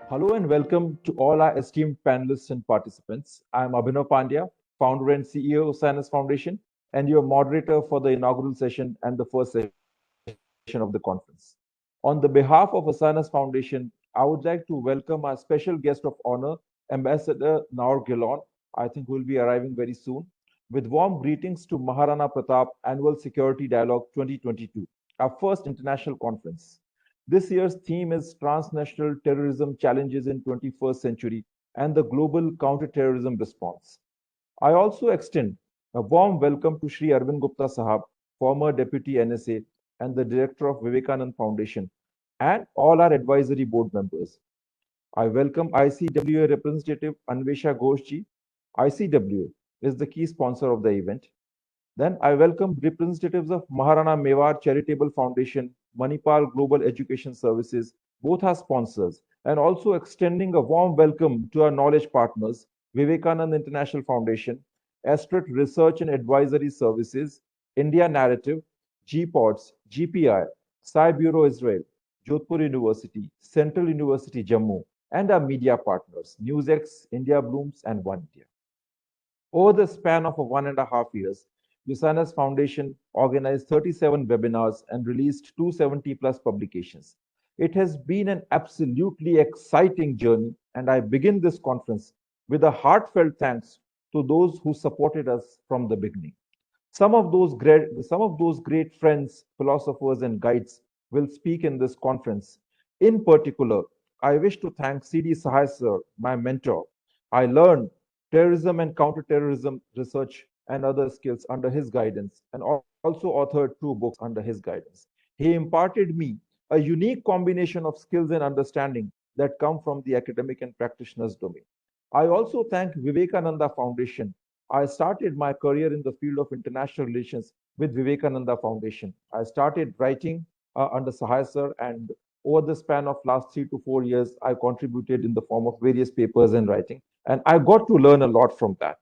Hello and welcome to all our esteemed panelists and participants. I'm Abhinav Pandya, founder and CEO of Usanas Foundation, and your moderator for the inaugural session and the first session of the conference. On the behalf of Usanas Foundation, I would like to welcome our special guest of honor, Ambassador Naor Gilon. I think will be arriving very soon. With warm greetings to Maharana Pratap Annual Security Dialogue 2022, our first international conference. This year's theme is Transnational Terrorism Challenges in 21st Century and the Global Counterterrorism Response. I also extend a warm welcome to Sri Arvind Gupta Sahab, former Deputy NSA and the Director of Vivekanand Foundation, and all our advisory board members. I welcome ICWA representative Anvesha Ghoshji. ICWA is the key sponsor of the event. Then I welcome representatives of Maharana Mewar Charitable Foundation, Manipal Global Education Services, both are sponsors, and also extending a warm welcome to our knowledge partners, Vivekanand International Foundation, Astrid Research and Advisory Services, India Narrative, GPODS, GPI, Sai Bureau Israel, Jodhpur University, Central University Jammu, and our media partners, NewsX, India Blooms, and One India. Over the span of 1.5 years, Usanas Foundation organized 37 webinars and released 270 plus publications. It has been an absolutely exciting journey, and I begin this conference with a heartfelt thanks to those who supported us from the beginning. Some of those great friends, philosophers, and guides will speak in this conference. In particular, I wish to thank C.D. Sahai sir, my mentor. I learned terrorism and counterterrorism research and other skills under his guidance, and also authored 2 books under his guidance. He imparted me a unique combination of skills and understanding that come from the academic and practitioner's domain. I also thank Vivekananda Foundation. I started my career in the field of international relations with Vivekananda Foundation. I started writing under Sahai sir, and over the span of last 3 to 4 years, I contributed in the form of various papers and writing, and I got to learn a lot from that.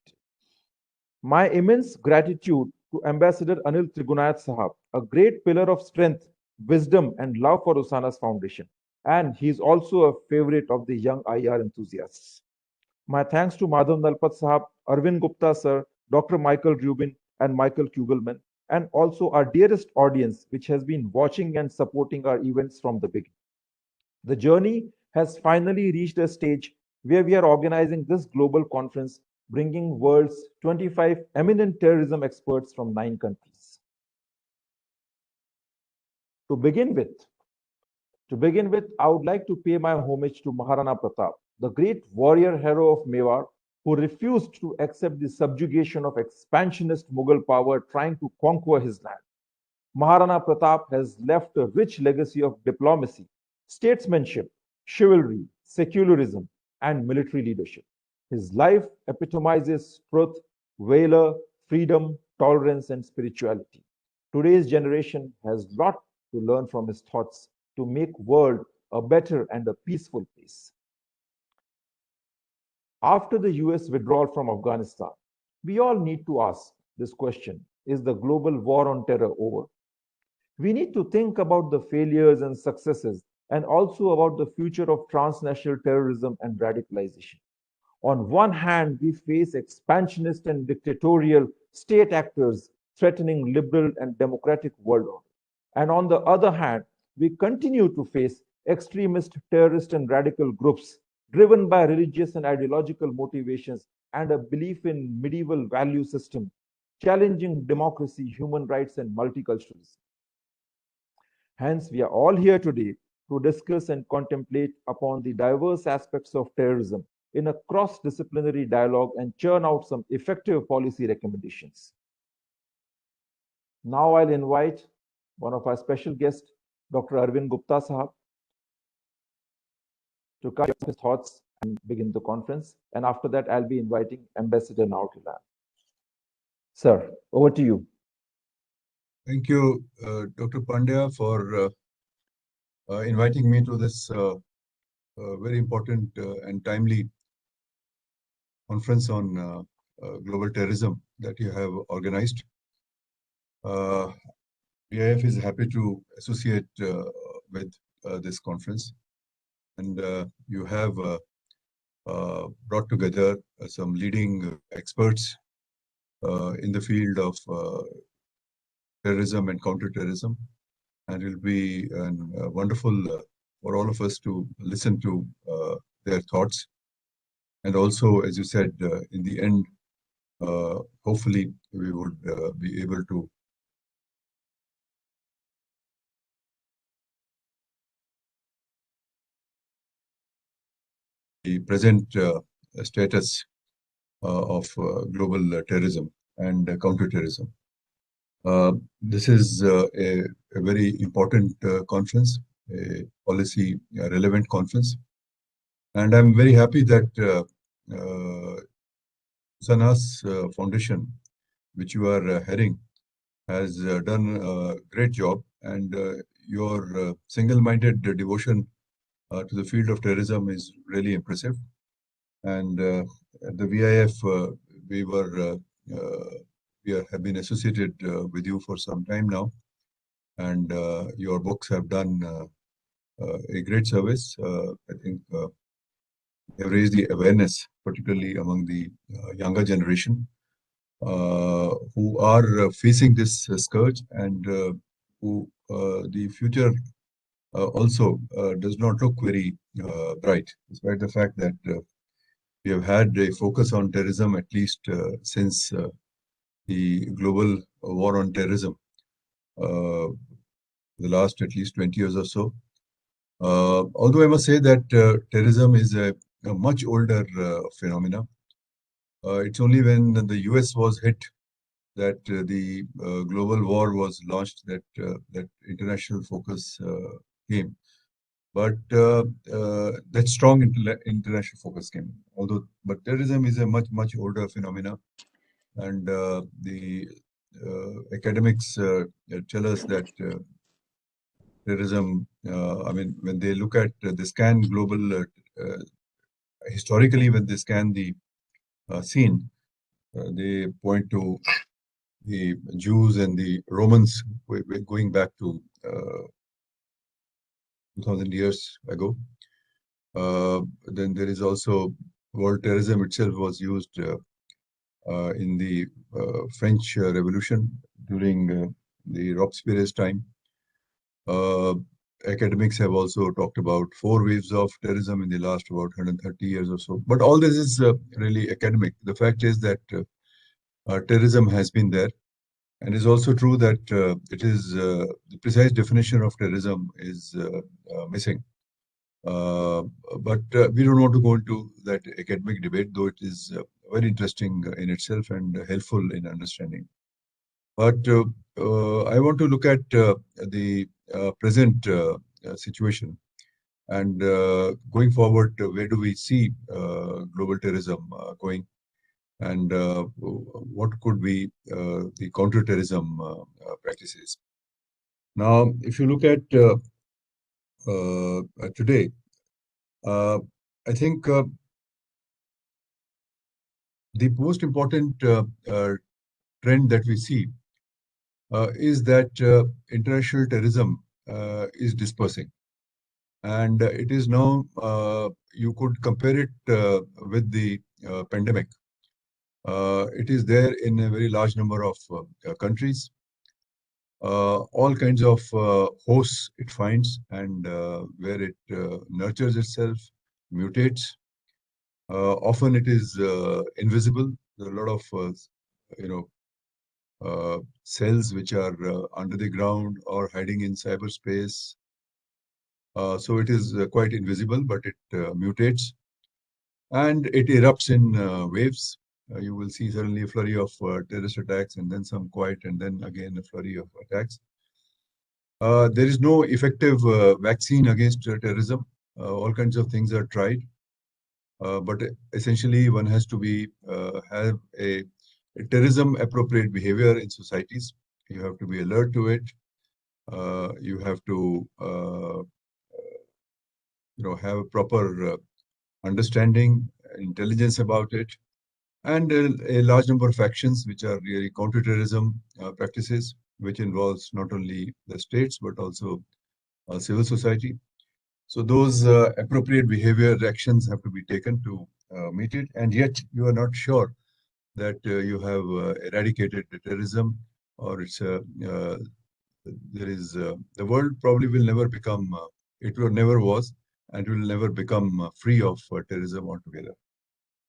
My immense gratitude to Ambassador Anil Trigunayat Sahab, a great pillar of strength, wisdom, and love for Usanas Foundation. And he is also a favorite of the young IR enthusiasts. My thanks to Madhav Nalpat Sahab, Arvind Gupta sir, Dr. Michael Rubin, and Michael Kugelman, and also our dearest audience, which has been watching and supporting our events from the beginning. The journey has finally reached a stage where we are organizing this global conference, bringing world's 25 eminent terrorism experts from 9 countries. To begin with, I would like to pay my homage to Maharana Pratap, the great warrior hero of Mewar, who refused to accept the subjugation of expansionist Mughal power trying to conquer his land. Maharana Pratap has left a rich legacy of diplomacy, statesmanship, chivalry, secularism, and military leadership. His life epitomizes truth, valor, freedom, tolerance, and spirituality. Today's generation has a lot to learn from his thoughts to make world a better and a peaceful place. After the US withdrawal from Afghanistan, we all need to ask this question: is the global war on terror over? We need to think about the failures and successes and also about the future of transnational terrorism and radicalization. On one hand, we face expansionist and dictatorial state actors threatening liberal and democratic world order. And on the other hand, we continue to face extremist, terrorist, and radical groups driven by religious and ideological motivations and a belief in medieval value system, challenging democracy, human rights, and multiculturalism. Hence, we are all here today to discuss and contemplate upon the diverse aspects of terrorism in a cross-disciplinary dialogue and churn out some effective policy recommendations. Now I'll invite one of our special guests, Dr. Arvind Gupta Sahab, to come with his thoughts and begin the conference. And after that, I'll be inviting Ambassador Naor Gilon. Sir, over to you. Thank you, Dr. Pandya, for inviting me to this very important and timely conference on global terrorism that you have organized. BIF is happy to associate with this conference. and you have brought together some leading experts in the field of terrorism and counterterrorism, and it will be wonderful for all of us to listen to their thoughts. And also, as you said, in the end, hopefully we would be able to the present status of global terrorism and counterterrorism. This is a very important conference, a policy relevant conference. And I'm very happy that Usanas Foundation, which you are heading, has done a great job. And your single-minded devotion to the field of terrorism is really impressive. And at the VIF, we have been associated with you for some time now, and your books have done a great service. I think they have raised the awareness, particularly among the younger generation, who are facing this scourge, and who the future also does not look very bright, despite the fact that we have had a focus on terrorism at least since the global war on terrorism, the last at least 20 years or so. Although I must say that terrorism is a much older phenomena. It's only when the US was hit that the global war was launched, that that international focus came. But that strong international focus came. But terrorism is a much older phenomena, and the academics tell us that terrorism. I mean, when they look at they scan global historically, when they scan the scene, they point to the Jews and the Romans going back to 2000 years ago. Then there is also world terrorism itself was used in the French Revolution during the Robespierre's time. Academics have also talked about 4 waves of terrorism in the last about 130 years or so. But all this is really academic. The fact is that terrorism has been there. And it's also true that it is the precise definition of terrorism is missing. But we don't want to go into that academic debate, though it is very interesting in itself and helpful in understanding. But I want to look at the present situation, and going forward, where do we see global terrorism going? And what could be the counterterrorism practices? Now, if you look at today, I think the most important trend that we see is that international terrorism is dispersing. And it is now, you could compare it with the pandemic. It is there in a very large number of countries. All kinds of hosts it finds, and where it nurtures itself, mutates. Often it is invisible. There are a lot of cells which are under the ground or hiding in cyberspace. So it is quite invisible, but it mutates, and it erupts in waves. You will see suddenly a flurry of terrorist attacks, and then some quiet, and then again a flurry of attacks. There is no effective vaccine against terrorism. All kinds of things are tried, but essentially one has to be have a terrorism appropriate behavior in societies. You have to be alert to it. You have to have a proper understanding, intelligence about it, and a large number of actions which are really counterterrorism practices, which involves not only the states but also civil society. So those appropriate behavior actions have to be taken to meet it, and yet you are not sure that you have eradicated the terrorism, or there is the world probably will never become it will never was and will never become free of terrorism altogether.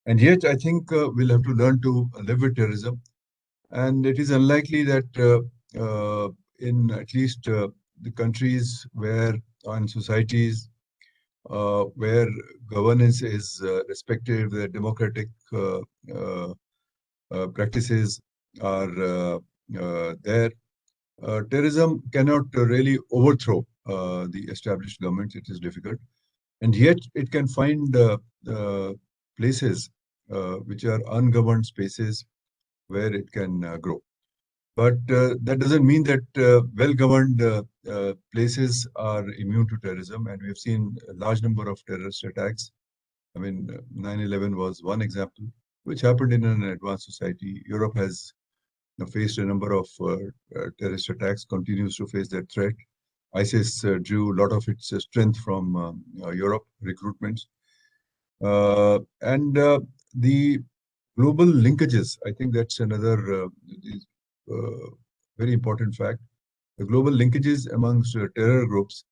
And yet, I think we'll have to learn to live with terrorism, and it is unlikely that in at least the countries where and societies where governance is respected, where democratic practices are there. Terrorism cannot really overthrow the established governments. It is difficult, and yet it can find places which are ungoverned spaces where it can grow. But that doesn't mean that well-governed places are immune to terrorism, and we have seen a large number of terrorist attacks. I mean, 9/11 was one example, which happened in an advanced society. Europe has faced a number of terrorist attacks, continues to face that threat. ISIS drew a lot of its strength from Europe recruitments. And the global linkages, I think that's another uh, very important fact. The global linkages amongst terror groups,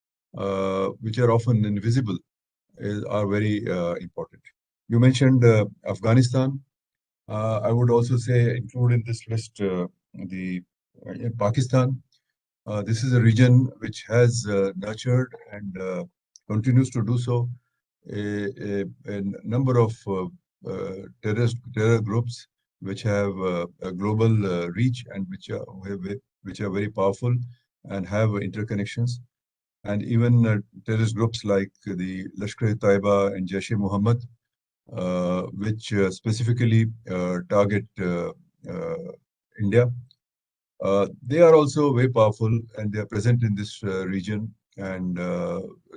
which are often invisible, are very important. You mentioned Afghanistan. I would also say include in this list the Pakistan. This is a region which has nurtured and continues to do so a number of terror groups which have a global reach and which are very powerful and have interconnections. And even terrorist groups like the Lashkar-e-Taiba and Jaish-e-Mohammed, which specifically target India. They are also very powerful and they are present in this region, and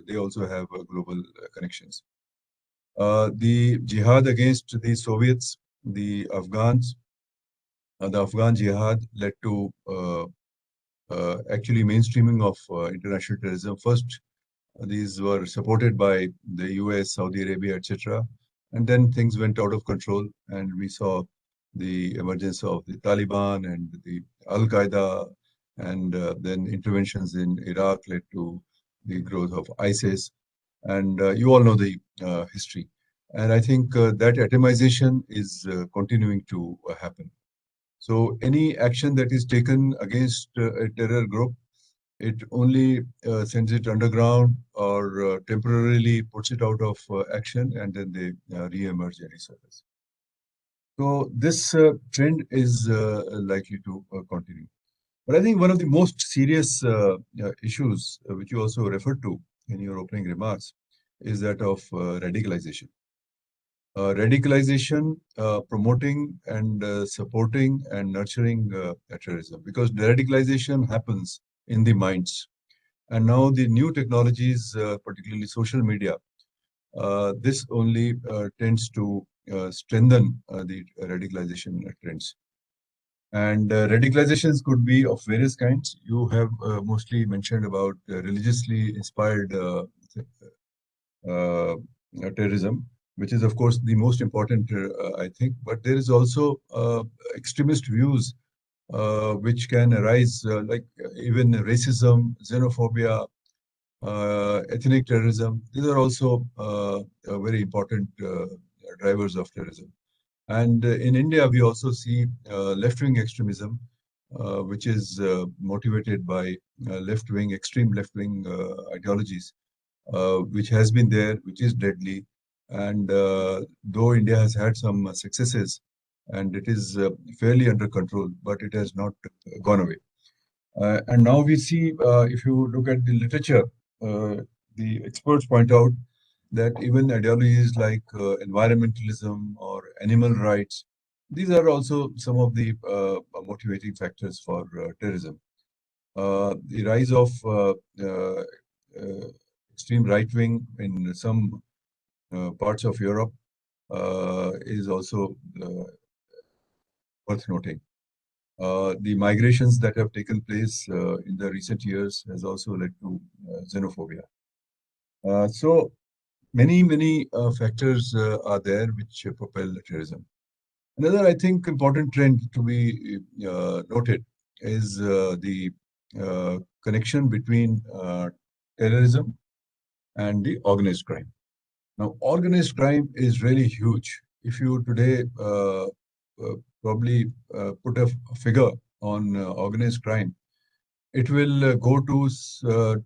they also have global connections. The jihad against the Soviets, the Afghans, the Afghan jihad led to actually mainstreaming of international terrorism. First, these were supported by the US, Saudi Arabia, etc. And then things went out of control, and we saw the emergence of the Taliban and the Al Qaeda, and then interventions in Iraq led to the growth of ISIS. And you all know the history. And I think that atomization is continuing to happen. So any action that is taken against a terror group, it only sends it underground or temporarily puts it out of action, and then they re-emerge and resurface. So this trend is likely to continue. But I think one of the most serious issues, which you also referred to in your opening remarks, is that of radicalization. Radicalization, promoting and supporting and nurturing terrorism, because the radicalization happens in the minds. And now the new technologies, particularly social media, this only tends to strengthen the radicalization trends. And radicalizations could be of various kinds. You have mostly mentioned about religiously inspired uh, terrorism, which is, of course, the most important, I think. But there is also extremist views which can arise, like even racism, xenophobia, ethnic terrorism. These are also very important drivers of terrorism. And in India, we also see left-wing extremism, which is motivated by left-wing, extreme left-wing ideologies, which has been there, which is deadly. And though India has had some successes, and it is fairly under control, but it has not gone away. And now we see, if you look at the literature, the experts point out that even ideologies like environmentalism or animal rights, these are also some of the motivating factors for terrorism. The rise of extreme right wing in some parts of Europe is also worth noting. The migrations that have taken place in the recent years has also led to xenophobia. So many factors are there which propel terrorism. Another, I think, important trend to be noted is the connection between terrorism and the organized crime. Now, organized crime is really huge. If you today probably put a figure on organized crime, it will go to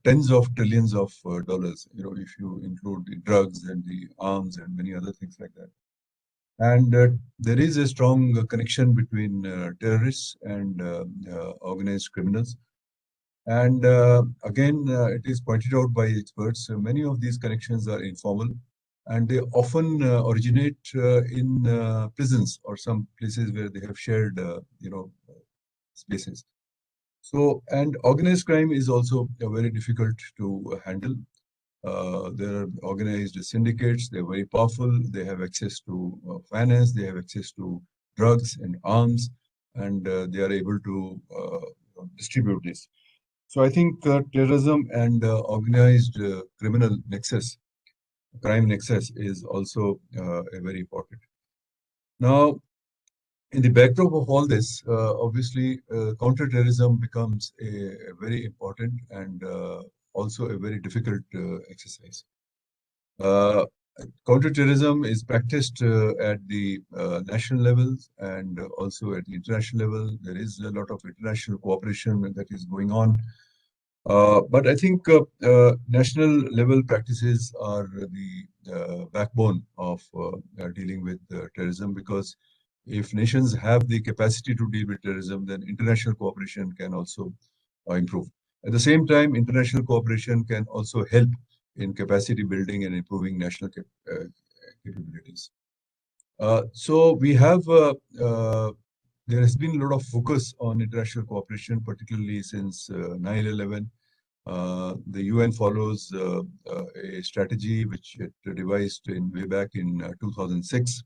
tens of trillions of dollars. You know, if you include the drugs and the arms and many other things like that. And there is a strong connection between terrorists and organized criminals. And again, it is pointed out by experts, many of these connections are informal and they often originate in prisons or some places where they have shared, spaces. So, and organized crime is also very difficult to handle. There are organized syndicates, they're very powerful, they have access to finance, they have access to drugs and arms, and they are able to distribute this. So I think terrorism and organized criminal nexus, crime nexus is also a very important. Now, in the backdrop of all this, obviously, counterterrorism becomes a very important and also a very difficult exercise. Uh, Counterterrorism is practiced at the national level and also at the international level. There is a lot of international cooperation that is going on. But I think national level practices are the backbone of dealing with terrorism, because if nations have the capacity to deal with terrorism, then international cooperation can also improve. At the same time, international cooperation can also help in capacity building and improving national capabilities. So we have there has been a lot of focus on international cooperation, particularly since 9/11. The UN follows a strategy which it devised in way back in 2006.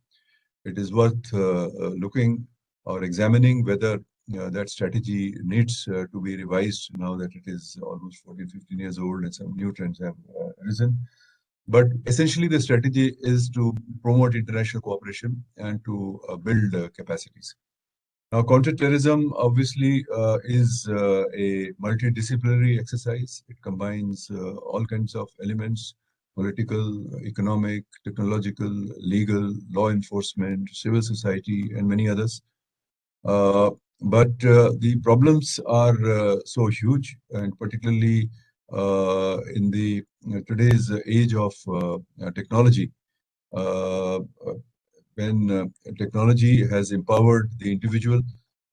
It is worth looking or examining whether that strategy needs to be revised now that it is almost 14, 15 years old and some new trends have arisen. But essentially, the strategy is to promote international cooperation and to build capacities. Now, counterterrorism obviously is a multidisciplinary exercise. It combines all kinds of elements: political, economic, technological, legal, law enforcement, civil society, and many others. Uh, but the problems are so huge, and particularly in the today's age of technology, uh, uh, when technology has empowered the individual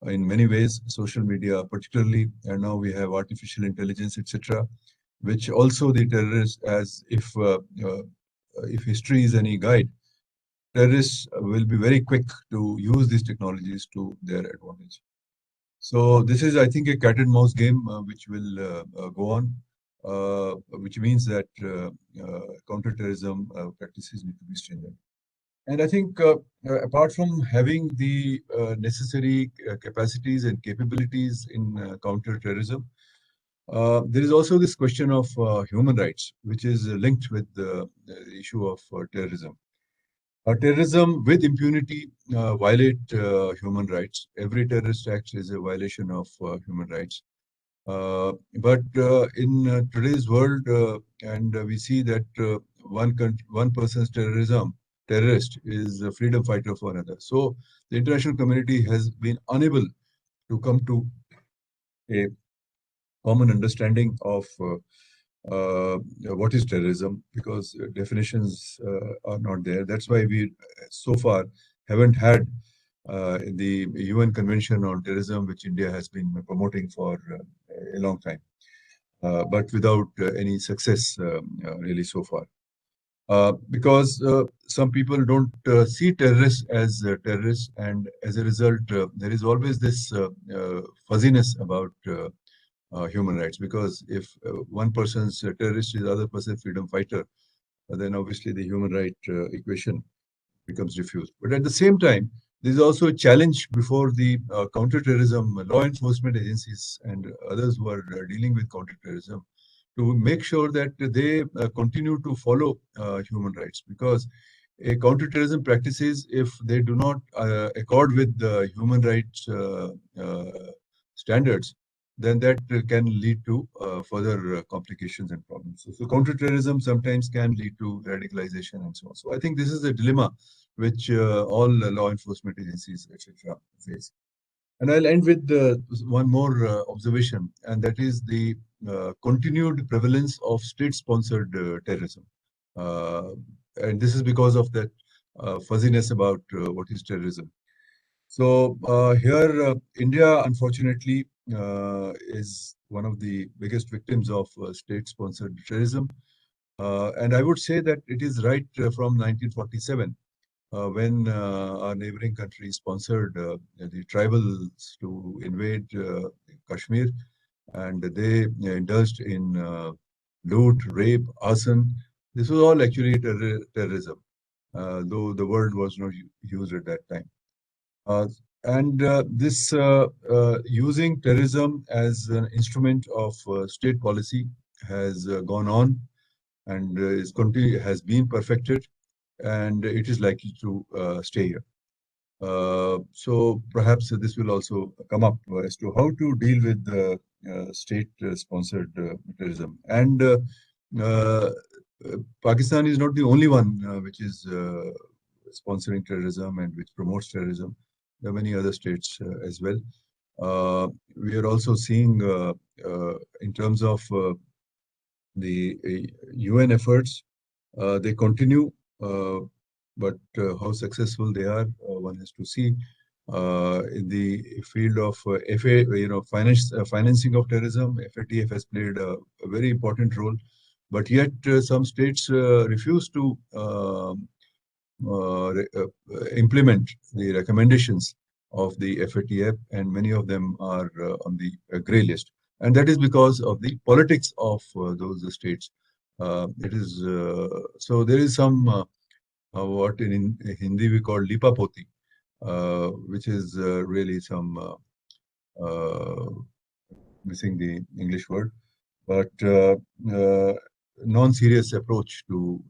in many ways, social media particularly, and now we have artificial intelligence, etc., which also the terrorists, as if history is any guide, terrorists will be very quick to use these technologies to their advantage. So this is, I think, a cat and mouse game which will go on, which means that counterterrorism practices need to be stringent. And I think apart from having the necessary capacities and capabilities in counterterrorism, there is also this question of human rights, which is linked with the issue of terrorism. Terrorism with impunity violate human rights. Every terrorist act is a violation of human rights. But in today's world, and we see that one person's terrorist is a freedom fighter for another. So the international community has been unable to come to a common understanding of what is terrorism, because definitions are not there. That's why we so far haven't had the UN Convention on Terrorism, which India has been promoting for a long time, but without any success really so far. Because some people don't see terrorists as terrorists, and as a result, there is always this fuzziness about human rights. Because if one person's a terrorist is the other person's freedom fighter, then obviously the human right equation becomes diffused. But at the same time, there is also a challenge before the counterterrorism law enforcement agencies and others who are dealing with counterterrorism, to make sure that they continue to follow human rights. Because a counterterrorism practices, if they do not accord with the human rights standards, then that can lead to further complications and problems. So counterterrorism sometimes can lead to radicalization and so on. So I think this is a dilemma which all law enforcement agencies, etc., face. And I'll end with one more observation, and that is the continued prevalence of state-sponsored terrorism. Uh, and this is because of that fuzziness about what is terrorism. So here, India, unfortunately, is one of the biggest victims of state-sponsored terrorism. And I would say that it is right from 1947 when our neighboring country sponsored the tribals to invade Kashmir, and they indulged in loot, rape, arson. This was all actually terrorism, though the word was not used at that time. Uh, and this using terrorism as an instrument of state policy has gone on and has been perfected, and it is likely to stay here. So perhaps this will also come up as to how to deal with state-sponsored terrorism. And uh, Pakistan is not the only one which is sponsoring terrorism and which promotes terrorism. There are many other states as well. We are also seeing, in terms of the UN efforts, they continue, but how successful they are, one has to see. In the field of financing of terrorism, FATF has played a very important role, but yet some states refuse to implement the recommendations of the FATF, and many of them are on the grey list. And that is because of the politics of those states. It is so there is some what in Hindi we call lipapoti, which is really some missing the English word, but non-serious approach to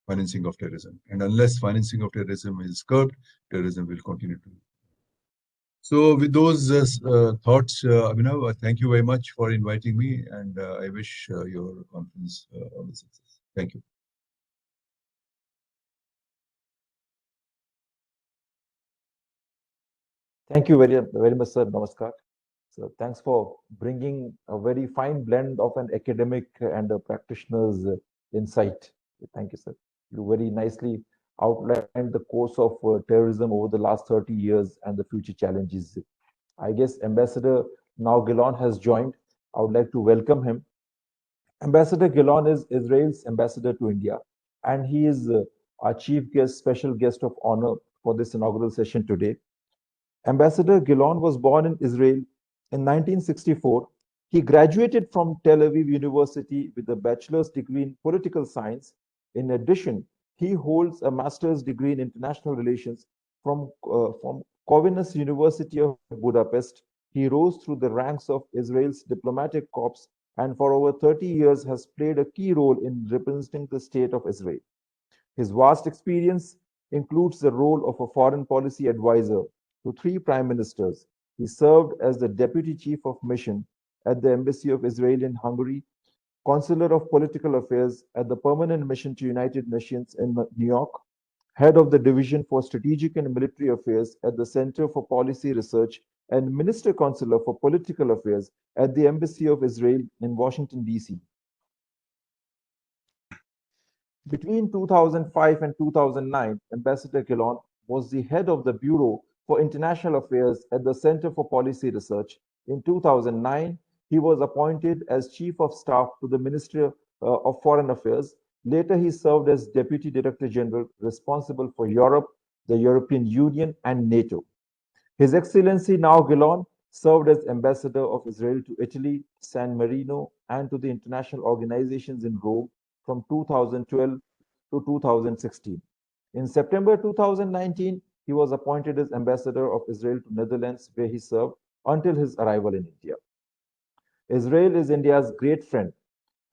financing of terrorism. And unless financing of terrorism is curbed, terrorism will continue to. So with those thoughts, Abhinav, thank you very much for inviting me, and I wish your conference all the success. Thank you. Thank you very much, sir. Namaskar. So thanks for bringing a very fine blend of an academic and a practitioner's insight. Thank you, sir. You very nicely outlined the course of terrorism over the last 30 years and the future challenges. I guess Ambassador now Gilon has joined. I would like to welcome him. Ambassador Gilon is Israel's ambassador to India, and he is our chief guest, special guest of honor for this inaugural session today. Ambassador Gilon was born in Israel in 1964. He graduated from Tel Aviv University with a bachelor's degree in political science. In addition, he holds a master's degree in international relations from Corvinus University of Budapest. He rose through the ranks of Israel's diplomatic corps and for over 30 years has played a key role in representing the state of Israel. His vast experience includes the role of a foreign policy advisor to three prime ministers. He served as the deputy chief of mission at the Embassy of Israel in Hungary, consular of political affairs at the permanent mission to United Nations in New York, head of the division for strategic and military affairs at the Center for Policy Research, and minister consular for political affairs at the Embassy of Israel in Washington, D.C. Between 2005 and 2009, Ambassador Gilon was the head of the Bureau for International Affairs at the Center for Policy Research. In 2009, he was appointed as Chief of Staff to the Ministry of Foreign Affairs. Later, he served as Deputy Director General responsible for Europe, the European Union, and NATO. His Excellency now Gilon served as Ambassador of Israel to Italy, San Marino, and to the international organizations in Rome from 2012 to 2016. In September 2019, he was appointed as Ambassador of Israel to Netherlands, where he served until his arrival in India. Israel is India's great friend,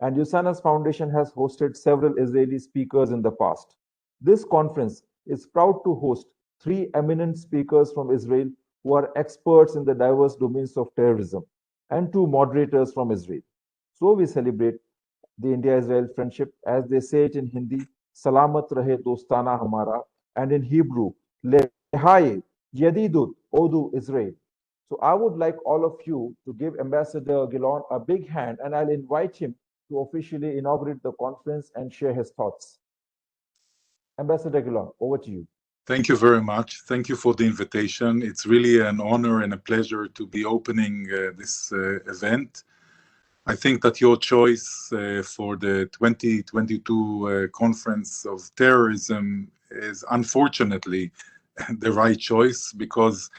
and Usanas Foundation has hosted several Israeli speakers in the past. This conference is proud to host three eminent speakers from Israel who are experts in the diverse domains of terrorism, and two moderators from Israel. So we celebrate the India-Israel friendship, as they say it in Hindi, Salamat rahe dostana hamara, and in Hebrew, Lehaye Yedidut Odu Israel. So I would like all of you to give Ambassador Gilon a big hand, and I'll invite him to officially inaugurate the conference and share his thoughts. Ambassador Gilon, over to you. Thank you very much. Thank you for the invitation. It's really an honor and a pleasure to be opening this event. I think that your choice for the 2022 Conference of Terrorism is unfortunately the right choice because,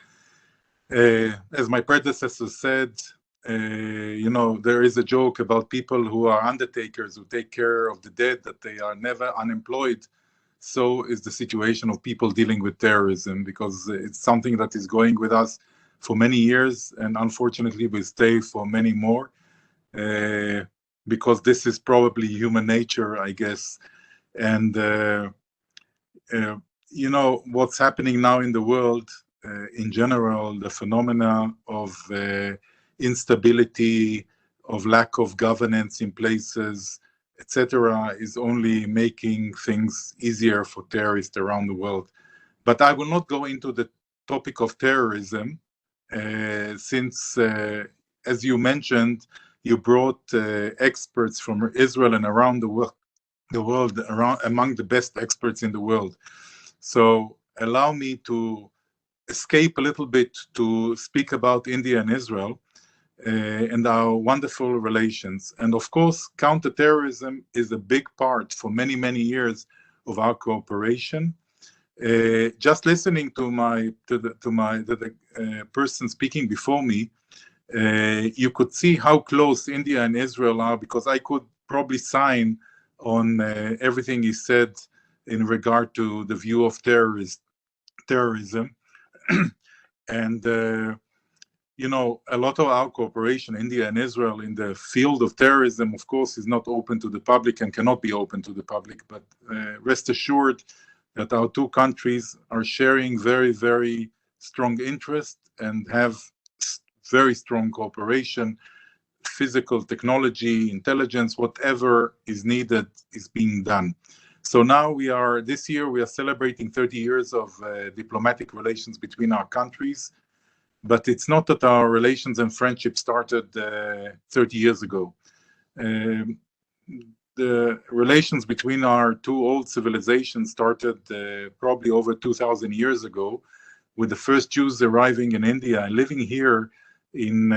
as my predecessor said, there is a joke about people who are undertakers who take care of the dead, that they are never unemployed. So is the situation of people dealing with terrorism, because it's something that is going with us for many years, and unfortunately will stay for many more, because this is probably human nature, I guess. And what's happening now in the world in general, the phenomena of instability, of lack of governance in places, etc., is only making things easier for terrorists around the world. But I will not go into the topic of terrorism, since, as you mentioned, you brought experts from Israel and around the world, among the best experts in the world. So allow me to escape a little bit to speak about India and Israel and our wonderful relations. And of course, counterterrorism is a big part for many, many years of our cooperation. Just listening to the person speaking before me, you could see how close India and Israel are, because I could probably sign on everything he said in regard to the view of terrorism. And a lot of our cooperation, India and Israel, in the field of terrorism, of course, is not open to the public and cannot be open to the public. But rest assured that our two countries are sharing very, very strong interest and have very strong cooperation. Physical technology, intelligence, whatever is needed is being done. So now this year we are celebrating 30 years of diplomatic relations between our countries. But it's not that our relations and friendship started 30 years ago. The relations between our two old civilizations started probably over 2,000 years ago, with the first Jews arriving in India and living here in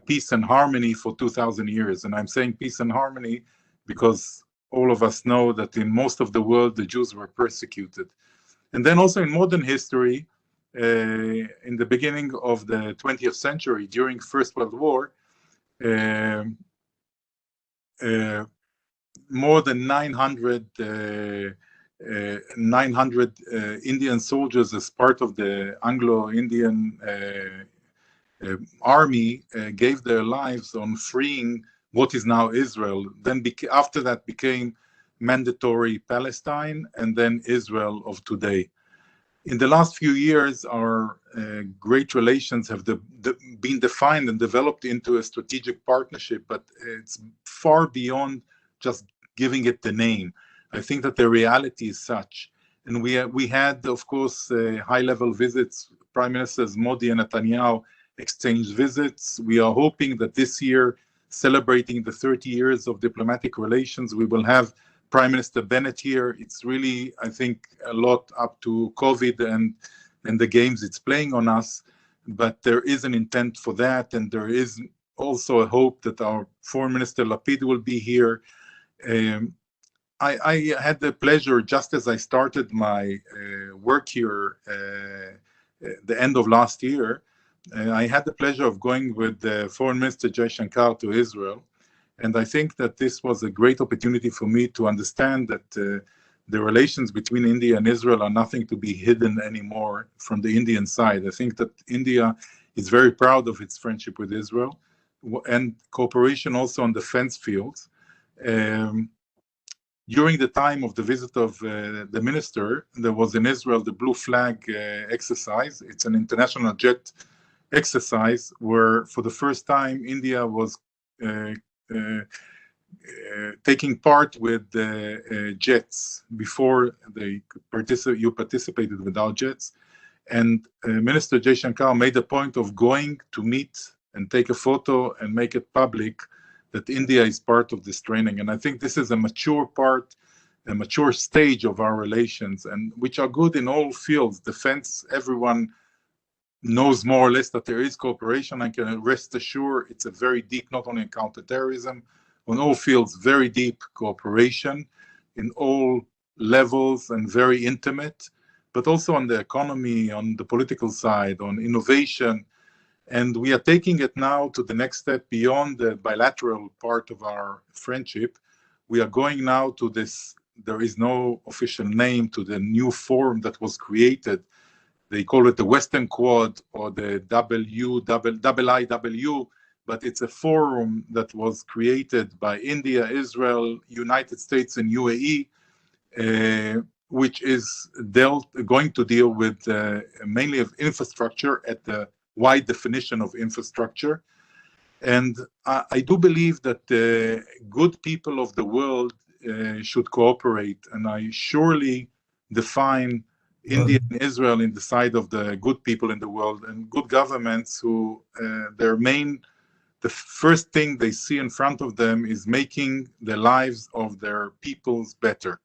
peace and harmony for 2,000 years. And I'm saying peace and harmony because all of us know that in most of the world, the Jews were persecuted. And then also in modern history, in the beginning of the 20th century, during First World War, more than 900 Indian soldiers, as part of the Anglo-Indian army, gave their lives on freeing what is now Israel. Then after that became mandatory Palestine, and then Israel of today. In the last few years, our great relations have been defined and developed into a strategic partnership, but it's far beyond just giving it the name. I think that the reality is such. And we had, of course, high-level visits. Prime Ministers Modi and Netanyahu exchanged visits. We are hoping that this year, celebrating the 30 years of diplomatic relations, we will have Prime Minister Bennett here. It's really, I think, a lot up to COVID and the games it's playing on us, but there is an intent for that, and there is also a hope that our Foreign Minister Lapid will be here. I had the pleasure, just as I started my work here the end of last year, I had the pleasure of going with the Foreign Minister Jay Shankar to Israel. And I think that this was a great opportunity for me to understand that the relations between India and Israel are nothing to be hidden anymore from the Indian side. I think that India is very proud of its friendship with Israel, and cooperation also on defense fields. During the time of the visit of the minister, there was in Israel the Blue Flag exercise. It's an international jet exercise where, for the first time, India was taking part with jets. Before you participated without jets. And Minister Jaishankar made a point of going to meet and take a photo and make it public that India is part of this training. And I think this is a mature part, a mature stage of our relations, and which are good in all fields. Defense, everyone knows more or less that there is cooperation. I can rest assured it's a very deep, not only in counterterrorism, on all fields, very deep cooperation in all levels and very intimate, but also on the economy, on the political side, on innovation. And we are taking it now to the next step beyond the bilateral part of our friendship. We are going now to this, there is no official name to the new forum that was created. They call it the Western Quad or the IIW, but it's a forum that was created by India, Israel, United States, and UAE, which is going to deal with mainly of infrastructure at the wide definition of infrastructure. And I do believe that the good people of the world should cooperate. And I surely define India and Israel in the side of the good people in the world and good governments who the first thing they see in front of them is making the lives of their peoples better.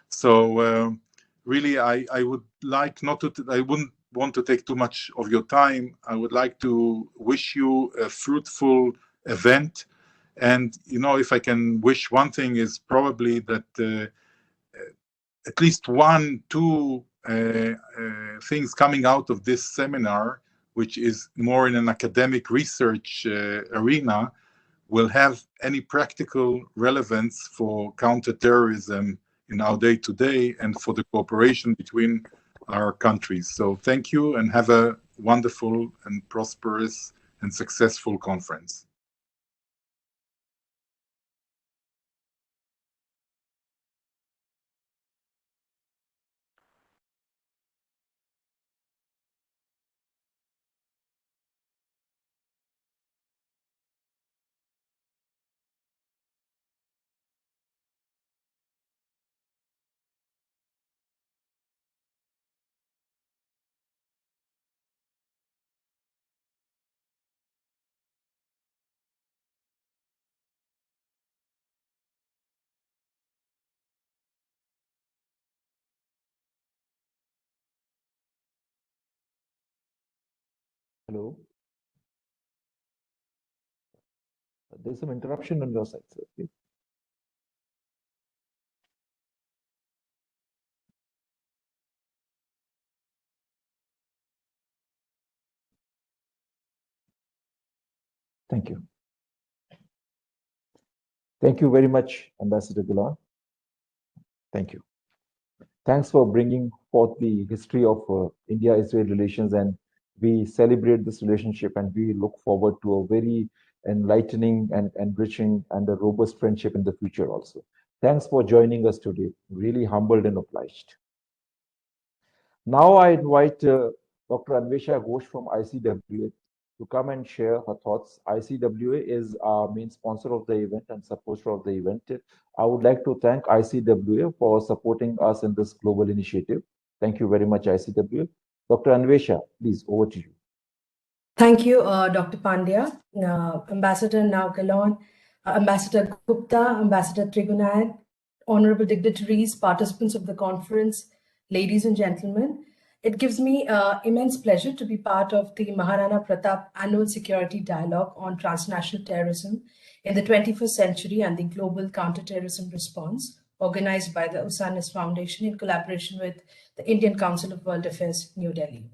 So really, I would like I wouldn't want to take too much of your time. I would like to wish you a fruitful event. And, if I can wish one thing is probably that at least 1-2 things coming out of this seminar, which is more in an academic research arena, will have any practical relevance for counterterrorism in our day-to-day and for the cooperation between our countries. So thank you and have a wonderful and prosperous and successful conference. Hello. There's some interruption on your side, sir. Okay. Thank you. Thank you very much, Ambassador Gilon. Thank you. Thanks for bringing forth the history of India-Israel relations, and we celebrate this relationship and we look forward to a very enlightening and enriching and a robust friendship in the future also. Thanks for joining us today. Really humbled and obliged. Now I invite Dr. Anvesha Ghosh from ICWA to come and share her thoughts. ICWA is our main sponsor of the event and supporter of the event. I would like to thank ICWA for supporting us in this global initiative. Thank you very much, ICWA. Dr. Anvesha, please, over to you. Thank you, Dr. Pandya, Ambassador Naor Gilon, Ambassador Gupta, Ambassador Trigunayat, honorable dignitaries, participants of the conference, ladies and gentlemen. It gives me immense pleasure to be part of the Maharana Pratap Annual Security Dialogue on Transnational Terrorism in the 21st Century and the Global Counterterrorism Response, organized by the Usanas Foundation in collaboration with the Indian Council of World Affairs, New Delhi.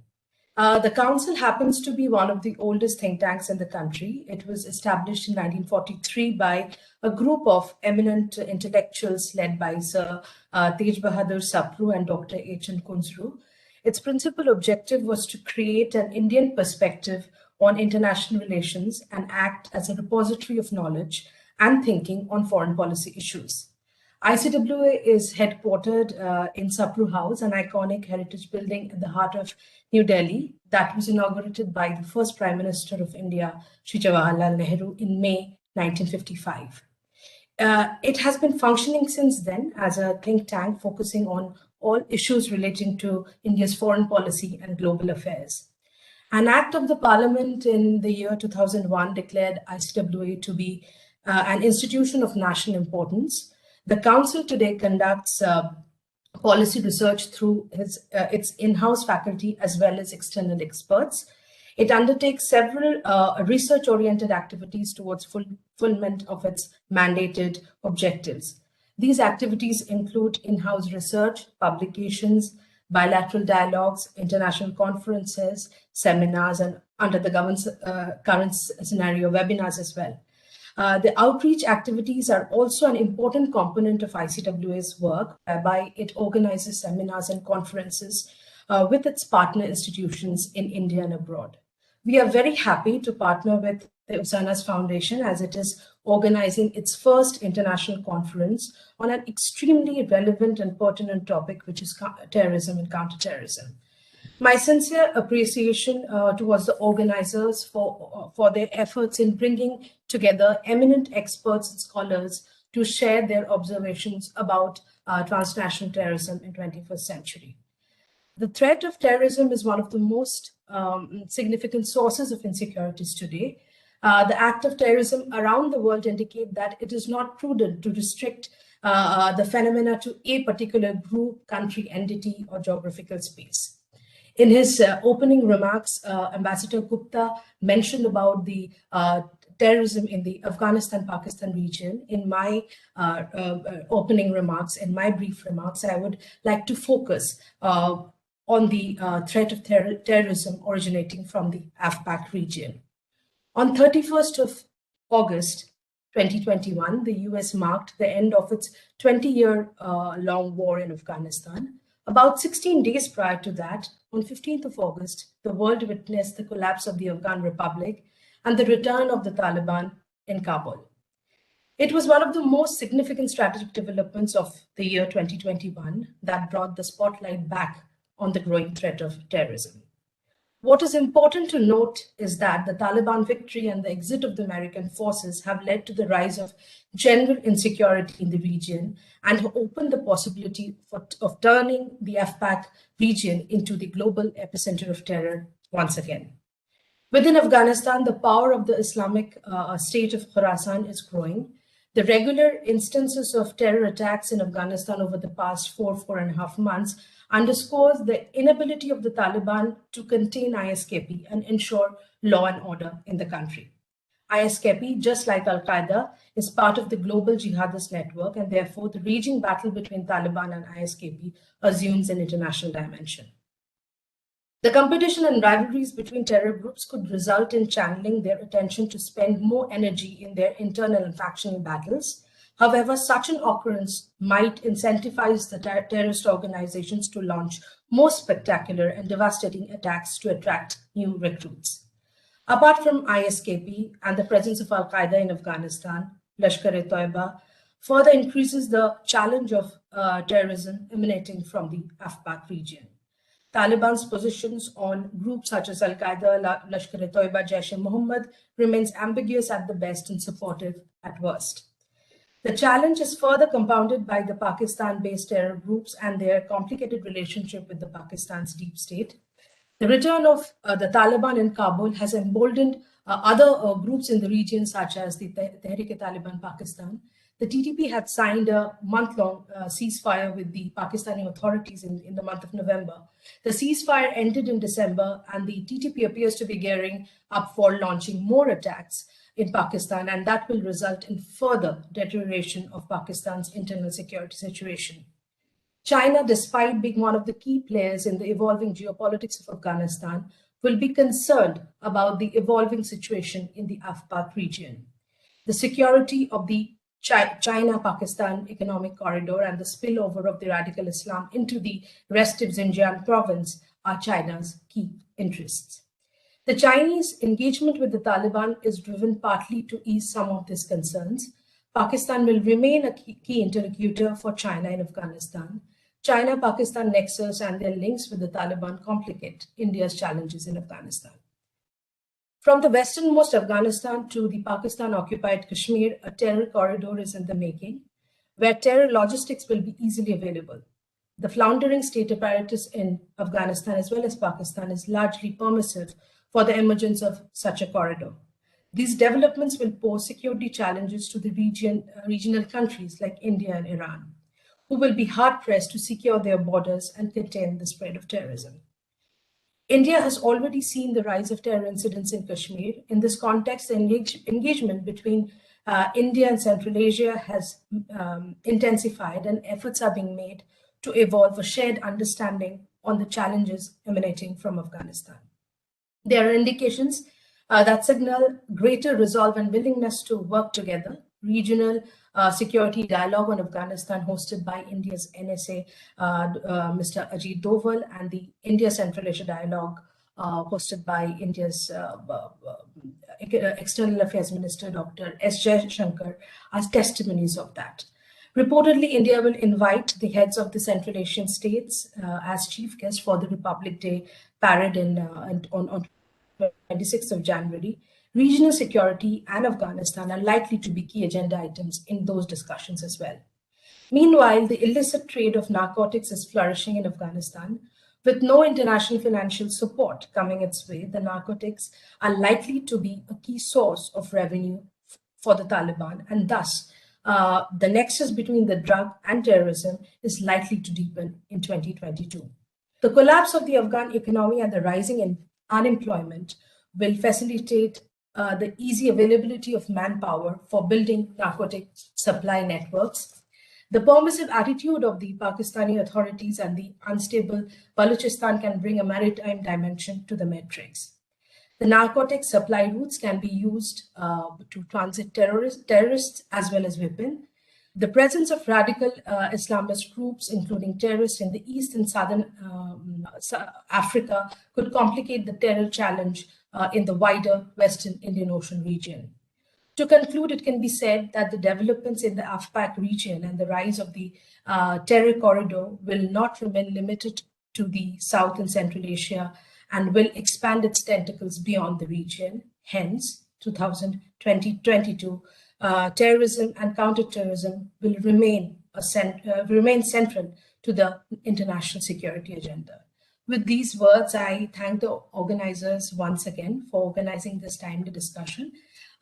The Council happens to be one of the oldest think tanks in the country. It was established in 1943 by a group of eminent intellectuals led by Sir Tej Bahadur Sapru and Dr. H.N. Kunzru. Its principal objective was to create an Indian perspective on international relations and act as a repository of knowledge and thinking on foreign policy issues. ICWA is headquartered in Sapru House, an iconic heritage building at the heart of New Delhi that was inaugurated by the first Prime Minister of India, Sri Jawaharlal Nehru, in May 1955. It has been functioning since then as a think tank focusing on all issues relating to India's foreign policy and global affairs. An act of the Parliament in the year 2001 declared ICWA to be an institution of national importance. The Council today conducts policy research through its in-house faculty as well as external experts. It undertakes several research-oriented activities towards fulfillment of its mandated objectives. These activities include in-house research, publications, bilateral dialogues, international conferences, seminars, and under the current scenario, webinars as well. The outreach activities are also an important component of ICWA's work, whereby it organizes seminars and conferences with its partner institutions in India and abroad. We are very happy to partner with the Usanas Foundation as it is organizing its first international conference on an extremely relevant and pertinent topic, which is terrorism and counterterrorism. My sincere appreciation towards the organizers for their efforts in bringing together eminent experts and scholars to share their observations about transnational terrorism in 21st century. The threat of terrorism is one of the most significant sources of insecurities today. The act of terrorism around the world indicate that it is not prudent to restrict the phenomena to a particular group, country, entity, or geographical space. In his opening remarks, Ambassador Gupta mentioned about the terrorism in the Afghanistan-Pakistan region. In my opening remarks, in my brief remarks, I would like to focus on the threat of terrorism originating from the AFPAC region. On 31st of August 2021, the US marked the end of its 20-year long war in Afghanistan. About 16 days prior to that, on 15th of August, the world witnessed the collapse of the Afghan Republic and the return of the Taliban in Kabul. It was one of the most significant strategic developments of the year 2021 that brought the spotlight back on the growing threat of terrorism. What is important to note is that the Taliban victory and the exit of the American forces have led to the rise of general insecurity in the region and have opened the possibility of turning the AFPAC region into the global epicenter of terror once again. Within Afghanistan, the power of the Islamic State of Khorasan is growing. The regular instances of terror attacks in Afghanistan over the past 4.5 months underscores the inability of the Taliban to contain ISKP and ensure law and order in the country. ISKP, just like Al-Qaeda, is part of the global jihadist network, and therefore the raging battle between Taliban and ISKP assumes an international dimension. The competition and rivalries between terror groups could result in channeling their attention to spend more energy in their internal and factional battles. However, such an occurrence might incentivize the terrorist organizations to launch more spectacular and devastating attacks to attract new recruits. Apart from ISKP and the presence of Al-Qaeda in Afghanistan, Lashkar-e-Toiba further increases the challenge of terrorism emanating from the AFPAC region. Taliban's positions on groups such as Al-Qaeda, Lashkar-e-Toiba, Jaish-e-Mohammed remains ambiguous at the best and supportive at worst. The challenge is further compounded by the Pakistan-based terror groups and their complicated relationship with the Pakistan's deep state. The return of the Taliban in Kabul has emboldened other groups in the region, such as the Tehrik-e-Taliban Pakistan. The TTP had signed a month-long ceasefire with the Pakistani authorities in the month of November. The ceasefire ended in December, and the TTP appears to be gearing up for launching more attacks in Pakistan, and that will result in further deterioration of Pakistan's internal security situation. China, despite being one of the key players in the evolving geopolitics of Afghanistan, will be concerned about the evolving situation in the AFPAC region. The security of the China-Pakistan economic corridor and the spillover of the radical Islam into the rest of Xinjiang province are China's key interests. The Chinese engagement with the Taliban is driven partly to ease some of these concerns. Pakistan will remain a key interlocutor for China in Afghanistan. China-Pakistan nexus and their links with the Taliban complicate India's challenges in Afghanistan. From the westernmost Afghanistan to the Pakistan-occupied Kashmir, a terror corridor is in the making, where terror logistics will be easily available. The floundering state apparatus in Afghanistan as well as Pakistan is largely permissive for the emergence of such a corridor. These developments will pose security challenges to the regional countries like India and Iran, who will be hard-pressed to secure their borders and contain the spread of terrorism. India has already seen the rise of terror incidents in Kashmir. In this context, the engagement between India and Central Asia has intensified, and efforts are being made to evolve a shared understanding on the challenges emanating from Afghanistan. There are indications that signal greater resolve and willingness to work together. Regional security dialogue on Afghanistan hosted by India's NSA, Mr. Ajit Doval, and the India Central Asia dialogue hosted by India's External Affairs Minister, Dr. S. Jaishankar, are testimonies of that. Reportedly, India will invite the heads of the Central Asian states as chief guests for the Republic Day parade on 26th of January. Regional security and Afghanistan are likely to be key agenda items in those discussions as well. Meanwhile, the illicit trade of narcotics is flourishing in Afghanistan. With no international financial support coming its way, the narcotics are likely to be a key source of revenue for the Taliban, and thus the nexus between the drug and terrorism is likely to deepen in 2022. The collapse of the Afghan economy and the rising unemployment will facilitate the easy availability of manpower for building narcotic supply networks. The permissive attitude of the Pakistani authorities and the unstable Balochistan can bring a maritime dimension to the matrix. The narcotic supply routes can be used to transit terrorists as well as weapons. The presence of radical Islamist groups, including terrorists in the East and Southern Africa, could complicate the terror challenge in the wider Western Indian Ocean region. To conclude, it can be said that the developments in the AFPAC region and the rise of the terror corridor will not remain limited to the South and Central Asia and will expand its tentacles beyond the region. Hence, 2022, terrorism and counterterrorism will remain central to the international security agenda. With these words, I thank the organizers once again for organizing this timely discussion.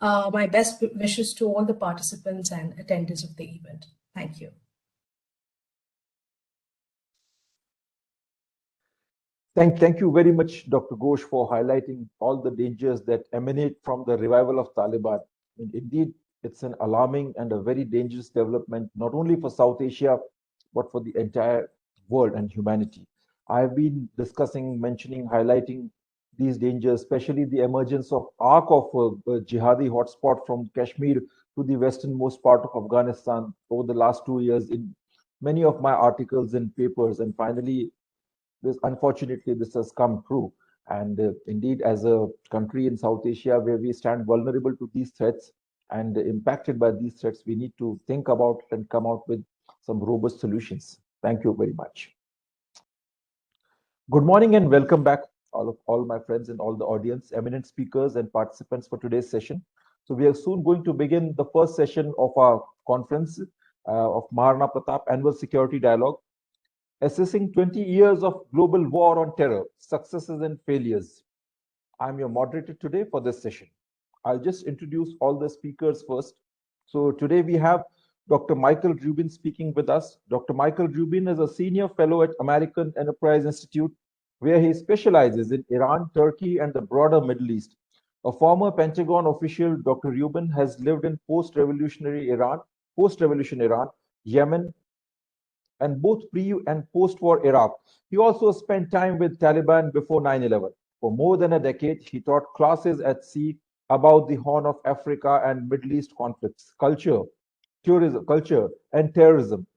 My best wishes to all the participants and attendees of the event. Thank you. Thank you very much, Dr. Ghosh, for highlighting all the dangers that emanate from the revival of Taliban. And indeed, it's an alarming and a very dangerous development, not only for South Asia, but for the entire world and humanity. I've been discussing, mentioning, highlighting these dangers, especially the emergence of arc of a jihadi hotspot from Kashmir to the westernmost part of Afghanistan over the last 2 years in many of my articles and papers. And finally, unfortunately, this has come true. And indeed, as a country in South Asia where we stand vulnerable to these threats and impacted by these threats, we need to think about it and come out with some robust solutions. Thank you very much. Good morning and welcome back, all my friends and all the audience, eminent speakers and participants for today's session. So we are soon going to begin the first session of our conference of Maharana Pratap Annual Security Dialogue, assessing 20 years of global war on terror, successes and failures. I'm your moderator today for this session. I'll just introduce all the speakers first. So today we have Dr. Michael Rubin speaking with us. Dr. Michael Rubin is a senior fellow at American Enterprise Institute, where he specializes in Iran, Turkey, and the broader Middle East. A former Pentagon official, Dr. Rubin has lived in post-revolution Iran, Yemen, and both pre- and post-war Iraq. He also spent time with Taliban before 9/11. For more than a decade, he taught classes at sea about the Horn of Africa and Middle East conflicts, culture, and terrorism.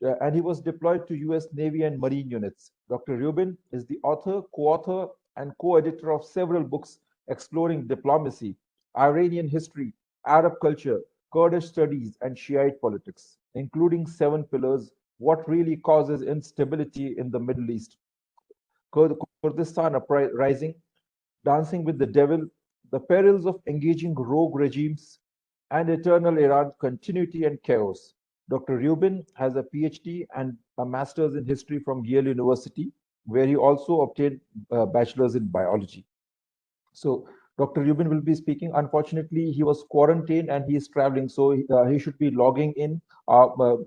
And he was deployed to US Navy and Marine units. Dr. Rubin is the author, co-author, and co-editor of several books exploring diplomacy, Iranian history, Arab culture, Kurdish studies, and Shiite politics, including 7 pillars: what really causes instability in the Middle East, Kurdistan uprising, dancing with the devil, the perils of engaging rogue regimes, and eternal Iran continuity and chaos. Dr. Rubin has a PhD and a master's in history from Yale University, where he also obtained a bachelor's in biology. So Dr. Rubin will be speaking. Unfortunately, he was quarantined and he is traveling, so he should be logging in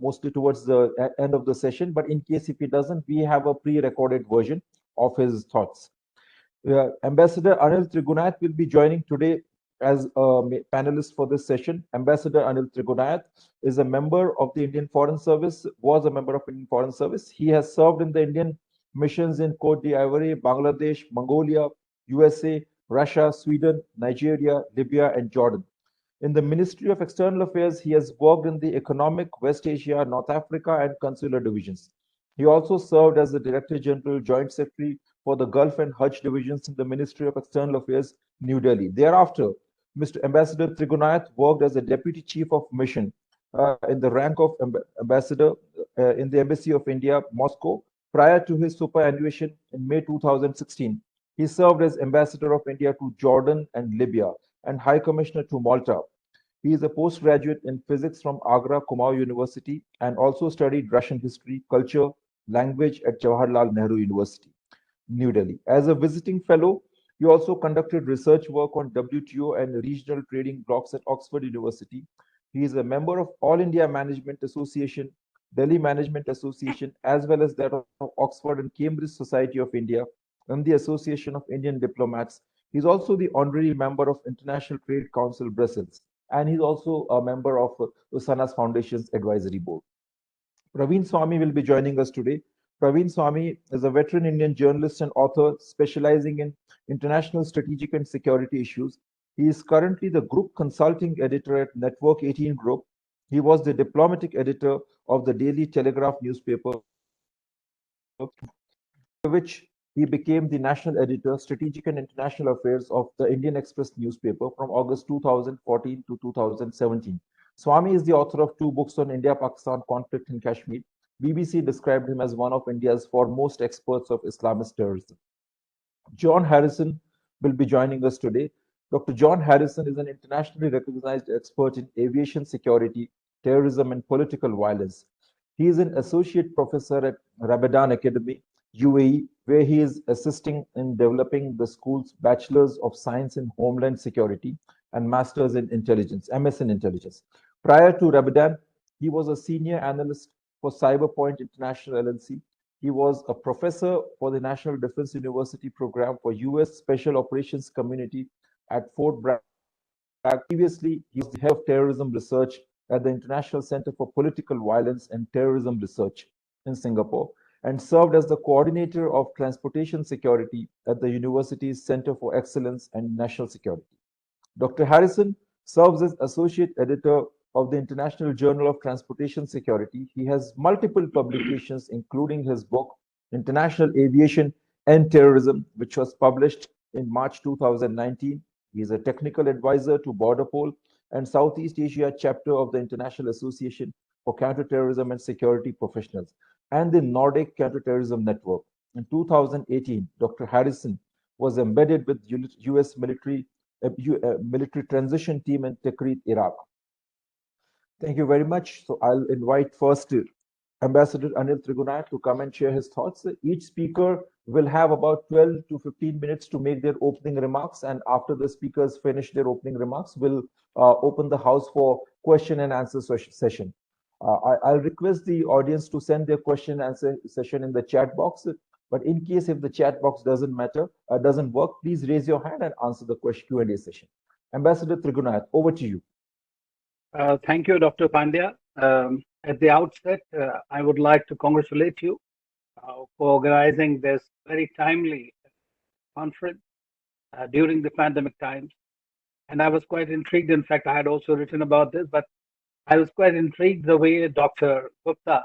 mostly towards the end of the session. But in case if he doesn't, we have a pre-recorded version of his thoughts. Ambassador Anil Trigunayat will be joining today as a panelist for this session. Ambassador Anil Trigunayat is a member of the Indian Foreign Service, was a member of Indian Foreign Service. He has served in the Indian missions in Cote d'Ivoire, Bangladesh, Mongolia, USA, Russia, Sweden, Nigeria, Libya, and Jordan. In the Ministry of External Affairs, he has worked in the Economic, West Asia, North Africa, and Consular divisions. He also served as the Director General Joint Secretary for the Gulf and Hajj divisions in the Ministry of External Affairs, New Delhi. Thereafter, Mr. Ambassador Trigunayat worked as a Deputy Chief of Mission in the rank of Ambassador in the Embassy of India, Moscow, prior to his superannuation in May 2016. He served as Ambassador of India to Jordan and Libya and High Commissioner to Malta. He is a postgraduate in physics from Agra Kumaon University and also studied Russian history, culture, language at Jawaharlal Nehru University, New Delhi. As a visiting fellow, he also conducted research work on WTO and regional trading blocks at Oxford University. He is a member of All India Management Association, Delhi Management Association, as well as that of Oxford and Cambridge Society of India and the Association of Indian Diplomats. He is also the honorary member of International Trade Council Brussels, and he's also a member of Usanas Foundation's advisory board. Praveen Swami will be joining us today. Praveen Swami is a veteran Indian journalist and author specializing in international strategic and security issues. He is currently the group consulting editor at Network 18 Group. He was the diplomatic editor of the Daily Telegraph newspaper, which he became the national editor, strategic and international affairs of the Indian Express newspaper from August 2014 to 2017. Swami is the author of 2 books on India-Pakistan conflict in Kashmir. BBC described him as one of India's foremost experts of Islamist terrorism. John Harrison will be joining us today. Dr. John Harrison is an internationally recognized expert in aviation security, terrorism, and political violence. He is an associate professor at Ramadan Academy, UAE, where he is assisting in developing the school's Bachelor's of Science in Homeland Security and Master's in Intelligence, MS in Intelligence. Prior to Ramadan, he was a senior analyst for Cyberpoint International LLC. He was a professor for the National Defense University program for US Special Operations Community at Fort Bragg. Previously, he was the head of terrorism research at the International Center for Political Violence and Terrorism Research in Singapore, and served as the coordinator of transportation security at the university's Center for Excellence and National Security. Dr. Harrison serves as associate editor of the International Journal of Transportation Security. He has multiple publications, including his book, International Aviation and Terrorism, which was published in March 2019. He is a technical advisor to Borderpol and Southeast Asia chapter of the International Association for Counterterrorism and Security Professionals and the Nordic Counterterrorism Network. In 2018, Dr. Harrison was embedded with US military transition team in Tikrit, Iraq. Thank you very much. So I'll invite first Ambassador Anil Trigunayat to come and share his thoughts. Each speaker will have about 12 to 15 minutes to make their opening remarks, and after the speakers finish their opening remarks, we'll open the house for question and answer session. I'll request the audience to send their question and answer session in the chat box. But in case if the chat box doesn't work, please raise your hand and answer the question Q&A session. Ambassador Trigunayat, over to you. Thank you, Dr. Pandya. At the outset, I would like to congratulate you for organizing this very timely conference during the pandemic times. And I was quite intrigued. In fact, I had also written about this, but I was quite intrigued the way Dr. Gupta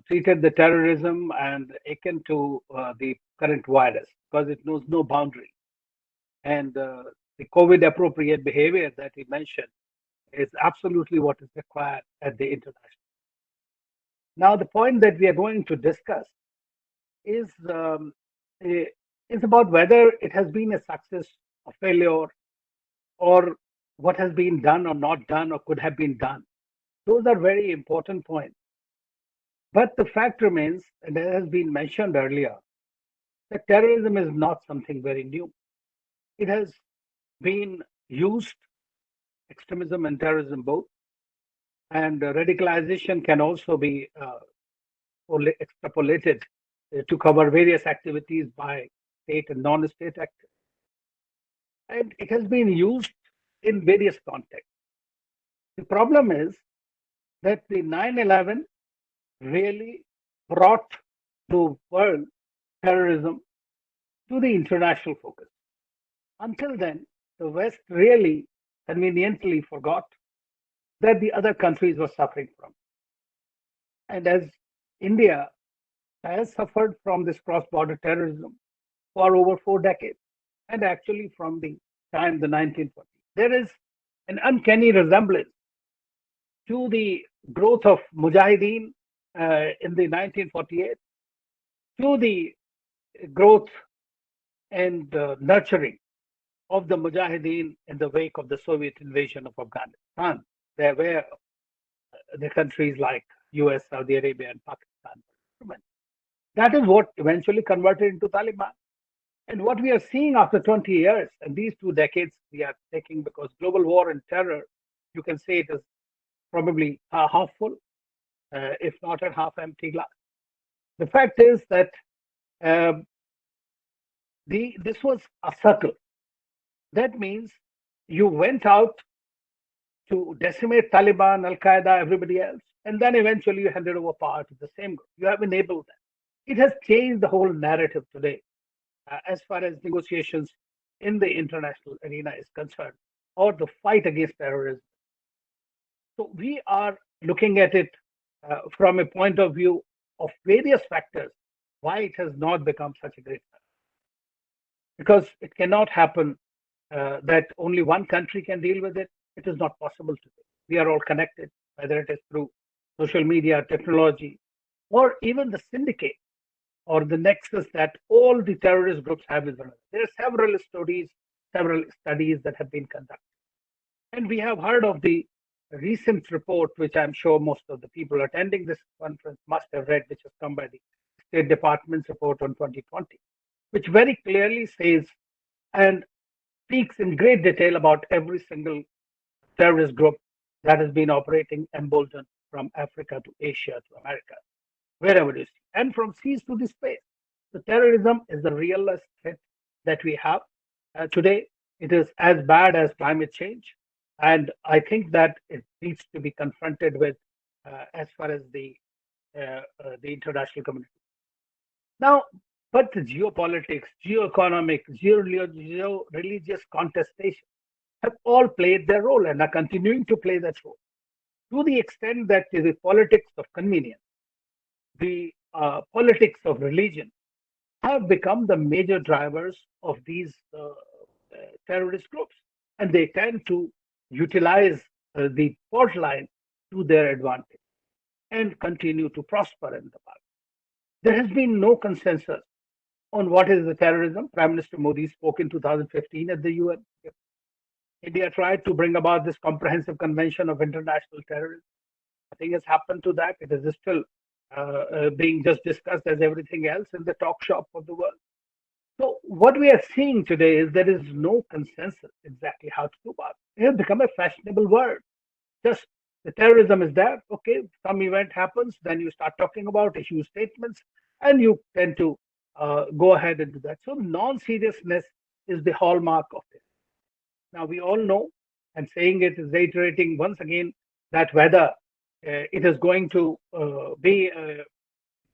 treated the terrorism and akin to the current virus, because it knows no boundary. and the COVID appropriate behavior that he mentioned is absolutely what is required at the international. Now, the point that we are going to discuss is about whether it has been a success, a failure, or what has been done or not done or could have been done. Those are very important points. But the fact remains, and as has been mentioned earlier, that terrorism is not something very new. It has been used, extremism and terrorism both, and radicalization can also be extrapolated to cover various activities by state and non-state actors. And it has been used in various contexts. The problem is that the 9/11 really brought the world terrorism to the international focus. Until then, the West really conveniently forgot that the other countries were suffering from. And as India has suffered from this cross-border terrorism for over 4 decades, and actually from the time the 1940s, there is an uncanny resemblance to the growth of Mujahideen in the 1948, to the growth and nurturing of the Mujahideen in the wake of the Soviet invasion of Afghanistan. There were the countries like US, Saudi Arabia, and Pakistan. That is what eventually converted into Taliban. And what we are seeing after 20 years, and these 2 decades we are taking, because global war and terror, you can say it is probably half full, if not a half empty glass. The fact is that this was a circle. That means you went out to decimate Taliban, Al-Qaeda, everybody else, and then eventually you handed over power to the same group. You have enabled that. It has changed the whole narrative today as far as negotiations in the international arena is concerned, or the fight against terrorism. So we are looking at it from a point of view of various factors, why it has not become such a great factor. Because it cannot happen that only one country can deal with it. It is not possible today. We are all connected, whether it is through social media, technology, or even the syndicate or the nexus that all the terrorist groups have with one another. There are several studies that have been conducted. And we have heard of the recent report, which I'm sure most of the people attending this conference must have read, which has come by the State Department's report on 2020, which very clearly says and speaks in great detail about every single terrorist group that has been operating emboldened from Africa to Asia to America, wherever it is, and from seas to the space. So terrorism is the realest threat that we have today. It is as bad as climate change, and I think that it needs to be confronted with as far as the international community. Now, but the geopolitics, geoeconomic, geo-religious contestation have all played their role and are continuing to play that role, to the extent that the politics of convenience, the politics of religion have become the major drivers of these terrorist groups, and they tend to utilize the fault line to their advantage and continue to prosper in the past. There has been no consensus on what is the terrorism. Prime Minister Modi spoke in 2015 at the UN. India tried to bring about this comprehensive convention of international terrorism. Nothing has happened to that. It is still being just discussed as everything else in the talk shop of the world. So what we are seeing today is there is no consensus exactly how to do about it. It has become a fashionable word. Just the terrorism is there. Okay, some event happens, then you start talking about, issue statements, and you tend to go ahead and do that. So non-seriousness is the hallmark of it. Now we all know, and saying it is reiterating once again, that whether it is going to be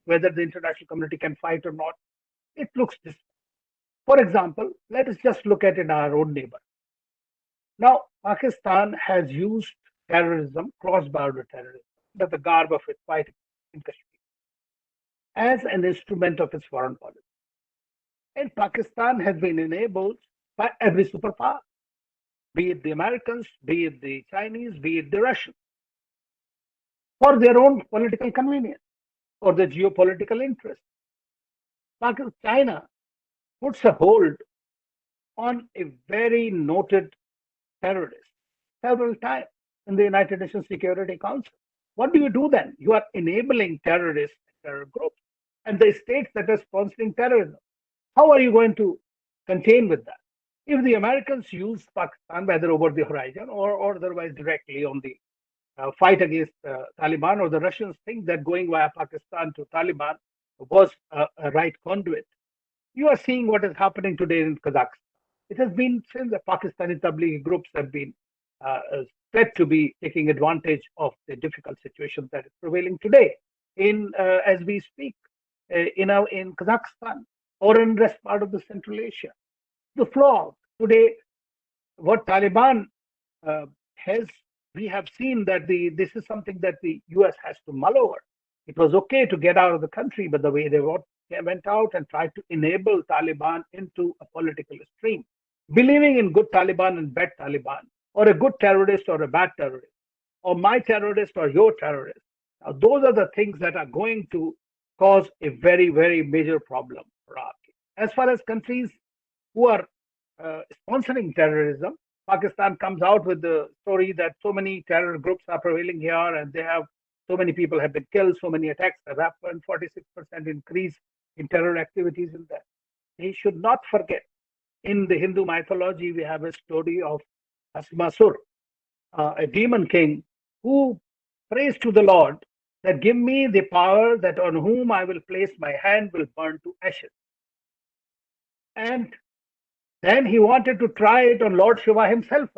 whether the international community can fight or not, it looks different. For example, let us just look at in our own neighbor. Now, Pakistan has used terrorism, cross-border terrorism, under the garb of its fighting in Kashmir, as an instrument of its foreign policy. And Pakistan has been enabled by every superpower, be it the Americans, be it the Chinese, be it the Russians, for their own political convenience or their geopolitical interest. China puts a hold on a very noted terrorist several times in the United Nations Security Council. What do you do then? You are enabling terrorists, terror groups, and the states that are sponsoring terrorism. How are you going to contain with that? If the Americans use Pakistan, whether over the horizon or otherwise directly on the fight against Taliban, or the Russians think that going via Pakistan to Taliban was a right conduit, you are seeing what is happening today in Kazakhstan. It has been since the Pakistani Tablighi groups have been said to be taking advantage of the difficult situation that is prevailing today in as we speak in Kazakhstan or in the rest part of the Central Asia. The flaw today, what Taliban has, we have seen that this is something that the US has to mull over. It was okay to get out of the country, but the way they went out and tried to enable Taliban into a political stream, believing in good Taliban and bad Taliban, or a good terrorist or a bad terrorist, or my terrorist or your terrorist. Now, those are the things that are going to cause a very, very major problem for us. As far as countries who are sponsoring terrorism, Pakistan comes out with the story that so many terror groups are prevailing here and they have so many people have been killed, so many attacks have happened, 46% increase in terror activities in that. They should not forget, in the Hindu mythology, we have a story of Asmasur, a demon king who prays to the Lord that give me the power that on whom I will place my hand will burn to ashes. And then he wanted to try it on Lord Shiva himself.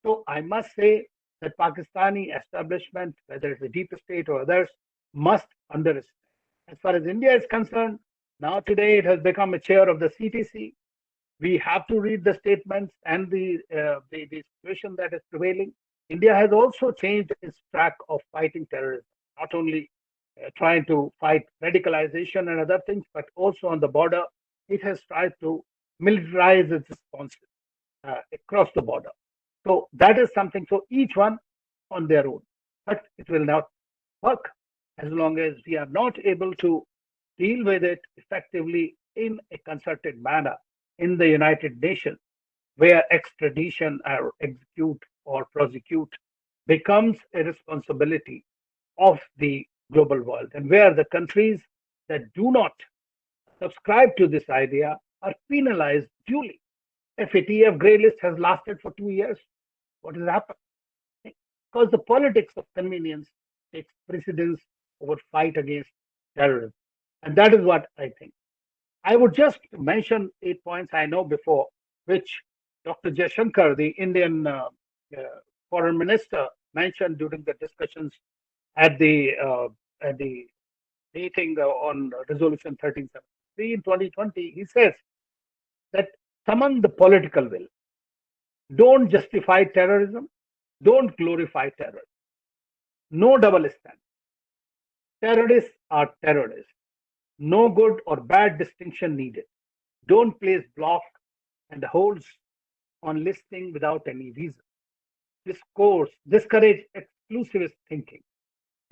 So I must say that Pakistani establishment, whether it's the deep state or others, must understand. As far as India is concerned, now today it has become a chair of the CTC. We have to read the statements and the situation that is prevailing. India has also changed its track of fighting terrorism, not only trying to fight radicalization and other things, but also on the border, it has tried to militarize its responses across the border. So that is something for each one on their own. But it will not work as long as we are not able to deal with it effectively in a concerted manner in the United Nations, where extradition or execute or prosecute becomes a responsibility of the global world, and where the countries that do not subscribe to this idea are penalized duly. FATF grey list has lasted for 2 years. What has happened? Because the politics of convenience takes precedence over fight against terrorism. And that is what I think. I would just mention 8 points I know before, which Dr. Jaishankar, the Indian foreign minister, mentioned during the discussions at the meeting on Resolution 1373 in 2020. He says that summon the political will. Don't justify terrorism. Don't glorify terror. No double standard. Terrorists are terrorists. No good or bad distinction needed. Don't place block and holds on listing without any reason. Discourage exclusivist thinking.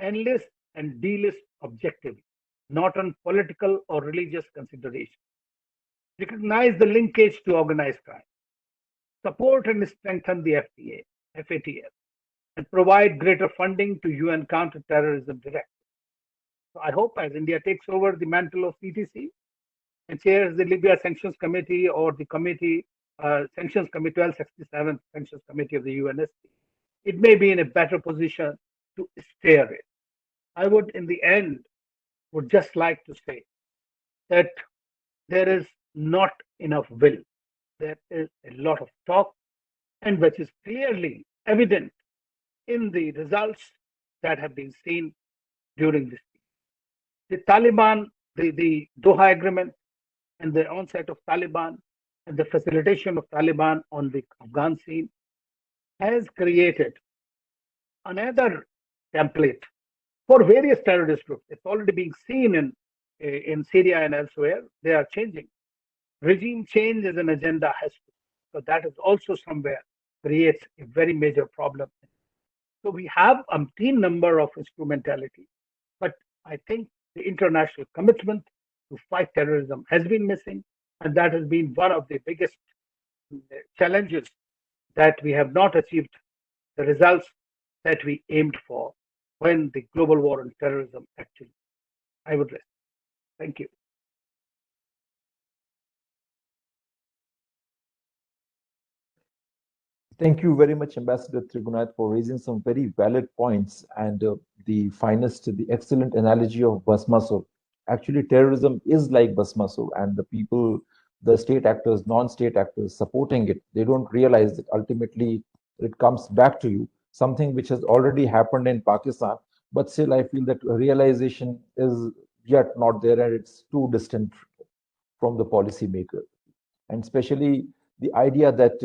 Enlist and delist objectively, not on political or religious consideration. Recognize the linkage to organized crime. Support and strengthen the FATF, and provide greater funding to UN counterterrorism directive. So I hope as India takes over the mantle of CTC and chairs the Libya Sanctions Committee or the committee, Sanctions Committee 1267 Sanctions Committee of the UNSC, it may be in a better position to steer it. I would, in the end, would just like to say that there is not enough will. There is a lot of talk, and which is clearly evident in the results that have been seen during this. The Taliban, the Doha Agreement, and the onset of Taliban, and the facilitation of Taliban on the Afghan scene has created another template for various terrorist groups. It's already being seen in Syria and elsewhere. They are changing. Regime change as an agenda has to So that is also somewhere creates a very major problem. So we have a umpteen number of instrumentality, but I think the international commitment to fight terrorism has been missing, and that has been one of the biggest challenges, that we have not achieved the results that we aimed for when the global war on terrorism actually. I would rest. Thank you. Thank you very much, Ambassador Trigunayat, for raising some very valid points and the excellent analogy of Basmaso. Actually, terrorism is like Basmaso, and the people, the state actors, non-state actors supporting it, they don't realize that ultimately it comes back to you, something which has already happened in Pakistan. But still, I feel that realization is yet not there, and it's too distant from the policymaker. And especially the idea that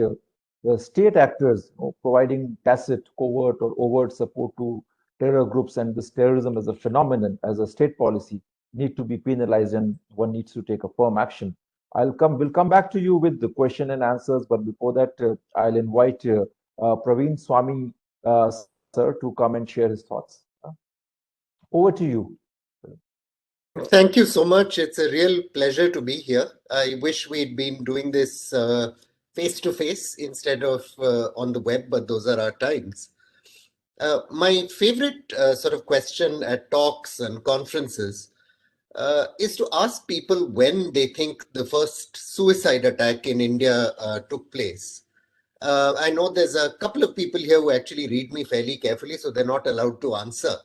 the state actors providing tacit, covert, or overt support to terror groups and this terrorism as a phenomenon, as a state policy, need to be penalized, and one needs to take a firm action. We'll come back to you with the question and answers, but before that, I'll invite Praveen Swami, sir, to come and share his thoughts. Over to you. Thank you so much. It's a real pleasure to be here. I wish we'd been doing this face-to-face instead of on the web, but those are our times. My favorite sort of question at talks and conferences is to ask people when they think the first suicide attack in India took place. I know there's a couple of people here who actually read me fairly carefully, so they're not allowed to answer.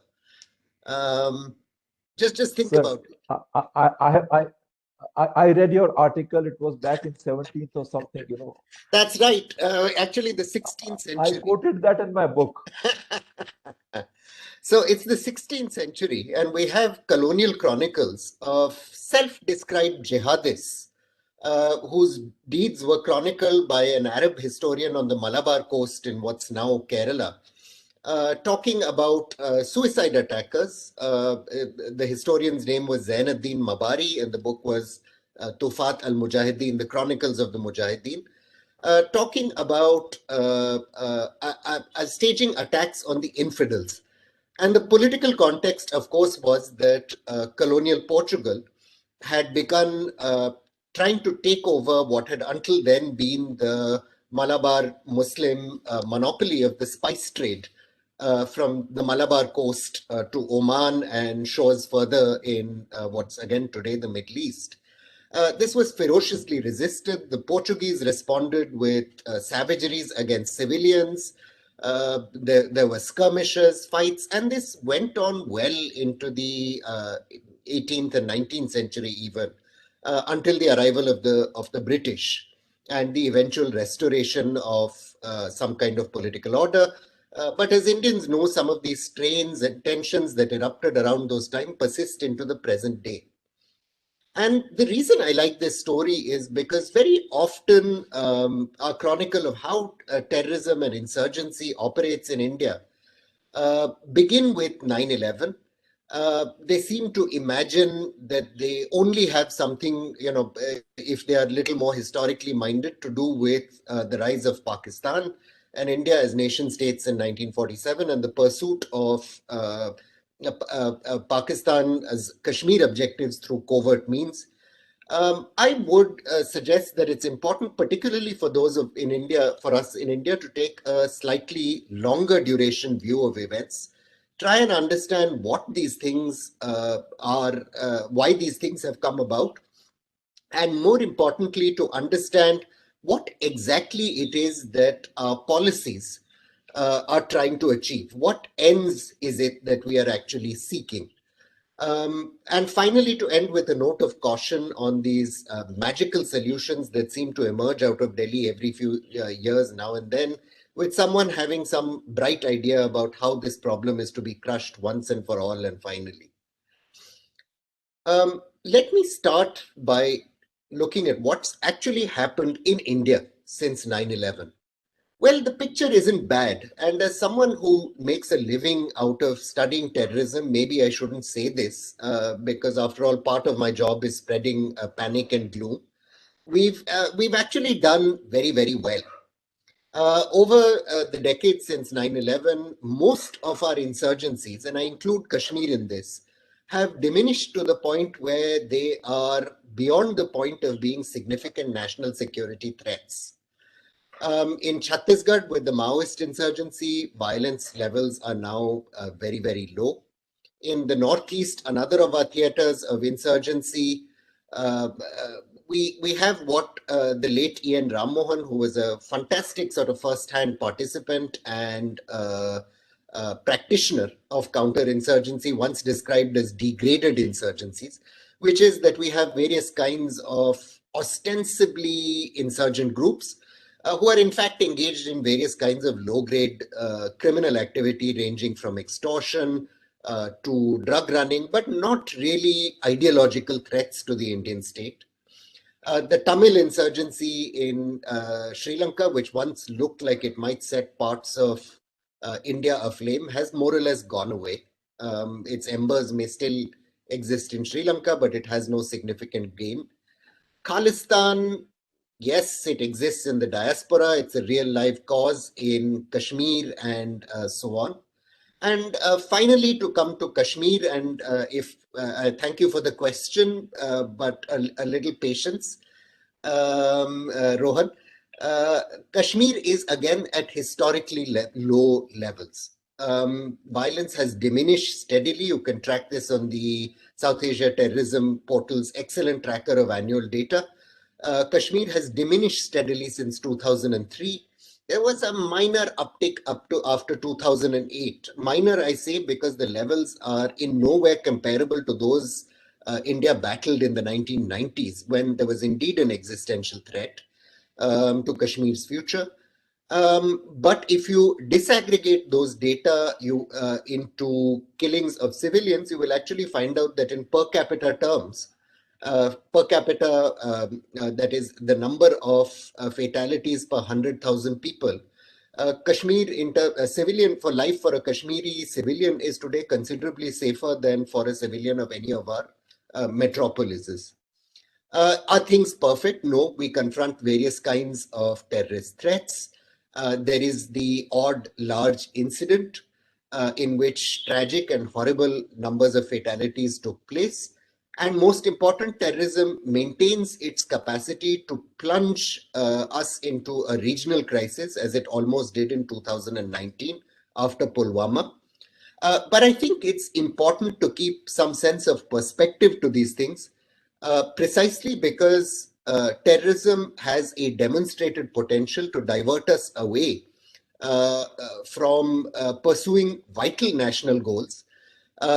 Just think about it. I read your article. It was back in 17th or something, That's right. Actually, the 16th century. I quoted that in my book. So it's the 16th century, and we have colonial chronicles of self-described jihadists whose deeds were chronicled by an Arab historian on the Malabar coast in what's now Kerala. Talking about suicide attackers. The historian's name was Zainuddin Mabari, and the book was Tufat al-Mujahideen, the Chronicles of the Mujahideen, talking about staging attacks on the infidels. And the political context, of course, was that colonial Portugal had begun trying to take over what had until then been the Malabar Muslim monopoly of the spice trade. From the Malabar coast to Oman and shores further in what's again today the Middle East. This was ferociously resisted. The Portuguese responded with savageries against civilians. There were skirmishes, fights, and this went on well into the 18th and 19th century even, until the arrival of the British and the eventual restoration of some kind of political order. But as Indians know, some of these strains and tensions that erupted around those times persist into the present day. And the reason I like this story is because very often our chronicle of how terrorism and insurgency operates in India begin with 9/11. They seem to imagine that they only have something, if they are a little more historically minded, to do with the rise of Pakistan and India as nation states in 1947 and the pursuit of Pakistan as Kashmir objectives through covert means. I would suggest that it's important, particularly for those in India, for us in India, to take a slightly longer duration view of events. Try and understand what these things are, why these things have come about, and more importantly, to understand what exactly it is that our policies are trying to achieve. What ends is it that we are actually seeking? And finally, to end with a note of caution on these magical solutions that seem to emerge out of Delhi every few years now and then, with someone having some bright idea about how this problem is to be crushed once and for all and finally. Let me start by looking at what's actually happened in India since 9/11. Well, the picture isn't bad. And as someone who makes a living out of studying terrorism, maybe I shouldn't say this because after all, part of my job is spreading panic and gloom. we've actually done very, very well. Over the decades since 9/11, most of our insurgencies, and I include Kashmir in this, have diminished to the point where they are beyond the point of being significant national security threats. In Chhattisgarh, with the Maoist insurgency, violence levels are now very, very low. In the Northeast, another of our theaters of insurgency, we have what the late E.N. Rammohan, who was a fantastic sort of first-hand participant and practitioner of counterinsurgency, once described as degraded insurgencies, which is that we have various kinds of ostensibly insurgent groups who are in fact engaged in various kinds of low-grade criminal activity ranging from extortion to drug running, but not really ideological threats to the Indian state. The Tamil insurgency in Sri Lanka, which once looked like it might set parts of India aflame, has more or less gone away. Its embers may still exist in Sri Lanka, but it has no significant gain. Khalistan, yes, it exists in the diaspora. It's a real life cause in Kashmir and so on. And finally, to come to Kashmir, and I thank you for the question, but a little patience, Rohan. Kashmir is again at historically low levels. Violence has diminished steadily. You can track this on the South Asia Terrorism Portal's excellent tracker of annual data. Kashmir has diminished steadily since 2003. There was a minor uptick up to after 2008. Minor, I say, because the levels are in nowhere comparable to those India battled in the 1990s, when there was indeed an existential threat to Kashmir's future. But if you disaggregate those data into killings of civilians, you will actually find out that in per capita terms, that is the number of fatalities per 100,000 people, Kashmir civilian for life for a Kashmiri civilian is today considerably safer than for a civilian of any of our metropolises. Are things perfect? No, we confront various kinds of terrorist threats. There is the odd large incident in which tragic and horrible numbers of fatalities took place. And most important, terrorism maintains its capacity to plunge us into a regional crisis, as it almost did in 2019 after Pulwama. But I think it's important to keep some sense of perspective to these things, precisely because terrorism has a demonstrated potential to divert us away from pursuing vital national goals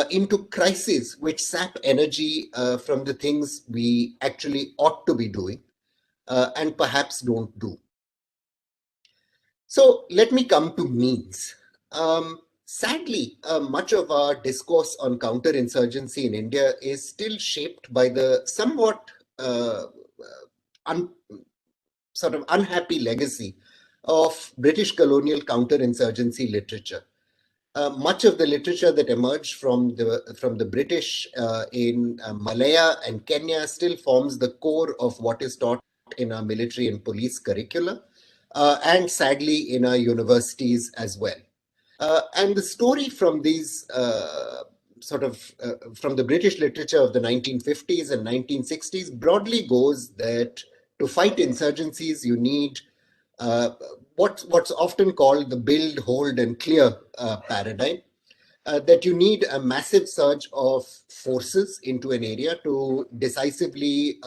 into crises which sap energy from the things we actually ought to be doing and perhaps don't do. So let me come to means. Sadly, much of our discourse on counterinsurgency in India is still shaped by the somewhat sort of unhappy legacy of British colonial counterinsurgency literature. Much of the literature that emerged from the British in Malaya and Kenya still forms the core of what is taught in our military and police curricula, and sadly in our universities as well. And the story from these from the British literature of the 1950s and 1960s broadly goes that to fight insurgencies, you need what's often called the build, hold, and clear paradigm. That you need a massive surge of forces into an area to decisively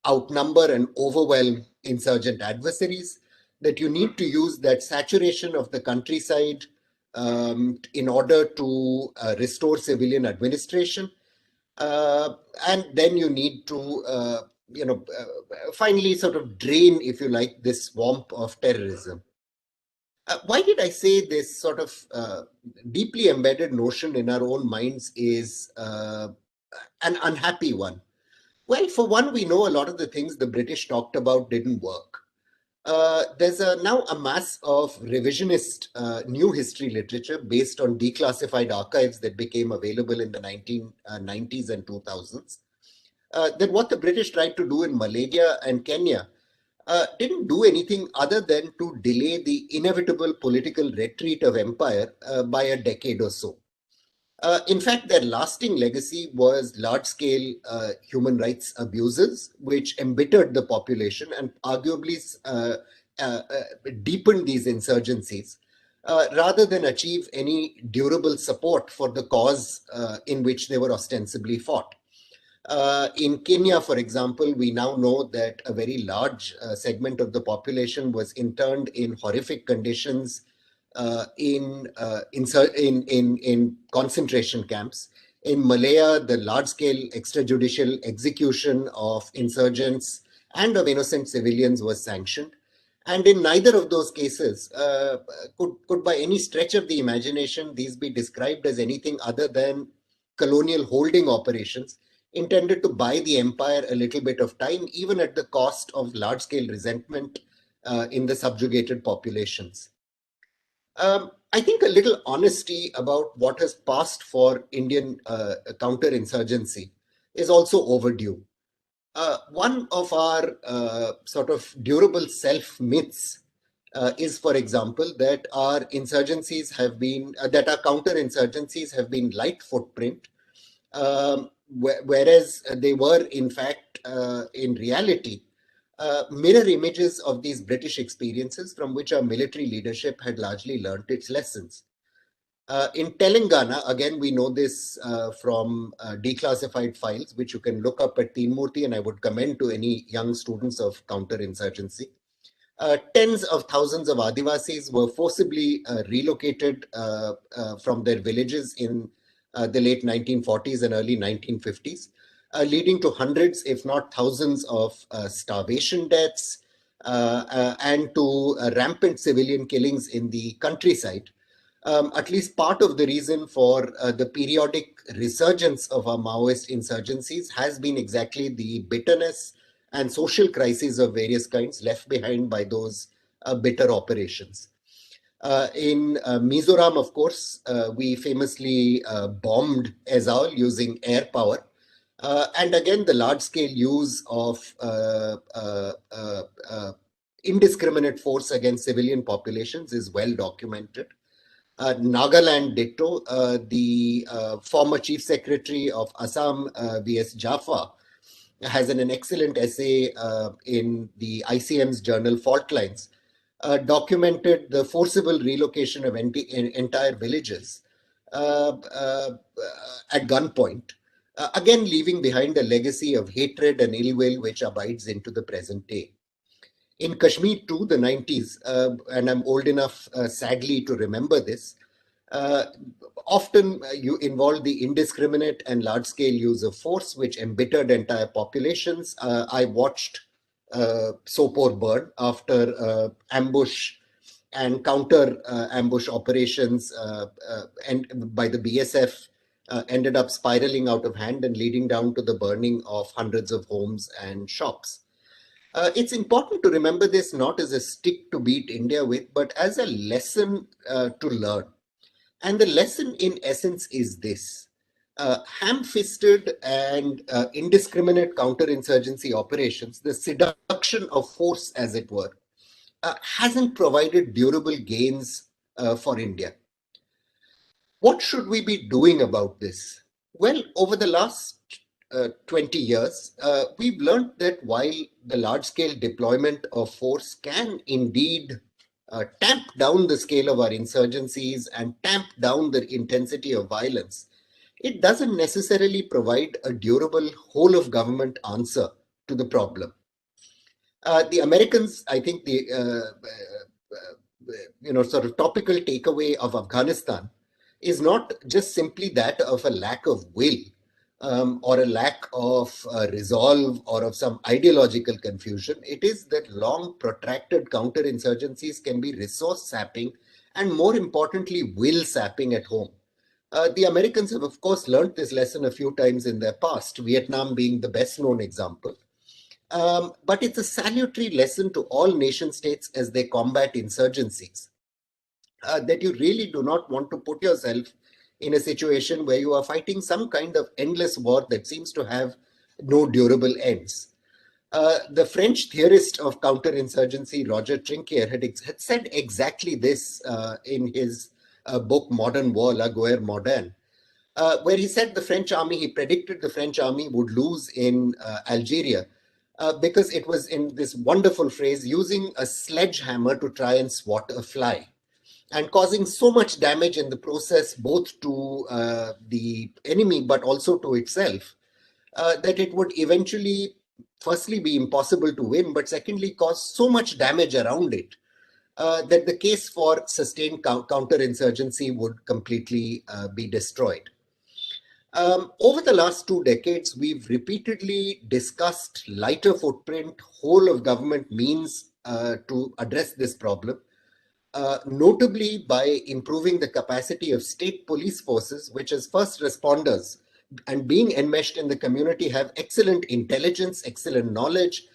outnumber and overwhelm insurgent adversaries, that you need to use that saturation of the countryside in order to restore civilian administration. And then you need to, finally sort of drain, if you like, this swamp of terrorism. Why did I say this sort of deeply embedded notion in our own minds is an unhappy one? Well, for one, we know a lot of the things the British talked about didn't work. There's now a mass of revisionist new history literature based on declassified archives that became available in the 1990s and 2000s. that what the British tried to do in Malaysia and Kenya didn't do anything other than to delay the inevitable political retreat of empire by a decade or so. In fact, their lasting legacy was large-scale human rights abuses, which embittered the population and arguably deepened these insurgencies, rather than achieve any durable support for the cause in which they were ostensibly fought. In Kenya, for example, we now know that a very large segment of the population was interned in horrific conditions in concentration camps. In Malaya, the large-scale extrajudicial execution of insurgents and of innocent civilians was sanctioned. And in neither of those cases could by any stretch of the imagination these be described as anything other than colonial holding operations intended to buy the empire a little bit of time, even at the cost of large-scale resentment in the subjugated populations. I think a little honesty about what has passed for Indian counterinsurgency is also overdue. One of our sort of durable self-myths is, for example, that our insurgencies have been, that our counterinsurgencies have been light footprint, whereas they were, in fact, in reality, mirror images of these British experiences from which our military leadership had largely learnt its lessons. In Telangana, again, we know this from declassified files, which you can look up at Teenmurti, and I would commend to any young students of counterinsurgency. Tens of thousands of Adivasis were forcibly relocated from their villages in the late 1940s and early 1950s, leading to hundreds, if not thousands, of starvation deaths and to rampant civilian killings in the countryside. At least part of the reason for the periodic resurgence of our Maoist insurgencies has been exactly the bitterness and social crises of various kinds left behind by those bitter operations. In Mizoram, of course, we famously bombed Ezhal using air power. And again, the large-scale use of indiscriminate force against civilian populations is well documented. Nagaland ditto, the former Chief Secretary of Assam, V.S. Jaffa, has an excellent essay in the ICM's journal Fault Lines, documented the forcible relocation of entire villages at gunpoint, again leaving behind a legacy of hatred and ill will which abides into the present day. In Kashmir too, the 90s, and I'm old enough, sadly, to remember this, often you involve the indiscriminate and large-scale use of force, which embittered entire populations. I watched Sopore burn after ambush and counter ambush operations and by the BSF ended up spiraling out of hand and leading down to the burning of hundreds of homes and shops. It's important to remember this not as a stick to beat India with, but as a lesson to learn. And the lesson in essence is this. Ham-fisted and indiscriminate counterinsurgency operations, the seduction of force, as it were, hasn't provided durable gains for India. What should we be doing about this? Well, over the last 20 years, we've learned that while the large-scale deployment of force can indeed tamp down the scale of our insurgencies and tamp down the intensity of violence, it doesn't necessarily provide a durable whole-of-government answer to the problem. The Americans, I think the sort of topical takeaway of Afghanistan is not just simply that of a lack of will or a lack of resolve or of some ideological confusion. It is that long protracted counterinsurgencies can be resource sapping and, more importantly, will sapping at home. The Americans have, of course, learned this lesson a few times in their past, Vietnam being the best known example. But it's a salutary lesson to all nation states as they combat insurgencies, that you really do not want to put yourself in a situation where you are fighting some kind of endless war that seems to have no durable ends. The French theorist of counterinsurgency, Roger Trinquier, had said exactly this in his book Modern War, La Guerre Moderne, where he said he predicted the French army would lose in Algeria because it was, in this wonderful phrase, using a sledgehammer to try and swat a fly, and causing so much damage in the process, both to the enemy but also to itself, that it would eventually, firstly, be impossible to win, but secondly, cause so much damage around it that the case for sustained counterinsurgency would completely be destroyed. Over the last 2 decades, we've repeatedly discussed lighter footprint, whole of government means to address this problem. Notably by improving the capacity of state police forces, which as first responders and being enmeshed in the community have excellent intelligence, excellent knowledge,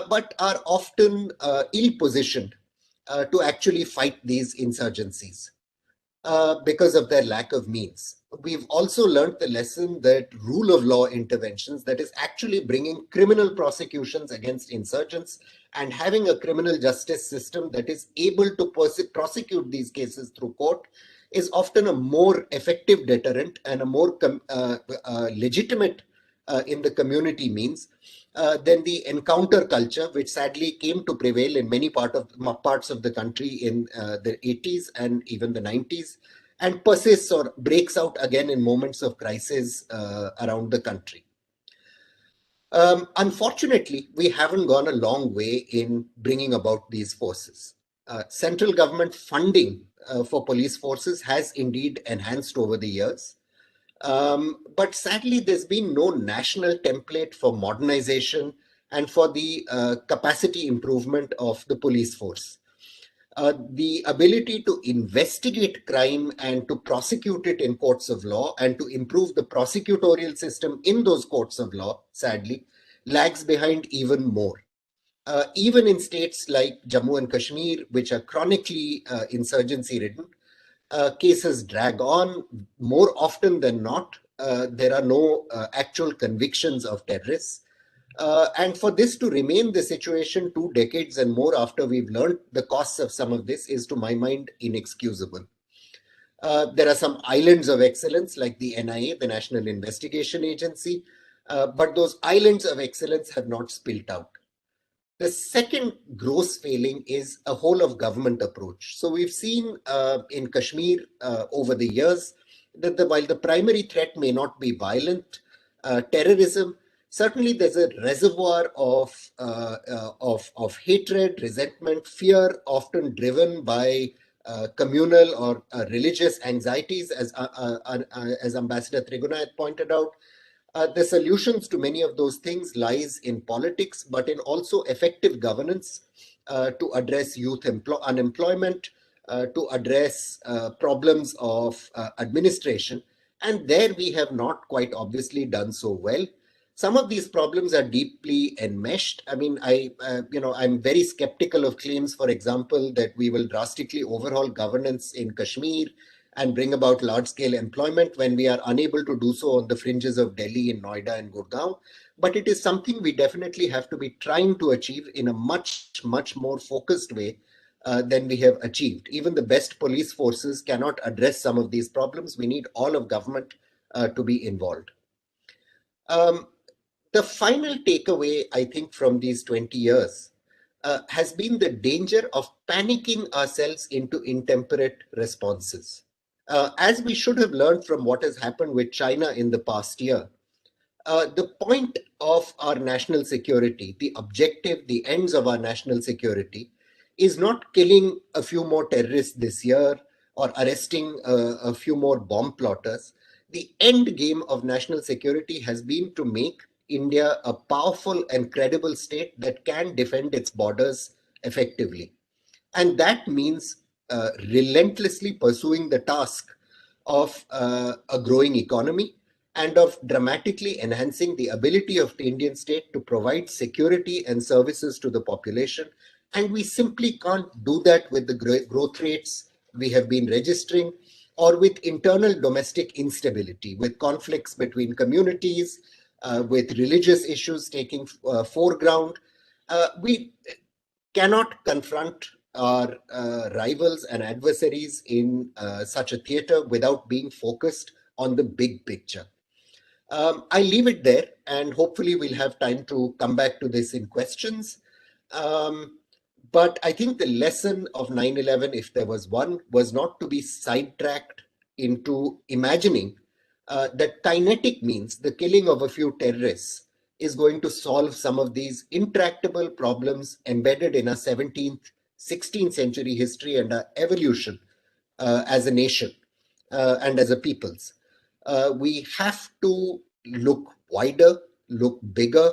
but are often ill-positioned to actually fight these insurgencies because of their lack of means. We've also learned the lesson that rule of law interventions, that is actually bringing criminal prosecutions against insurgents and having a criminal justice system that is able to prosecute these cases through court, is often a more effective deterrent and a more legitimate in the community means than the encounter culture, which sadly came to prevail in many parts of the country in the 80s and even the 90s, and persists or breaks out again in moments of crisis around the country. Unfortunately, we haven't gone a long way in bringing about these forces. Central government funding for police forces has indeed enhanced over the years. But sadly, there's been no national template for modernization and for the capacity improvement of the police force. The ability to investigate crime and to prosecute it in courts of law and to improve the prosecutorial system in those courts of law, sadly, lags behind even more. Even in states like Jammu and Kashmir, which are chronically insurgency-ridden, cases drag on. More often than not, there are no actual convictions of terrorists. And for this to remain the situation 2 decades and more after we've learned the costs of some of this is, to my mind, inexcusable. There are some islands of excellence like the NIA, the National Investigation Agency, but those islands of excellence have not spilt out. The second gross failing is a whole of government approach. So we've seen in Kashmir over the years that while the primary threat may not be violent terrorism, certainly there's a reservoir of hatred, resentment, fear, often driven by communal or religious anxieties, as Ambassador Trigunayat pointed out. The solutions to many of those things lies in politics, but in also effective governance to address youth unemployment, to address problems of administration. And there we have not quite obviously done so well. Some of these problems are deeply enmeshed. I mean, I'm very skeptical of claims, for example, that we will drastically overhaul governance in Kashmir and bring about large-scale employment when we are unable to do so on the fringes of Delhi and Noida and Gurgaon. But it is something we definitely have to be trying to achieve in a much, much more focused way than we have achieved. Even the best police forces cannot address some of these problems. We need all of government to be involved. The final takeaway, I think, from these 20 years has been the danger of panicking ourselves into intemperate responses. As we should have learned from what has happened with China in the past year, the point of our national security, the objective, the ends of our national security, is not killing a few more terrorists this year or arresting a few more bomb plotters. The end game of national security has been to make India a powerful and credible state that can defend its borders effectively. And that means relentlessly pursuing the task of a growing economy and of dramatically enhancing the ability of the Indian state to provide security and services to the population. And we simply can't do that with the growth rates we have been registering, or with internal domestic instability, with conflicts between communities, with religious issues taking foreground. We cannot confront our rivals and adversaries in such a theater without being focused on the big picture. I leave it there, and hopefully we'll have time to come back to this in questions. But I think the lesson of 9/11, if there was one, was not to be sidetracked into imagining that kinetic means the killing of a few terrorists is going to solve some of these intractable problems embedded in our 17th, 16th century history and our evolution as a nation and as a peoples. We have to look wider, look bigger,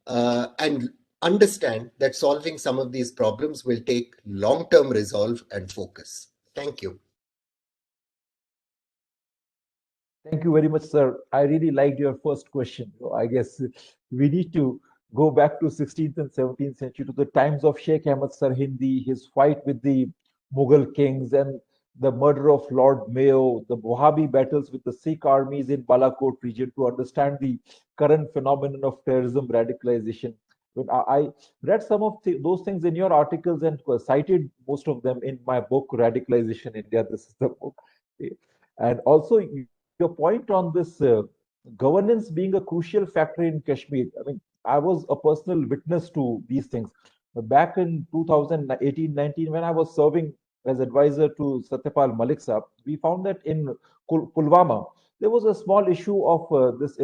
and understand that solving some of these problems will take long-term resolve and focus. Thank you. Thank you very much, sir. I really liked your first question. So I guess we need to go back to 16th and 17th century, to the times of Sheikh Ahmad Sarhindi, his fight with the Mughal kings, and the murder of Lord Mayo, the Wahhabi battles with the Sikh armies in Balakot region, to understand the current phenomenon of terrorism radicalization. When I read some of those things in your articles and cited most of them in my book, Radicalization India. This is the book. And also, your point on this governance being a crucial factor in Kashmir. I mean, I was a personal witness to these things. Back in 2018-19, when I was serving as advisor to Satyapal Malik Saab, we found that in Pulwama, there was a small issue of this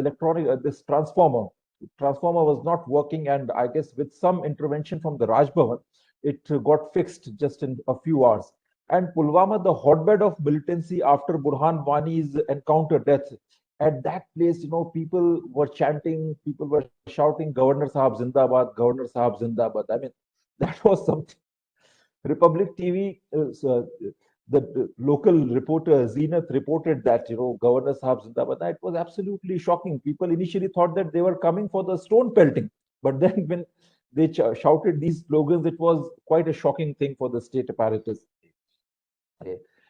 this transformer. The transformer was not working, and I guess with some intervention from the Raj Bhavan, it got fixed just in a few hours. And Pulwama, the hotbed of militancy after Burhan Wani's encounter death, at that place, people were chanting, people were shouting, Governor Sahab Zindabad, Governor Sahab Zindabad. I mean, that was something. Republic TV, the local reporter, Zenith, reported that, Governor Sahab Zindabad. It was absolutely shocking. People initially thought that they were coming for the stone pelting. But then when they shouted these slogans, it was quite a shocking thing for the state apparatus.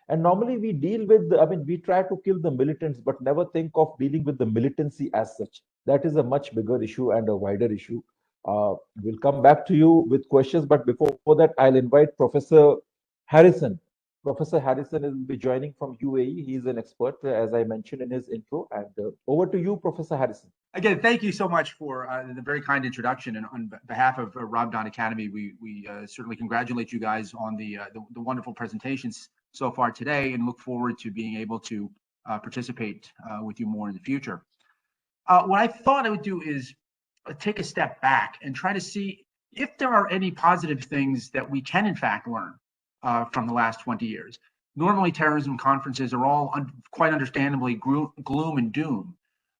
And normally we deal with, we try to kill the militants, but never think of dealing with the militancy as such. That is a much bigger issue and a wider issue. We'll come back to you with questions, but before that, I'll invite Professor Harrison. Professor Harrison will be joining from UAE. He's an expert, as I mentioned in his intro. And over to you, Professor Harrison. Again, thank you so much for the very kind introduction. And on behalf of Rabdan Academy, we certainly congratulate you guys on the wonderful presentations so far today, and look forward to being able to participate with you more in the future. What I thought I would do is take a step back and try to see if there are any positive things that we can in fact learn from the last 20 years. Normally, terrorism conferences are all quite understandably gloom and doom.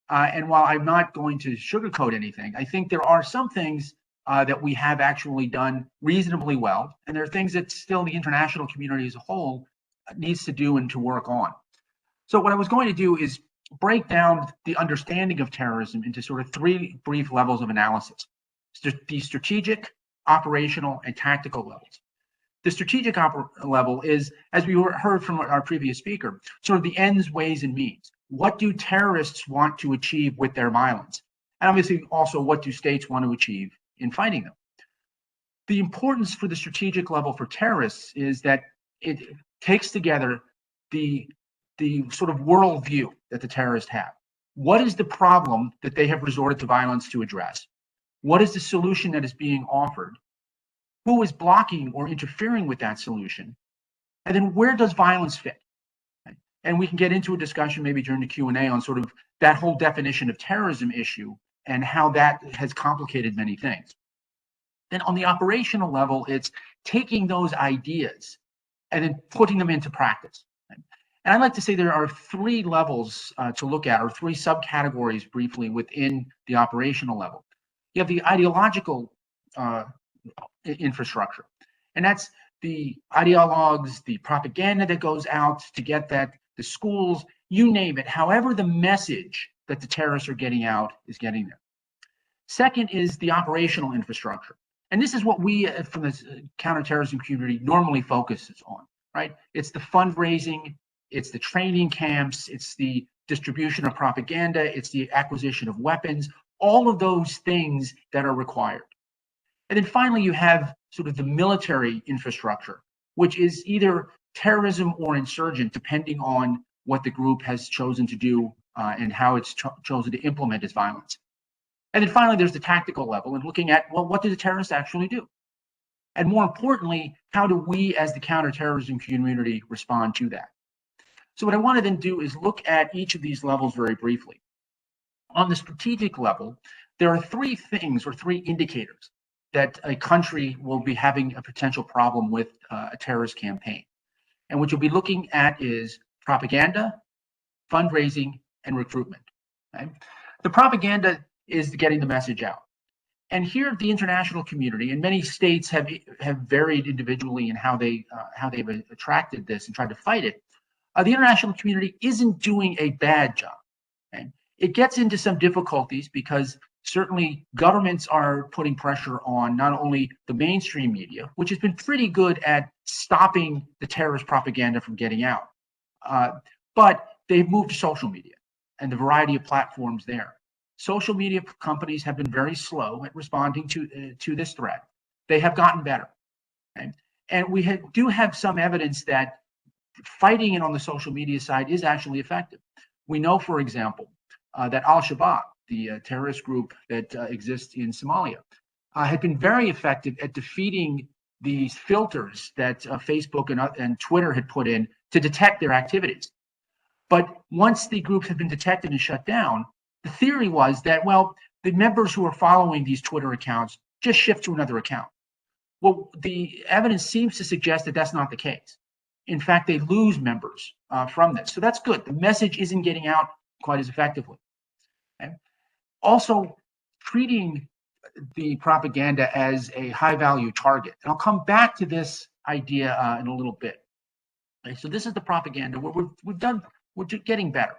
And while I'm not going to sugarcoat anything, I think there are some things that we have actually done reasonably well. And there are things that still the international community as a whole needs to do and to work on. So what I was going to do is break down the understanding of terrorism into sort of three brief levels of analysis: the strategic, operational, and tactical levels. The strategic level is, as we heard from our previous speaker, sort of the ends, ways, and means. What do terrorists want to achieve with their violence? And obviously also, what do states want to achieve in fighting them? The importance for the strategic level for terrorists is that it takes together the sort of worldview that the terrorists have. What is the problem that they have resorted to violence to address? What is the solution that is being offered? Who is blocking or interfering with that solution? And then where does violence fit? And we can get into a discussion maybe during the Q&A on sort of that whole definition of terrorism issue and how that has complicated many things. Then on the operational level, it's taking those ideas and then putting them into practice. And I'd like to say there are three levels to look at, or three subcategories briefly within the operational level. You have the ideological infrastructure, and that's the ideologues, the propaganda that goes out to get that, the schools, you name it, however the message that the terrorists are getting out is getting there. Second is the operational infrastructure. And this is what we from the counterterrorism community normally focuses on, right? It's the fundraising, it's the training camps, it's the distribution of propaganda, it's the acquisition of weapons. all of those things that are required. And then finally, you have sort of the military infrastructure, which is either terrorism or insurgent, depending on what the group has chosen to do and how it's chosen to implement its violence. And then finally, there's the tactical level and looking at, well, what do the terrorists actually do? And more importantly, how do we as the counterterrorism community respond to that? So what I want to then do is look at each of these levels very briefly. On the strategic level, there are three things or three indicators that a country will be having a potential problem with a terrorist campaign. And what you'll be looking at is propaganda, fundraising, and recruitment. Okay? The propaganda is getting the message out. And here the international community and many states have varied individually in how they've attracted this and tried to fight it. The international community isn't doing a bad job. Okay? It gets into some difficulties because certainly governments are putting pressure on not only the mainstream media, which has been pretty good at stopping the terrorist propaganda from getting out, but they've moved to social media and the variety of platforms there. Social media companies have been very slow at responding to this threat. They have gotten better. Okay? And we do have some evidence that fighting it on the social media side is actually effective. We know, for example, that Al-Shabaab, the terrorist group that exists in Somalia, had been very effective at defeating these filters that Facebook and Twitter had put in to detect their activities. But once the groups had been detected and shut down, the theory was that, well, the members who are following these Twitter accounts just shift to another account. Well, the evidence seems to suggest that that's not the case. In fact, they lose members from this. So that's good. The message isn't getting out quite as effectively. Okay? Also, treating the propaganda as a high-value target. And I'll come back to this idea in a little bit. Okay, so this is the propaganda. We're getting better.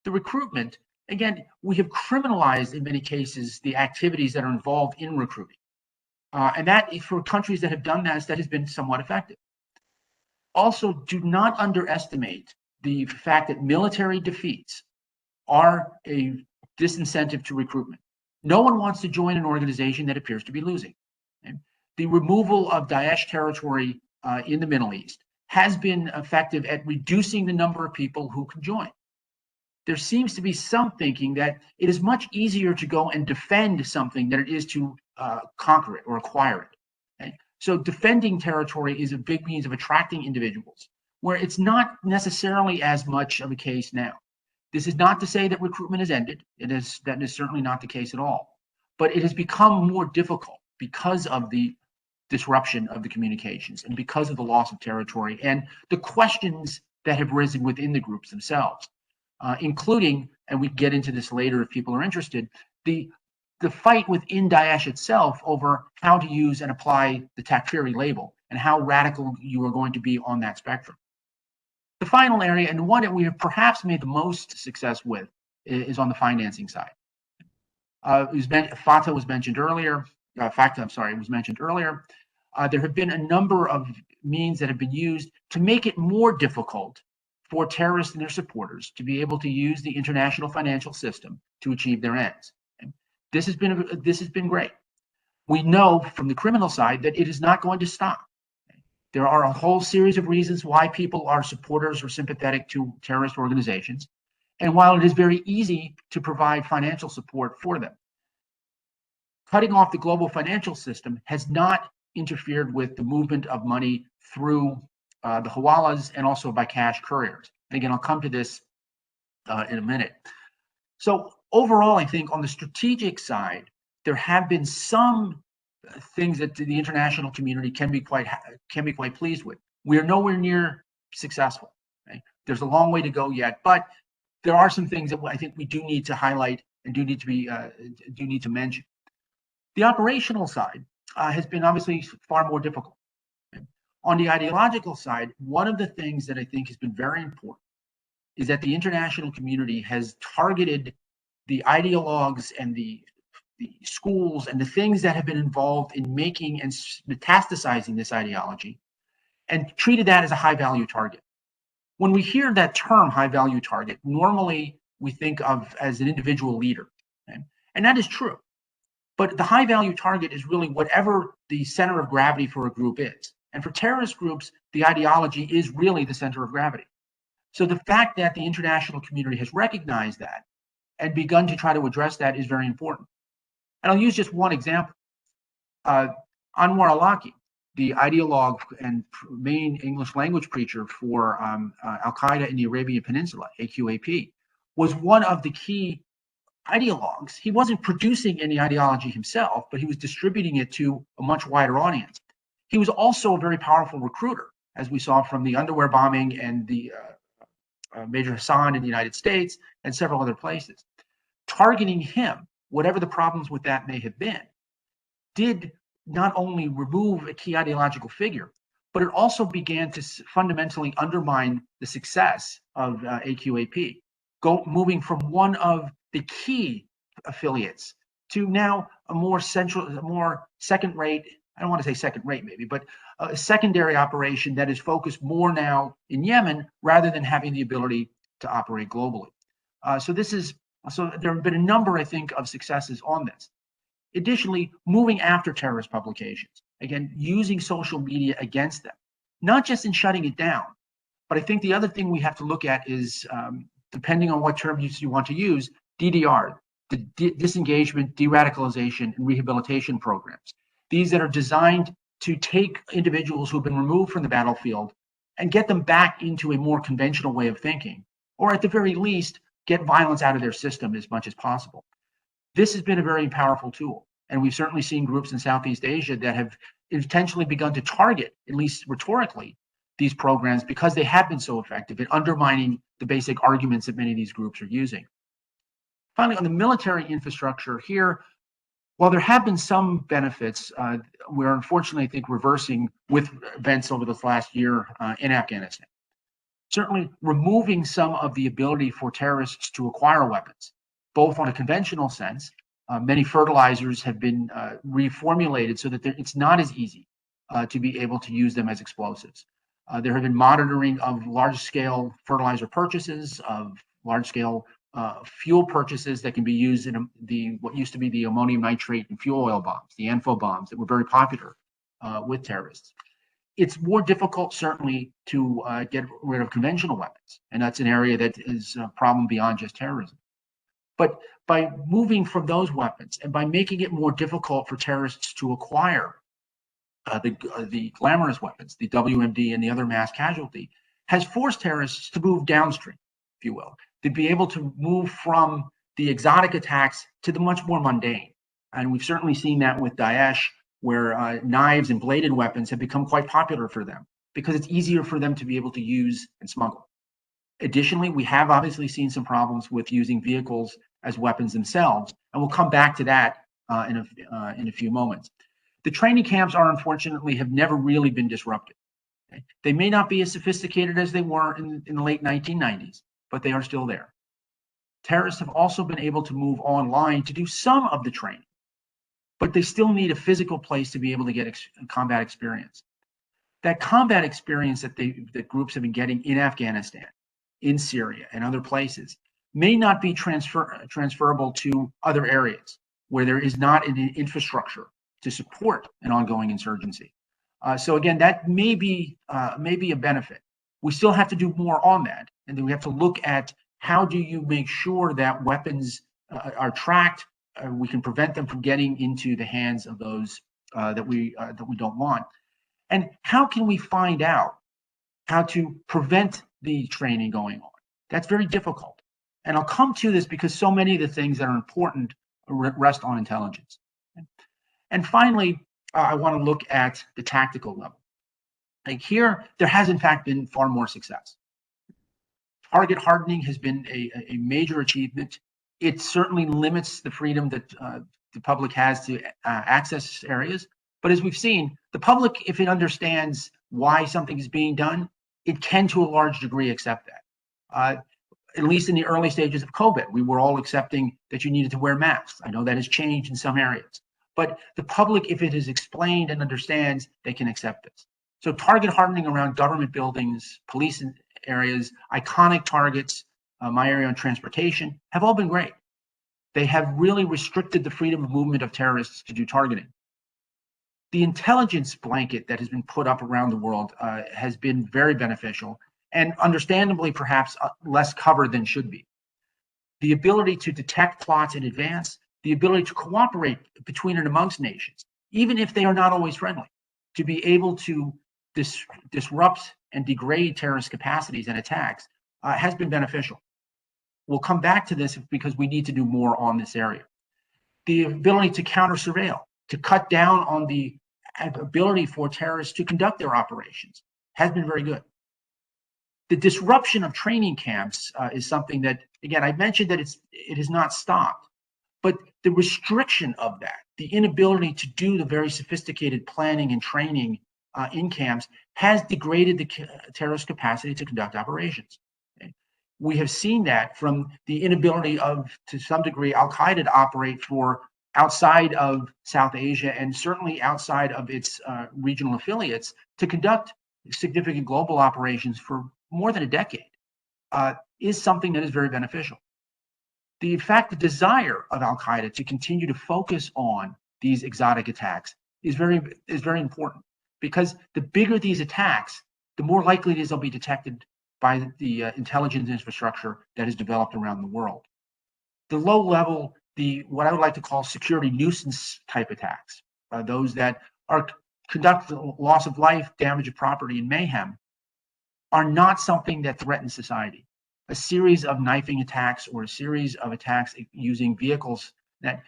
The recruitment, again, we have criminalized in many cases the activities that are involved in recruiting. And that, for countries that have done that has been somewhat effective. Also, do not underestimate the fact that military defeats are a disincentive to recruitment. No one wants to join an organization that appears to be losing. Okay? The removal of Daesh territory in the Middle East has been effective at reducing the number of people who can join. There seems to be some thinking that it is much easier to go and defend something than it is to conquer it or acquire it. Okay? So defending territory is a big means of attracting individuals, where it's not necessarily as much of a case now. This is not to say that recruitment has ended. That is certainly not the case at all. But it has become more difficult because of the disruption of the communications and because of the loss of territory and the questions that have risen within the groups themselves, including, and we get into this later if people are interested, the fight within Daesh itself over how to use and apply the Takfiri label and how radical you are going to be on that spectrum. The final area, and the one that we have perhaps made the most success with, is on the financing side. FATA was mentioned earlier. Was mentioned earlier. There have been a number of means that have been used to make it more difficult for terrorists and their supporters to be able to use the international financial system to achieve their ends. Okay? This has been great. We know from the criminal side that it is not going to stop. There are a whole series of reasons why people are supporters or sympathetic to terrorist organizations. And while it is very easy to provide financial support for them, cutting off the global financial system has not interfered with the movement of money through the hawalas and also by cash couriers. And again, I'll come to this in a minute. So overall, I think on the strategic side, there have been some things that the international community can be quite pleased with. We are nowhere near successful. Okay? There's a long way to go yet, but there are some things that I think we do need to highlight and do need to mention. The operational side has been obviously far more difficult. Okay? On the ideological side, one of the things that I think has been very important is that the international community has targeted the ideologues and the schools and the things that have been involved in making and metastasizing this ideology and treated that as a high value target. When we hear that term high value target, normally we think of as an individual leader. Okay? And that is true. But the high value target is really whatever the center of gravity for a group is. And for terrorist groups, the ideology is really the center of gravity. So the fact that the international community has recognized that and begun to try to address that is very important. And I'll use just one example. Anwar al-Awlaki, the ideologue and main English language preacher for Al-Qaeda in the Arabian Peninsula, AQAP, was one of the key ideologues. He wasn't producing any ideology himself, but he was distributing it to a much wider audience. He was also a very powerful recruiter, as we saw from the underwear bombing and the Major Hassan in the United States and several other places. Targeting him, whatever the problems with that may have been, did not only remove a key ideological figure, but it also began to fundamentally undermine the success of AQAP, moving from one of the key affiliates to now a more second-rate, I don't want to say second-rate maybe, but a secondary operation that is focused more now in Yemen rather than having the ability to operate globally. So there have been a number, I think, of successes on this. Additionally, moving after terrorist publications, again, using social media against them, not just in shutting it down, but I think the other thing we have to look at is, depending on what terms you want to use, DDR, the disengagement, de-radicalization, and rehabilitation programs. These that are designed to take individuals who've been removed from the battlefield and get them back into a more conventional way of thinking, or at the very least, get violence out of their system as much as possible. This has been a very powerful tool, and we've certainly seen groups in Southeast Asia that have intentionally begun to target, at least rhetorically, these programs because they have been so effective at undermining the basic arguments that many of these groups are using. Finally, on the military infrastructure here, while there have been some benefits, we're unfortunately, I think, reversing with events over this last year in Afghanistan. Certainly removing some of the ability for terrorists to acquire weapons, both on a conventional sense. Many fertilizers have been reformulated so that it's not as easy to be able to use them as explosives. There have been monitoring of large-scale fertilizer purchases, of large-scale fuel purchases that can be used in what used to be the ammonium nitrate and fuel oil bombs, the ANFO bombs that were very popular with terrorists. It's more difficult, certainly, to get rid of conventional weapons, and that's an area that is a problem beyond just terrorism. But by moving from those weapons and by making it more difficult for terrorists to acquire the glamorous weapons, the WMD and the other mass casualty, has forced terrorists to move downstream, if you will, to be able to move from the exotic attacks to the much more mundane. And we've certainly seen that with Daesh, where knives and bladed weapons have become quite popular for them because it's easier for them to be able to use and smuggle. Additionally, we have obviously seen some problems with using vehicles as weapons themselves, and we'll come back to that in a few moments. The training camps unfortunately have never really been disrupted. Okay? They may not be as sophisticated as they were in the late 1990s, but they are still there. Terrorists have also been able to move online to do some of the training, but they still need a physical place to be able to get combat experience. That combat experience that groups have been getting in Afghanistan, in Syria, and other places may not be transferable to other areas where there is not an infrastructure to support an ongoing insurgency. So again, that may be a benefit. We still have to do more on that, and then we have to look at how do you make sure that weapons are tracked. We can prevent them from getting into the hands of those that we don't want. And how can we find out how to prevent the training going on? That's very difficult. And I'll come to this because so many of the things that are important rest on intelligence. And finally, I want to look at the tactical level. Like here, there has in fact been far more success. Target hardening has been a major achievement. It certainly limits the freedom that the public has to access areas. But as we've seen, the public, if it understands why something is being done, it can to a large degree accept that. At least in the early stages of COVID, we were all accepting that you needed to wear masks. I know that has changed in some areas. But the public, if it is explained and understands, they can accept this. So target hardening around government buildings, police areas, iconic targets, my area on transportation, have all been great. they have really restricted the freedom of movement of terrorists to do targeting. The intelligence blanket that has been put up around the world has been very beneficial, and understandably perhaps less covered than should be. The ability to detect plots in advance, the ability to cooperate between and amongst nations, even if they are not always friendly, to be able to disrupt and degrade terrorist capacities and attacks has been beneficial. We'll come back to this because we need to do more on this area. The ability to counter-surveil, to cut down on the ability for terrorists to conduct their operations has been very good. The disruption of training camps is something that, again, I mentioned that it has not stopped, but the restriction of that, the inability to do the very sophisticated planning and training in camps has degraded the terrorist capacity to conduct operations. Okay? We have seen that from the inability of, to some degree, Al-Qaeda to operate for outside of South Asia and certainly outside of its regional affiliates to conduct significant global operations for more than a decade is something that is very beneficial. The fact, the desire of Al-Qaeda to continue to focus on these exotic attacks is very important, because the bigger these attacks, the more likely it is they'll be detected by the intelligence infrastructure that is developed around the world. The low level, what I would like to call security nuisance type attacks, those that conduct loss of life, damage of property, and mayhem, are not something that threaten society. A series of knifing attacks or a series of attacks using vehicles that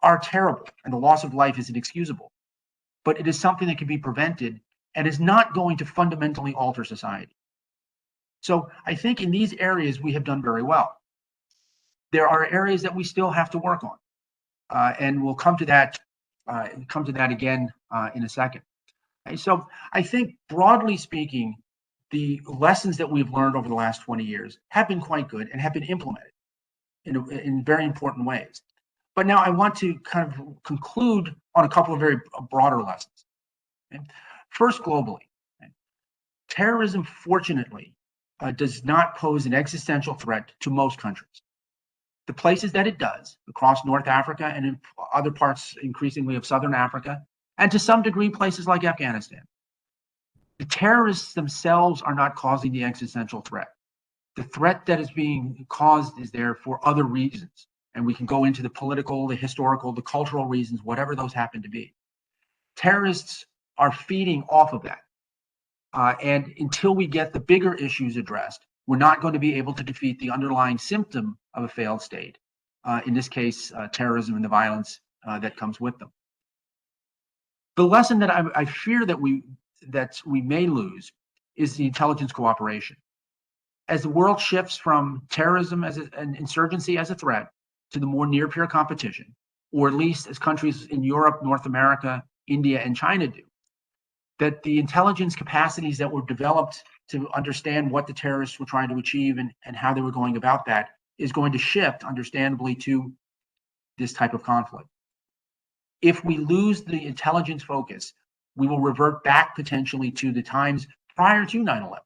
are terrible, and the loss of life is inexcusable. But it is something that can be prevented and is not going to fundamentally alter society. So I think in these areas we have done very well. There are areas that we still have to work on, and we'll come to that again in a second. Okay, so I think broadly speaking, the lessons that we've learned over the last 20 years have been quite good and have been implemented in very important ways. But now I want to kind of conclude on a couple of very broader lessons. Okay? First, globally, okay? Terrorism, fortunately, does not pose an existential threat to most countries. The places that it does, across North Africa and in other parts increasingly of Southern Africa, and to some degree places like Afghanistan, the terrorists themselves are not causing the existential threat. The threat that is being caused is there for other reasons. And we can go into the political, the historical, the cultural reasons, whatever those happen to be. Terrorists are feeding off of that. And until we get the bigger issues addressed, we're not going to be able to defeat the underlying symptom of a failed state. In this case, terrorism and the violence that comes with them. The lesson that I fear that we may lose is the intelligence cooperation. As the world shifts from terrorism as an insurgency as a threat to the more near-peer competition, or at least as countries in Europe, North America, India, and China do, that the intelligence capacities that were developed to understand what the terrorists were trying to achieve and how they were going about that is going to shift, understandably, to this type of conflict. If we lose the intelligence focus, we will revert back potentially to the times prior to 9/11,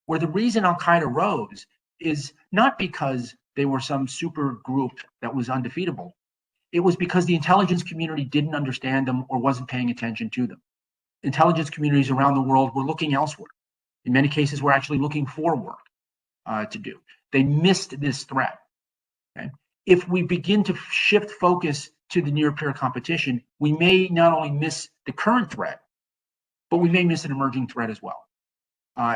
where the reason Al-Qaeda rose is not because they were some super group that was undefeatable. It was because the intelligence community didn't understand them or wasn't paying attention to them. Intelligence communities around the world were looking elsewhere. In many cases, we're actually looking for work to do. They missed this threat. Okay? If we begin to shift focus to the near-peer competition, we may not only miss the current threat, but we may miss an emerging threat as well.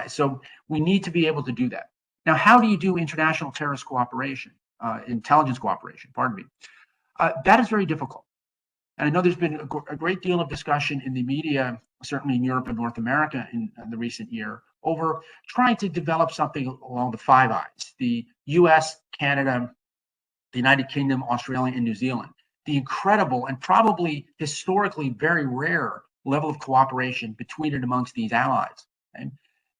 So we need to be able to do that. Now, how do you do international terrorist cooperation, intelligence cooperation, pardon me? That is very difficult. And I know there's been a great deal of discussion in the media, certainly in Europe and North America in the recent year, over trying to develop something along the Five Eyes, the US, Canada, the United Kingdom, Australia, and New Zealand. The incredible and probably historically very rare level of cooperation between and amongst these allies. Okay?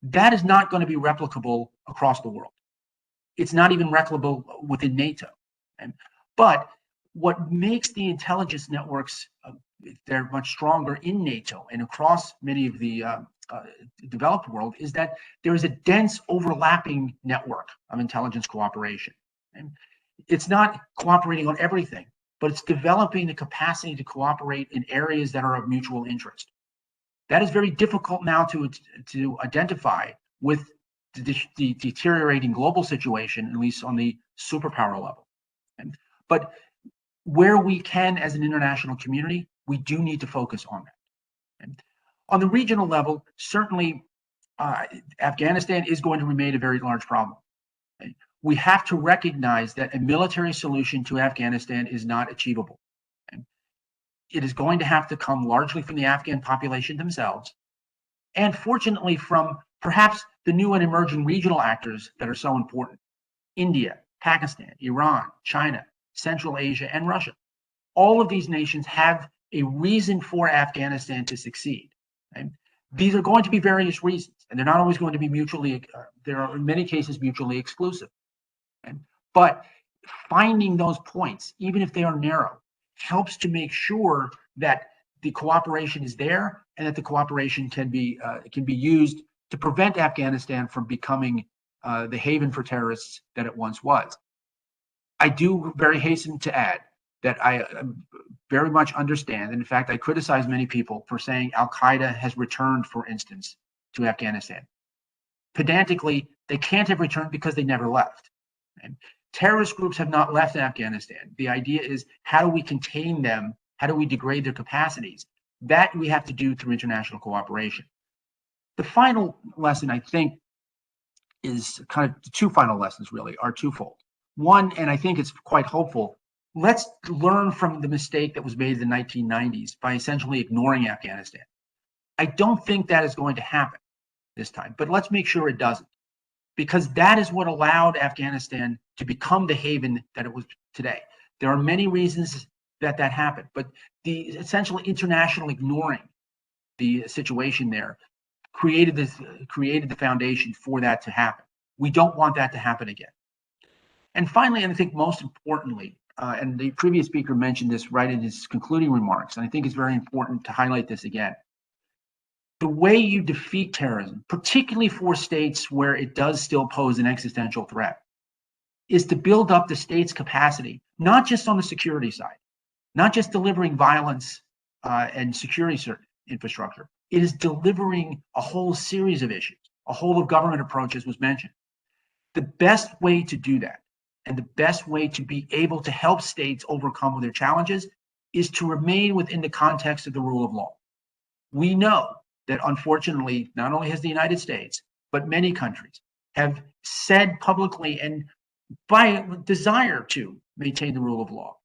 That is not going to be replicable across the world. It's not even replicable within NATO. Okay? But what makes the intelligence networks, they're much stronger in NATO and across many of the developed world, is that there is a dense overlapping network of intelligence cooperation. And It's not cooperating on everything, but it's developing the capacity to cooperate in areas that are of mutual interest. That is very difficult now to identify with the deteriorating global situation, at least on the superpower level. But where we can, as an international community, we do need to focus on that. On the regional level, certainly Afghanistan is going to remain a very large problem. We have to recognize that a military solution to Afghanistan is not achievable. It is going to have to come largely from the Afghan population themselves, and fortunately from perhaps the new and emerging regional actors that are so important: India, Pakistan, Iran, China, Central Asia, and Russia. All of these nations have a reason for Afghanistan to succeed. These are going to be various reasons, and they're not always going to be mutually, there are in many cases mutually exclusive. But finding those points, even if they are narrow, helps to make sure that the cooperation is there and that the cooperation can be used to prevent Afghanistan from becoming the haven for terrorists that it once was. I do very hasten to add that I very much understand, and in fact, I criticize many people for saying Al-Qaeda has returned, for instance, to Afghanistan. Pedantically, they can't have returned because they never left. And terrorist groups have not left Afghanistan. The idea is, how do we contain them? How do we degrade their capacities? That we have to do through international cooperation. The final lesson, I think, is kind of the two final lessons really are twofold. One, and I think it's quite hopeful, let's learn from the mistake that was made in the 1990s by essentially ignoring Afghanistan. I don't think that is going to happen this time, but let's make sure it doesn't, because that is what allowed Afghanistan to become the haven that it was today. There are many reasons that happened, but the essential international ignoring the situation there created the foundation for that to happen. We don't want that to happen again. And finally, and I think most importantly, and the previous speaker mentioned this right in his concluding remarks, and I think it's very important to highlight this again. The way you defeat terrorism, particularly for states where it does still pose an existential threat, is to build up the state's capacity, not just on the security side, not just delivering violence and security infrastructure. It is delivering a whole series of issues. A whole of government approaches was mentioned. The best way to do that, and the best way to be able to help states overcome their challenges, is to remain within the context of the rule of law. We know that unfortunately, not only has the United States, but many countries have said publicly and by desire to maintain the rule of law,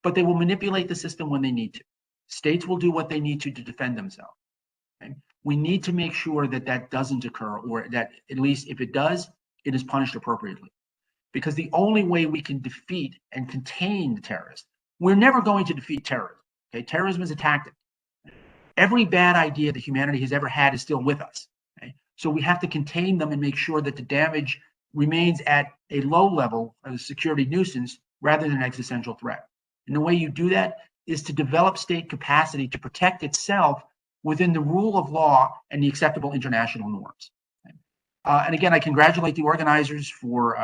but they will manipulate the system when they need to. States will do what they need to defend themselves. Okay? We need to make sure that that doesn't occur, or that at least if it does, it is punished appropriately. Because the only way we can defeat and contain the terrorists, we're never going to defeat terrorism. Okay? Terrorism is a tactic. Every bad idea that humanity has ever had is still with us. Okay? So we have to contain them and make sure that the damage remains at a low level of a security nuisance rather than an existential threat. And the way you do that is to develop state capacity to protect itself within the rule of law and the acceptable international norms. And again, I congratulate the organizers for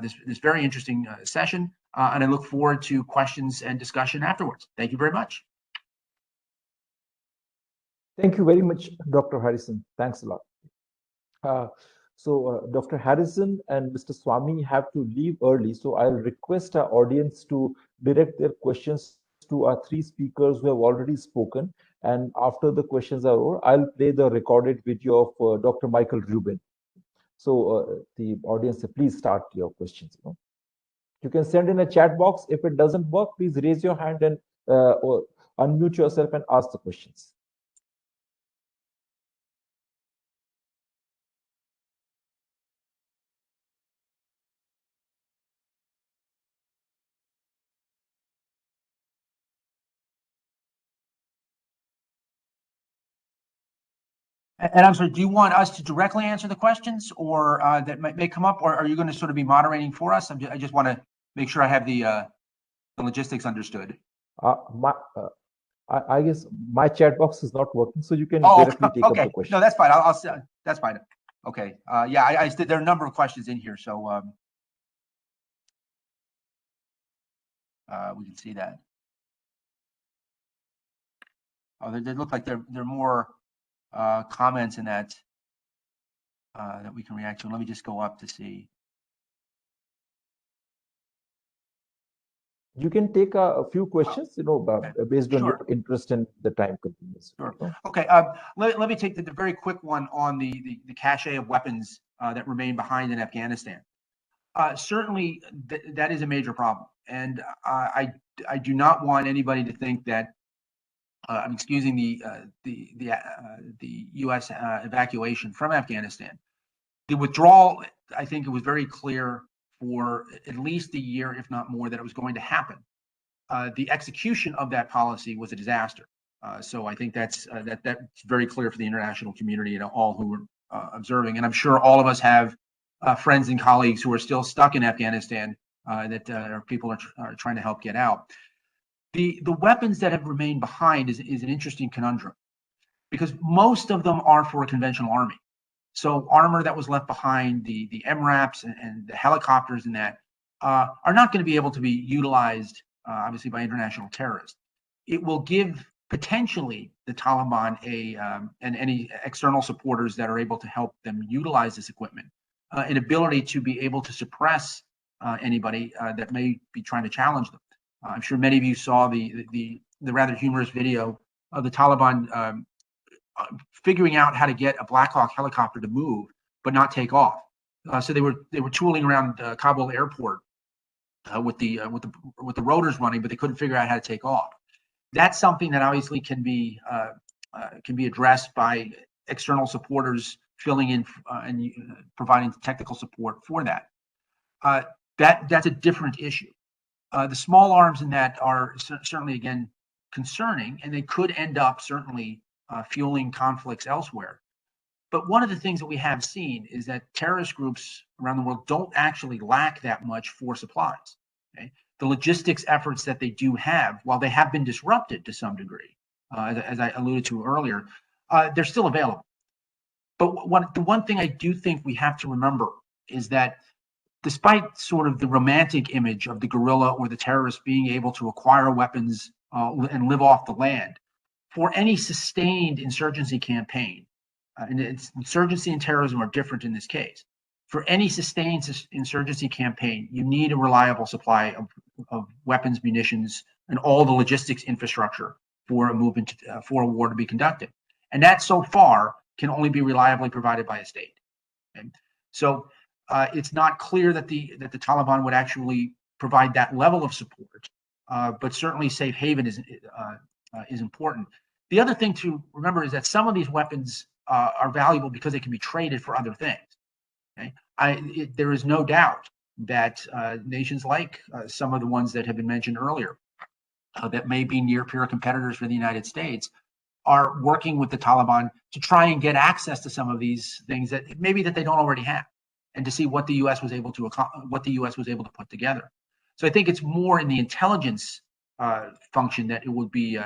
this very interesting session, and I look forward to questions and discussion afterwards. Thank you very much. Thank you very much, Dr. Harrison. Thanks a lot. So Dr. Harrison and Mr. Swami have to leave early, so I'll request our audience to direct their questions to our three speakers who have already spoken. And after the questions are over, I'll play the recorded video of Dr. Michael Rubin. So the audience, please start your questions. You can send in a chat box. If it doesn't work, please raise your hand and or unmute yourself and ask the questions. And I'm sorry, do you want us to directly answer the questions, or that may come up, or are you going to sort of be moderating for us? I just want to make sure I have the logistics understood. I guess my chat box is not working, so you can directly take up the question. No, that's fine. I'll that's fine. Okay. Yeah, there are a number of questions in here, so we can see that. Oh, they look like there are more comments in that that we can react to. Let me just go up to see. You can take a few questions, based on Sure. your interest and the time continues. Sure. Okay. Let me take the very quick one on the cache of weapons that remain behind in Afghanistan. Certainly, that is a major problem, and I do not want anybody to think that I'm excusing the U.S. Evacuation from Afghanistan. The withdrawal, I think it was very clear for at least a year, if not more, that it was going to happen. The execution of that policy was a disaster. So I think that's very clear for the international community and all who are observing. And I'm sure all of us have friends and colleagues who are still stuck in Afghanistan that people are trying to help get out. The weapons that have remained behind is an interesting conundrum, because most of them are for a conventional army. So armor that was left behind, the MRAPs and the helicopters and that are not going to be able to be utilized, obviously, by international terrorists. It will give potentially the Taliban and any external supporters that are able to help them utilize this equipment an ability to be able to suppress anybody that may be trying to challenge them. I'm sure many of you saw the rather humorous video of the Taliban figuring out how to get a Black Hawk helicopter to move but not take off. So they were tooling around Kabul airport with the rotors running, but they couldn't figure out how to take off. That's something that obviously can be addressed by external supporters filling in and providing technical support for that. That's a different issue. The small arms in that are certainly, again, concerning, and they could end up certainly fueling conflicts elsewhere. But one of the things that we have seen is that terrorist groups around the world don't actually lack that much for supplies. Okay? The logistics efforts that they do have, while they have been disrupted to some degree, as I alluded to earlier, they're still available. But the one thing I do think we have to remember is that despite sort of the romantic image of the guerrilla or the terrorist being able to acquire weapons and live off the land, for any sustained insurgency campaign, and insurgency and terrorism are different in this case. For any sustained insurgency campaign, you need a reliable supply of weapons, munitions, and all the logistics infrastructure for a movement, for a war to be conducted. And that so far can only be reliably provided by a state. Okay? So it's not clear that the Taliban would actually provide that level of support, but certainly safe haven is important. The other thing to remember is that some of these weapons are valuable because they can be traded for other things. Okay? There is no doubt that nations like some of the ones that have been mentioned earlier, that may be near peer competitors for the United States, are working with the Taliban to try and get access to some of these things that maybe that they don't already have, and to see what the U.S. was able to put together. So I think it's more in the intelligence function that it will be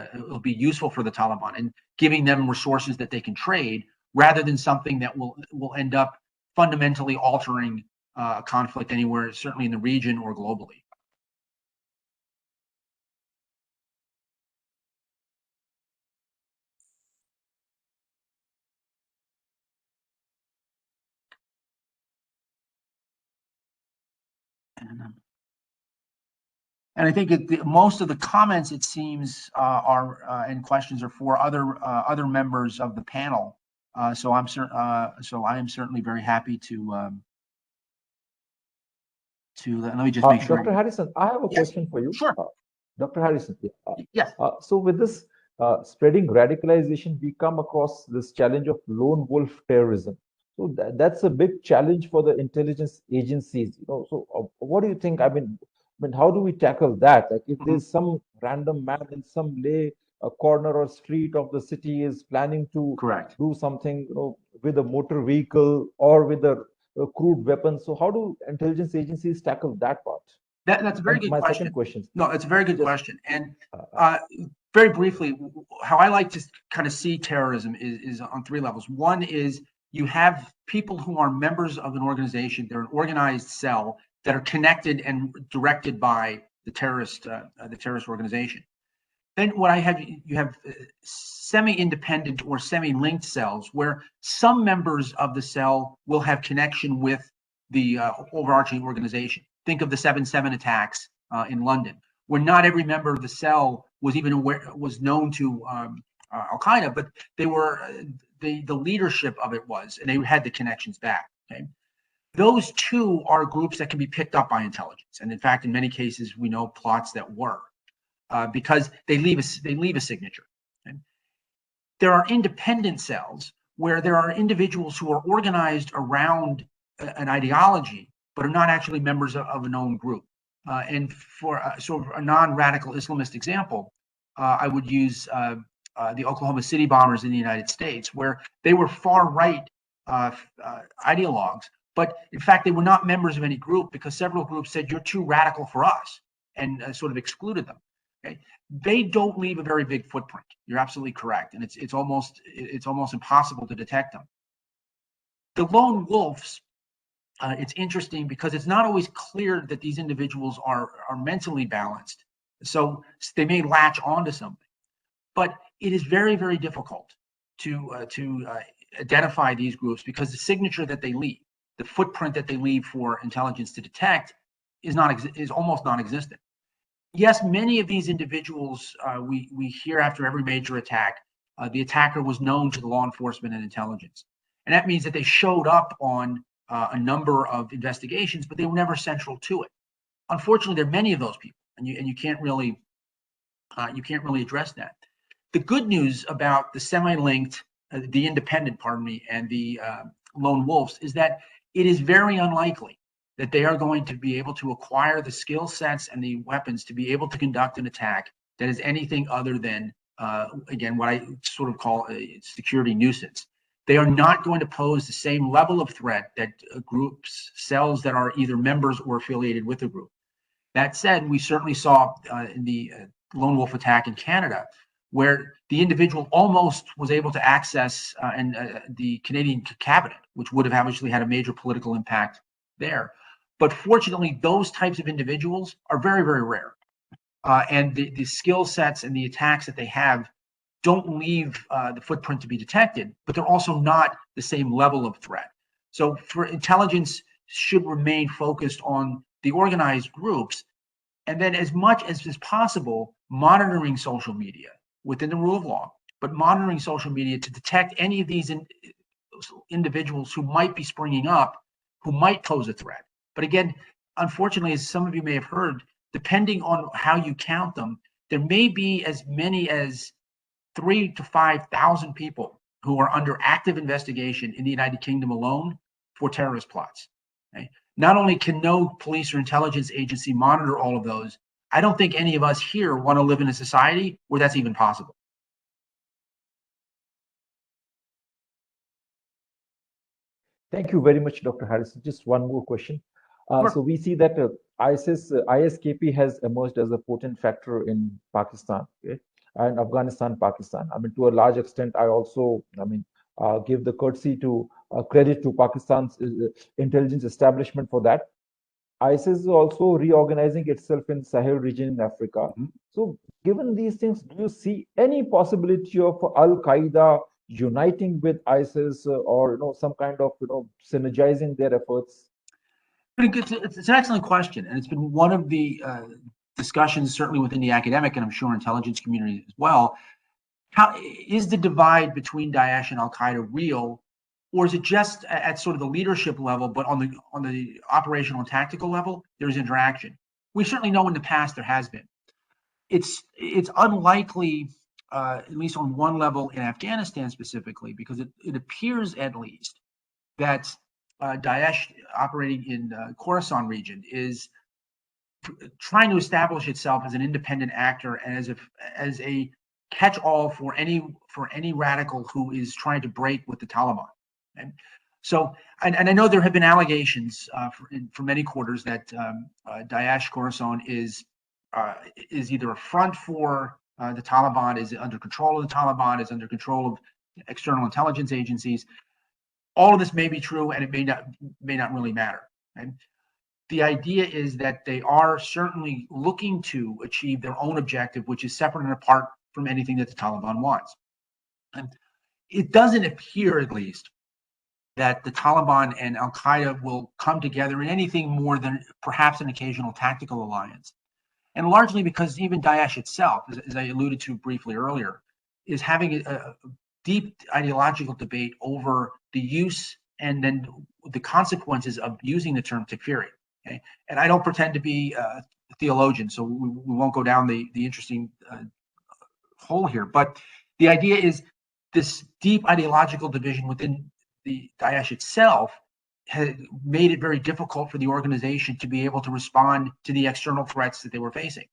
useful for the Taliban and giving them resources that they can trade, rather than something that will end up fundamentally altering conflict anywhere, certainly in the region or globally. And I think most of the comments, it seems, and questions are for other members of the panel. So I am certainly very happy to let me just make sure. Dr. Harrison, I have a question for you. Sure. Dr. Harrison. Yes. So with this spreading radicalization, we come across this challenge of lone wolf terrorism. So that's a big challenge for the intelligence agencies. So what do you think? I mean, how do we tackle that? Like, if there's some random man in some corner or street of the city is planning to do something, with a motor vehicle or with a crude weapon. So how do intelligence agencies tackle that part? That's a very good question. Second question. No, it's a very good question. And very briefly, how I like to kind of see terrorism is on three levels. One is you have people who are members of an organization. They're an organized cell that are connected and directed by the terrorist organization. Then what you have semi-independent or semi-linked cells, where some members of the cell will have connection with the overarching organization. Think of the 7/7 attacks in London, where not every member of the cell was even known to Al Qaeda, but they were the leadership of it was, and they had the connections back. Okay, those two are groups that can be picked up by intelligence, and in fact, in many cases, we know plots that were. Because they leave a signature. Okay? There are independent cells where there are individuals who are organized around an ideology, but are not actually members of a known group. And for sort of a non-radical Islamist example, I would use the Oklahoma City bombers in the United States, where they were far-right ideologues, but in fact, they were not members of any group because several groups said, "You're too radical for us," and sort of excluded them. Okay. They don't leave a very big footprint. You're absolutely correct, and it's almost impossible to detect them. The lone wolves, it's interesting because it's not always clear that these individuals are mentally balanced, so they may latch onto something. But it is very, very difficult to identify these groups because the signature that they leave, the footprint that they leave for intelligence to detect, is almost non-existent. Yes, many of these individuals we hear after every major attack, the attacker was known to the law enforcement and intelligence. And that means that they showed up on a number of investigations, but they were never central to it. Unfortunately, there are many of those people, and you can't really address that. The good news about the semi-linked, the independent, and the lone wolves is that it is very unlikely that they are going to be able to acquire the skill sets and the weapons to be able to conduct an attack that is anything other than, again, what I sort of call a security nuisance. They are not going to pose the same level of threat that cells that are either members or affiliated with a group. That said, we certainly saw in the lone wolf attack in Canada, where the individual almost was able to access the Canadian cabinet, which would have obviously had a major political impact there. But fortunately, those types of individuals are very, very rare. And the skill sets and the attacks that they have don't leave the footprint to be detected, but they're also not the same level of threat. So for intelligence should remain focused on the organized groups, and then as much as is possible, monitoring social media within the rule of law, but monitoring social media to detect any of these individuals who might be springing up, who might pose a threat. But again, unfortunately, as some of you may have heard, depending on how you count them, there may be as many as 3,000 to 5,000 people who are under active investigation in the United Kingdom alone for terrorist plots. Okay? Not only can no police or intelligence agency monitor all of those, I don't think any of us here want to live in a society where that's even possible. Thank you very much, Dr. Harrison. Just one more question. Sure. So we see that ISKP has emerged as a potent factor in Pakistan, okay, and Afghanistan, Pakistan. I mean, to a large extent, I also, give the courtesy to credit to Pakistan's intelligence establishment for that. ISIS is also reorganizing itself in Sahel region in Africa. Mhm. So given these things, do you see any possibility of Al-Qaeda uniting with ISIS or some kind of synergizing their efforts? It's an excellent question, and it's been one of the discussions certainly within the academic and I'm sure intelligence community as well. How is the divide between Daesh and Al-Qaeda real, or is it just at sort of the leadership level, but on the operational and tactical level, there's interaction? We certainly know in the past there has been. It's unlikely, at least on one level in Afghanistan specifically, because it appears at least that Daesh operating in Khorasan region is trying to establish itself as an independent actor and as a catch-all for any radical who is trying to break with the Taliban. And so, and I know there have been allegations for many quarters that Daesh Khorasan is either a front for the Taliban, is under control of the Taliban, is under control of external intelligence agencies. All of this may be true, and it may not really matter. Right? the idea is that they are certainly looking to achieve their own objective, which is separate and apart from anything that the Taliban wants. And it doesn't appear, at least, that the Taliban and Al-Qaeda will come together in anything more than perhaps an occasional tactical alliance. And largely because even Daesh itself, as I alluded to briefly earlier, is having a deep ideological debate over the use and then the consequences of using the term takfiri. Okay? And I don't pretend to be a theologian, so we won't go down the interesting hole here. But the idea is this deep ideological division within the Daesh itself has made it very difficult for the organization to be able to respond to the external threats that they were facing.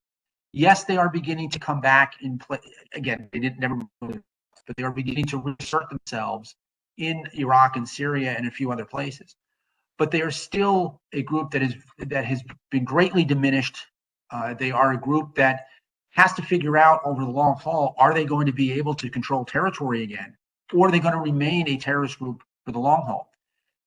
Yes, they are beginning to come back in play. Again, they didn't never, but they are beginning to reassert themselves in Iraq and Syria and a few other places. But they are still a group that has been greatly diminished. They are a group that has to figure out over the long haul, are they going to be able to control territory again, or are they going to remain a terrorist group for the long haul?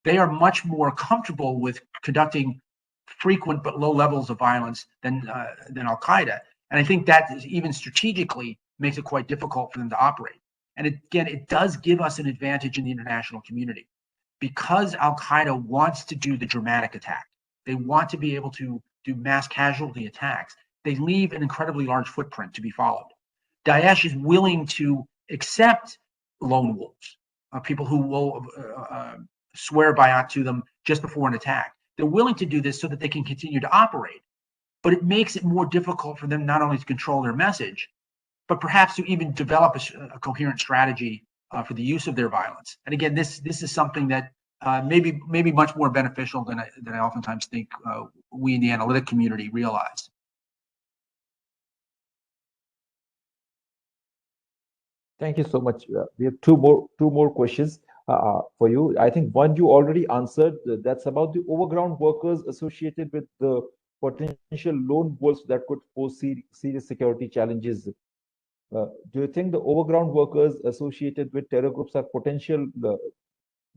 They are much more comfortable with conducting frequent but low levels of violence than Al-Qaeda. And I think that is, even strategically, makes it quite difficult for them to operate. And again, it does give us an advantage in the international community. Because Al-Qaeda wants to do the dramatic attack, they want to be able to do mass casualty attacks, they leave an incredibly large footprint to be followed. Daesh is willing to accept lone wolves, people who will swear bayat to them just before an attack. They're willing to do this so that they can continue to operate. But it makes it more difficult for them not only to control their message, but perhaps to even develop a coherent strategy for the use of their violence. And again, this is something that maybe much more beneficial than I oftentimes think we in the analytic community realize. Thank you so much. We have two more questions for you. I think one you already answered. That's about the overground workers associated with the potential lone wolves that could pose serious security challenges. Do you think the overground workers associated with terror groups are potential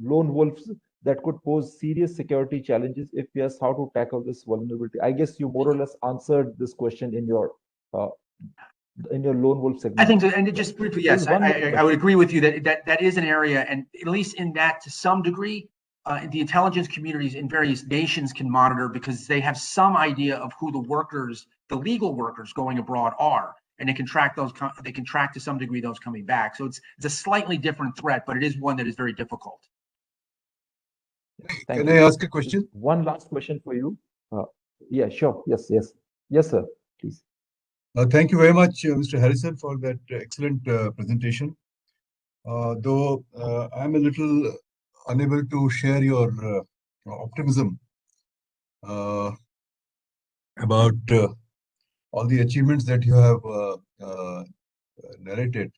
lone wolves that could pose serious security challenges? If yes, how to tackle this vulnerability? I guess you more or less answered this question in your lone wolf segment. I think so. And just briefly, yes, I would agree with you that is an area, and at least in that, to some degree, the intelligence communities in various nations can monitor, because they have some idea of who the workers, the legal workers going abroad are, and they can track those. They can track to some degree those coming back. So it's a slightly different threat, but it is one that is very difficult. Can I ask a question? One last question for you. Yeah, sure. Yes, sir. Please. Thank you very much, Mr. Harrison, for that excellent presentation. Though I'm a little unable to share your optimism about all the achievements that you have narrated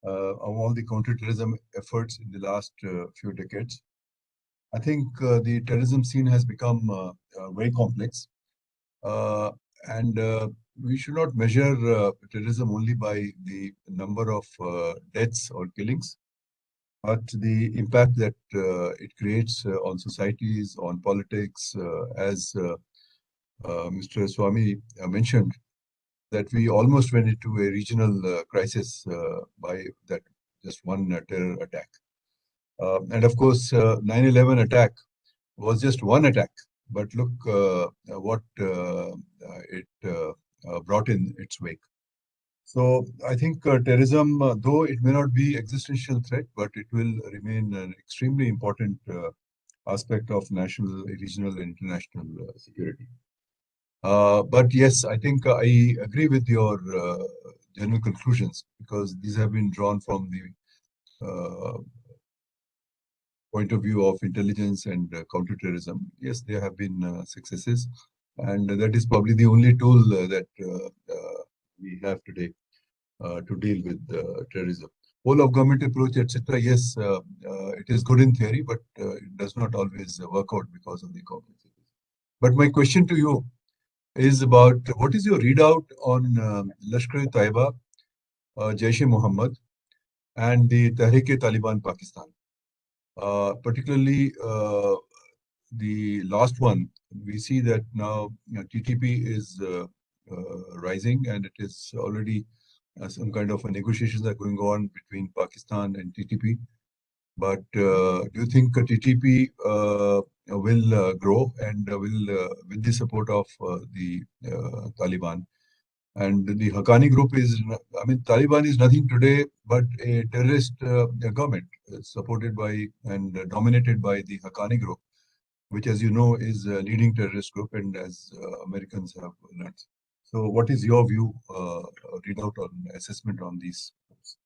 of all the counterterrorism efforts in the last few decades. I think the terrorism scene has become very complex, and we should not measure terrorism only by the number of deaths or killings, but the impact that it creates on societies, on politics, as Mr. Swami mentioned, that we almost went into a regional crisis by that just one terror attack. And of course, 9/11 attack was just one attack, but look what it brought in its wake. So I think terrorism, though it may not be existential threat, but it will remain an extremely important aspect of national, regional, and international security. But yes, I think I agree with your general conclusions, because these have been drawn from the point of view of intelligence and counterterrorism. Yes, there have been successes, and that is probably the only tool that we have today to deal with terrorism. Whole of government approach, etc. Yes, it is good in theory, but it does not always work out because of the complexities. But my question to you is about what is your readout on Lashkar-e-Taiba, Jaish-e-Mohammed, and the Tehreek-e-Taliban Pakistan? Particularly the last one, we see that now TTP is rising, and it is already some kind of negotiations are going on between Pakistan and TTP. But do you think TTP will grow and will with the support of the Taliban? And the Haqqani group is, I mean, Taliban is nothing today but a terrorist government supported by and dominated by the Haqqani group, which, as you know, is a leading terrorist group, and as Americans have learned. So, what is your view, readout on assessment on these groups?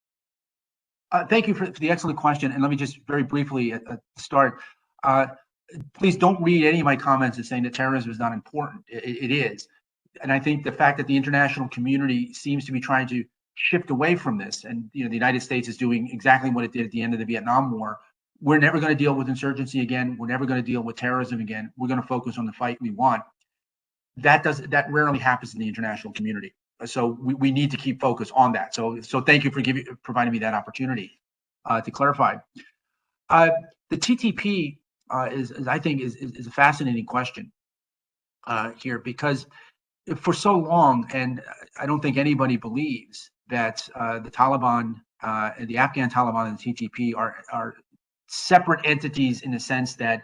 Thank you for the excellent question. And let me just very briefly start. Please don't read any of my comments as saying that terrorism is not important. It is. And I think the fact that the international community seems to be trying to shift away from this, and the United States is doing exactly what it did at the end of the Vietnam War. We're never going to deal with insurgency again. We're never going to deal with terrorism again. We're going to focus on the fight we want. That rarely happens in the international community. So we need to keep focus on that. So thank you for providing me that opportunity to clarify. The TTP is I think is a fascinating question here, because for so long, and I don't think anybody believes that the Taliban and the Afghan Taliban and the TTP are separate entities in the sense that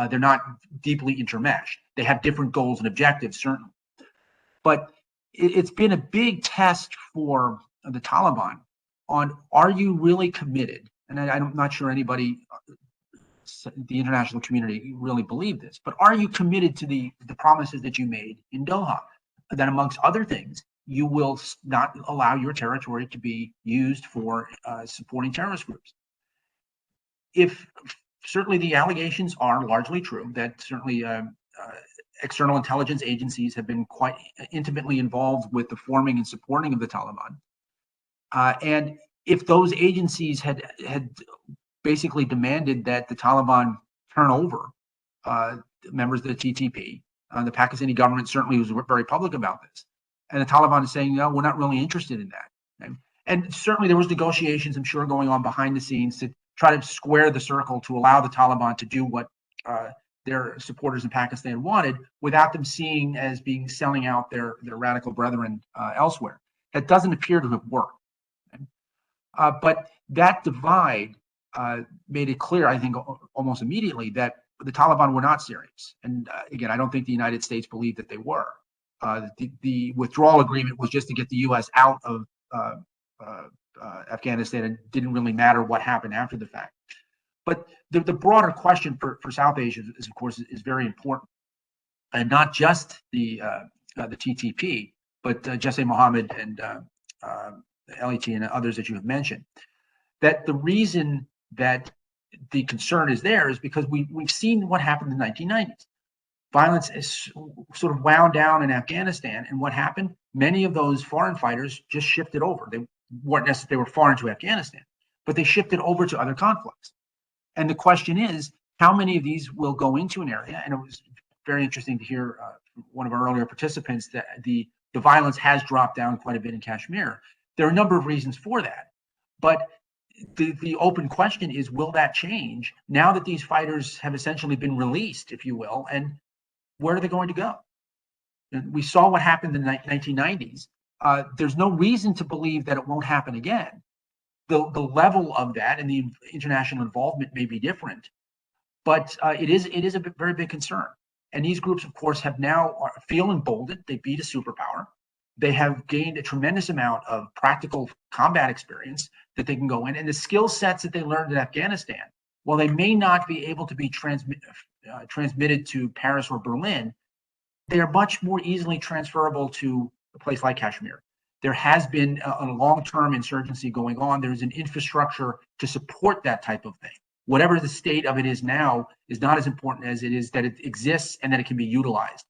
they're not deeply intermeshed. They have different goals and objectives, certainly. But it's been a big test for the Taliban on, are you really committed? And I'm not sure anybody, the international community, really believe this, but are you committed to the promises that you made in Doha? That amongst other things, you will not allow your territory to be used for supporting terrorist groups. If certainly the allegations are largely true, that certainly external intelligence agencies have been quite intimately involved with the forming and supporting of the Taliban. And if those agencies had basically demanded that the Taliban turn over members of the TTP, the Pakistani government certainly was very public about this. And the Taliban is saying, no, we're not really interested in that. Okay? And certainly there was negotiations, I'm sure, going on behind the scenes to try to square the circle to allow the Taliban to do what their supporters in Pakistan wanted, without them seeing as being selling out their radical brethren elsewhere. That doesn't appear to have worked. Okay? But that divide made it clear, I think, almost immediately, that the Taliban were not serious. And again, I don't think the United States believed that they were. The withdrawal agreement was just to get the U.S. out of Afghanistan, and didn't really matter what happened after the fact. But the broader question for South Asia is, of course, is very important, and not just the TTP, but Jaish Mohammed and LET and others that you have mentioned. That the reason that the concern is there is because we've seen what happened in the 1990s. Violence is sort of wound down in Afghanistan, and what happened? Many of those foreign fighters just shifted over. They weren't necessarily, they were foreign to Afghanistan, but they shifted over to other conflicts. And the question is, how many of these will go into an area? And it was very interesting to hear one of our earlier participants that the violence has dropped down quite a bit in Kashmir. There are a number of reasons for that, but the open question is, will that change now that these fighters have essentially been released, if you will, and where are they going to go? And we saw what happened in the 1990s. There's no reason to believe that it won't happen again. The level of that and the international involvement may be different, but it is a very big concern. And these groups, of course, have now feel emboldened. They beat a superpower. They have gained a tremendous amount of practical combat experience that they can go in, and the skill sets that they learned in Afghanistan, while they may not be able to be transmitted to Paris or Berlin, they are much more easily transferable to a place like Kashmir. There has been a long-term insurgency going on. There is an infrastructure to support that type of thing. Whatever the state of it is now is not as important as it is that it exists and that it can be utilized.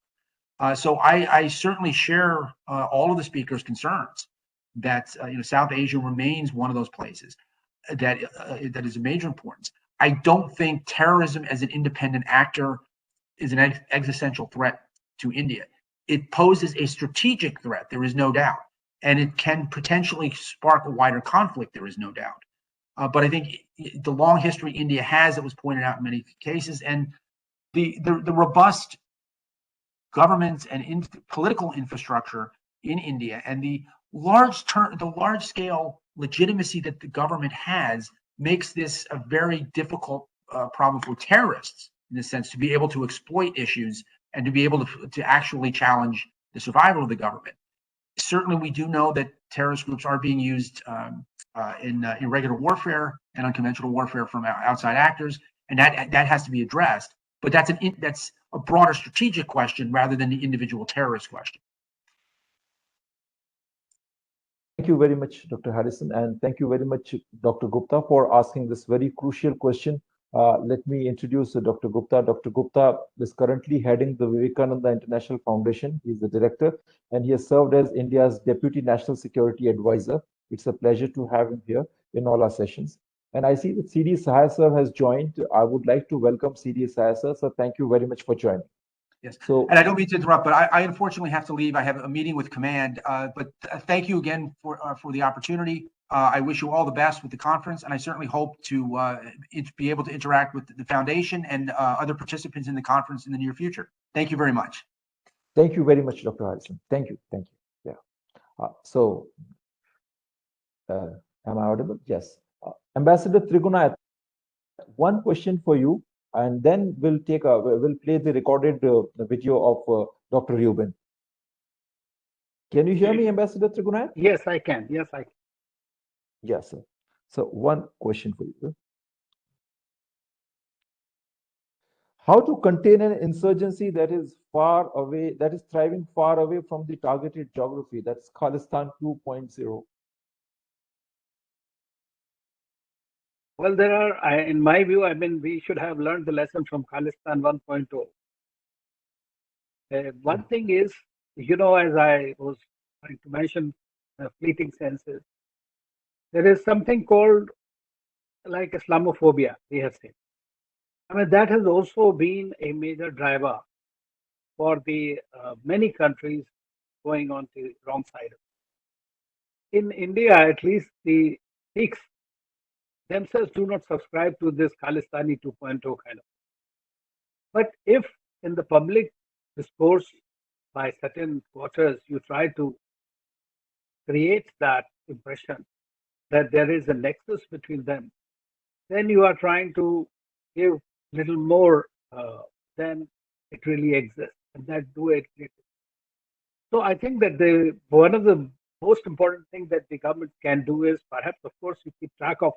So I certainly share all of the speakers' concerns that South Asia remains one of those places that is of major importance. I don't think terrorism as an independent actor is an existential threat to India. It poses a strategic threat, there is no doubt, and it can potentially spark a wider conflict, there is no doubt. But I think the long history India has, that was pointed out in many cases, and the robust government and political infrastructure in India and the large scale legitimacy that the government has makes this a very difficult problem for terrorists, in a sense, to be able to exploit issues and to be able to actually challenge the survival of the government. Certainly, we do know that terrorist groups are being used in regular warfare and unconventional warfare from outside actors, and that has to be addressed. But that's a broader strategic question rather than the individual terrorist question. Thank you very much, Dr. Harrison, and thank you very much, Dr. Gupta, for asking this very crucial question. Let me introduce Dr. Gupta. Dr. Gupta is currently heading the Vivekananda International Foundation. He's the director, and he has served as India's Deputy National Security Advisor. It's a pleasure to have him here in all our sessions. And I see that CD Sahai sir has joined. I would like to welcome CD Sahai sir. So thank you very much for joining. Yes. So, and I don't mean to interrupt, but I unfortunately have to leave. I have a meeting with command. But thank you again for the opportunity. I wish you all the best with the conference, and I certainly hope to be able to interact with the foundation and other participants in the conference in the near future. Thank you very much. Thank you very much, Dr. Harrison. Thank you. Thank you. Yeah. Am I audible? Yes. Ambassador Trigunayat, one question for you, and then we'll play the recorded video of Dr. Rubin. Can you hear me, Ambassador Trigunayat? Yes, I can. Yes, I can. Yes, sir. So one question for you. How to contain an insurgency that is far away, that is thriving far away from the targeted geography? That's Khalistan 2.0. Well, there are, in my view, I mean, we should have learned the lesson from Khalistan 1.0. One thing is, you know, as I was trying to mention, fleeting senses, there is something called like Islamophobia, we have seen. I mean, that has also been a major driver for the many countries going on the wrong side. In India, at least, the Sikhs themselves do not subscribe to this Khalistani 2.0 kind of. But if in the public discourse by certain quarters you try to create that impression that there is a nexus between them, then you are trying to give little more than it really exists, and that do it. So I think that one of the most important things that the government can do is perhaps, of course, you keep track of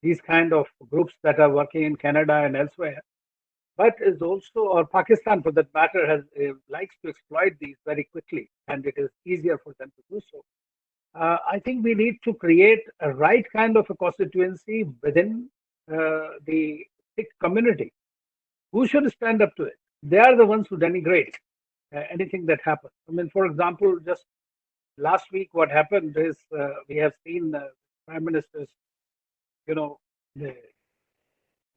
these kind of groups that are working in Canada and elsewhere, but is also, or Pakistan for that matter, likes to exploit these very quickly, and it is easier for them to do so. I think we need to create a right kind of a constituency within the Sikh community. Who should stand up to it? They are the ones who denigrate anything that happens. I mean, for example, just last week, what happened is we have seen Prime Minister's, you know, the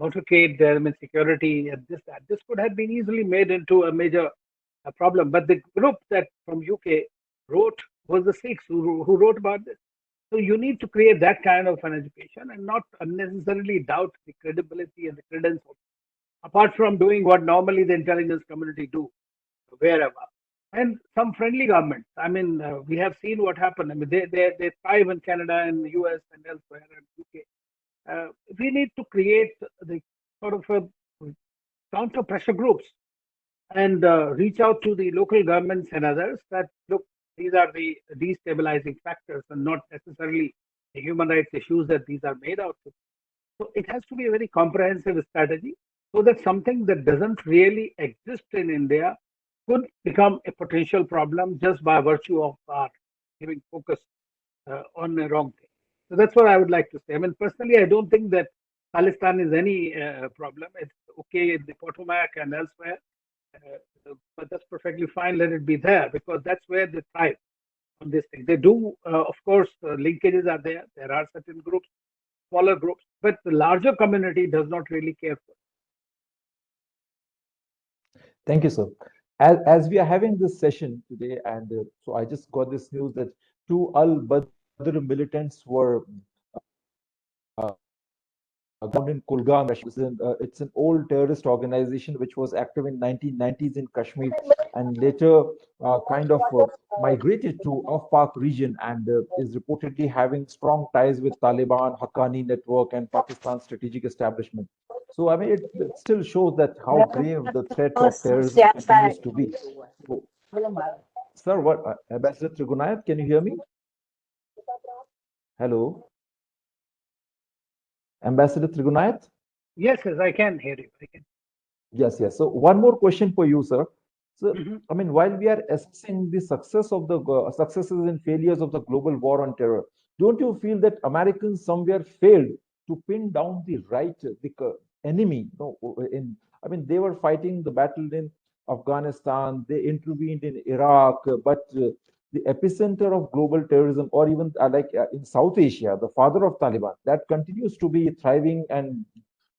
motorcade, there, I mean, security, and that. This could have been easily made into a major problem. But the group that from UK wrote was the Sikhs who wrote about this. So you need to create that kind of an education and not unnecessarily doubt the credibility and the credentials, apart from doing what normally the intelligence community do, wherever. And some friendly governments. I mean, we have seen what happened. I mean, they thrive in Canada and the US and elsewhere and UK. We need to create the sort of a counter pressure groups and reach out to the local governments and others that, look, these are the destabilizing factors and not necessarily the human rights issues that these are made out of. So it has to be a very comprehensive strategy so that something that doesn't really exist in India could become a potential problem just by virtue of our giving focus on the wrong thing. So that's what I would like to say. I mean, personally, I don't think that Khalistan is any problem. It's okay in the Potomac and elsewhere, but that's perfectly fine. Let it be there because that's where they thrive on this thing. They do, of course, linkages are there. There are certain groups, smaller groups, but the larger community does not really care for it. Thank you, sir. As we are having this session today, and so I just got this news that 2 Al-Badr militants were ground in Kulgam. It's an old terrorist organization which was active in 1990s in Kashmir and later kind of migrated to off-Pak region and is reportedly having strong ties with Taliban, Haqqani network, and Pakistan's strategic establishment. So, I mean, it still shows that how grave the threat of terrorism continues to be. So, sir, what, Ambassador Trigunayat, can you hear me? Hello, Ambassador Trigunayat? Yes, yes, I can hear you. I can. Yes, yes. So one more question for you, sir. So, I mean, while we are assessing the success of the successes and failures of the global war on terror, don't you feel that Americans somewhere failed to pin down the right enemy? No, in I mean, they were fighting the battle in Afghanistan, they intervened in Iraq, but the epicenter of global terrorism, or even in South Asia, the father of Taliban, that continues to be thriving and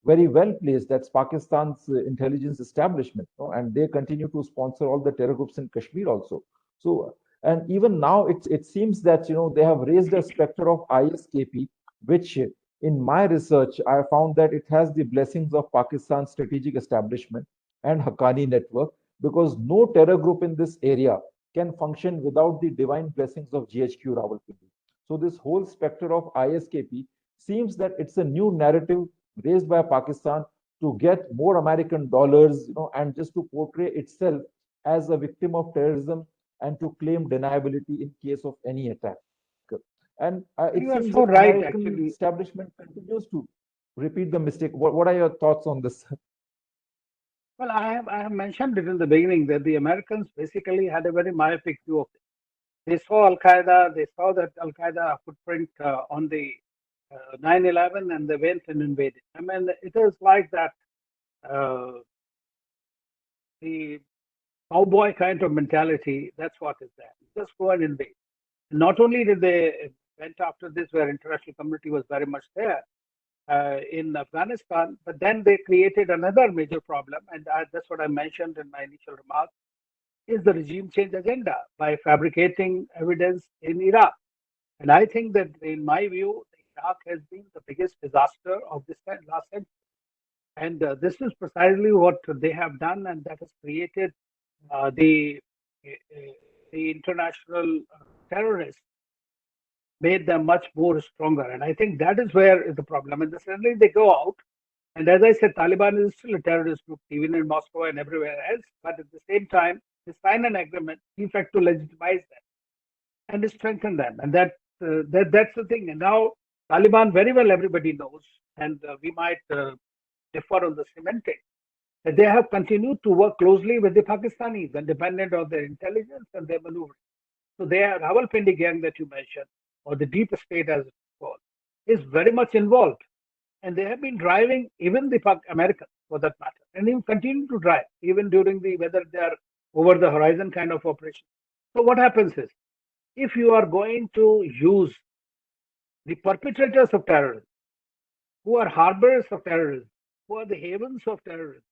very well placed. That's Pakistan's intelligence establishment, no? And they continue to sponsor all the terror groups in Kashmir also. So, and even now, it seems that they have raised a specter of ISKP, which, in my research, I found that it has the blessings of Pakistan's strategic establishment and Haqqani network, because no terror group in this area can function without the divine blessings of GHQ Rawalpindi. So this whole specter of ISKP seems that it's a new narrative raised by Pakistan to get more American dollars, and just to portray itself as a victim of terrorism and to claim deniability in case of any attack. And it You are seems so that right, American actually. establishment continues to repeat the mistake. What are your thoughts on this? Well, I have mentioned it in the beginning that the Americans basically had a very myopic view of it. They saw Al Qaeda, they saw that Al Qaeda footprint on the 9/11, and they went and invaded. I mean, it is like that the cowboy kind of mentality. That's what is there. Just go and invade. Not only did they went after this, where international community was very much there in Afghanistan, but then they created another major problem, and that's what I mentioned in my initial remarks, is the regime change agenda by fabricating evidence in Iraq. And I think that, in my view, Iraq has been the biggest disaster of this last century. And this is precisely what they have done, and that has created the international terrorists, made them much more stronger. And I think that is where is the problem. And suddenly they go out. And as I said, Taliban is still a terrorist group, even in Moscow and everywhere else. But at the same time, they sign an agreement, in fact, to legitimize them and to strengthen them. And that's the thing. And now Taliban, very well, everybody knows, and we might differ on the semantics, that they have continued to work closely with the Pakistanis, independent of their intelligence and their maneuvering. So their Rawalpindi gang that you mentioned, or the deep state as it's called, is very much involved. And they have been driving even the Americans, for that matter, and even continue to drive, even during whether they are over the horizon kind of operation. So what happens is, if you are going to use the perpetrators of terrorism, who are harbors of terrorism, who are the havens of terrorism,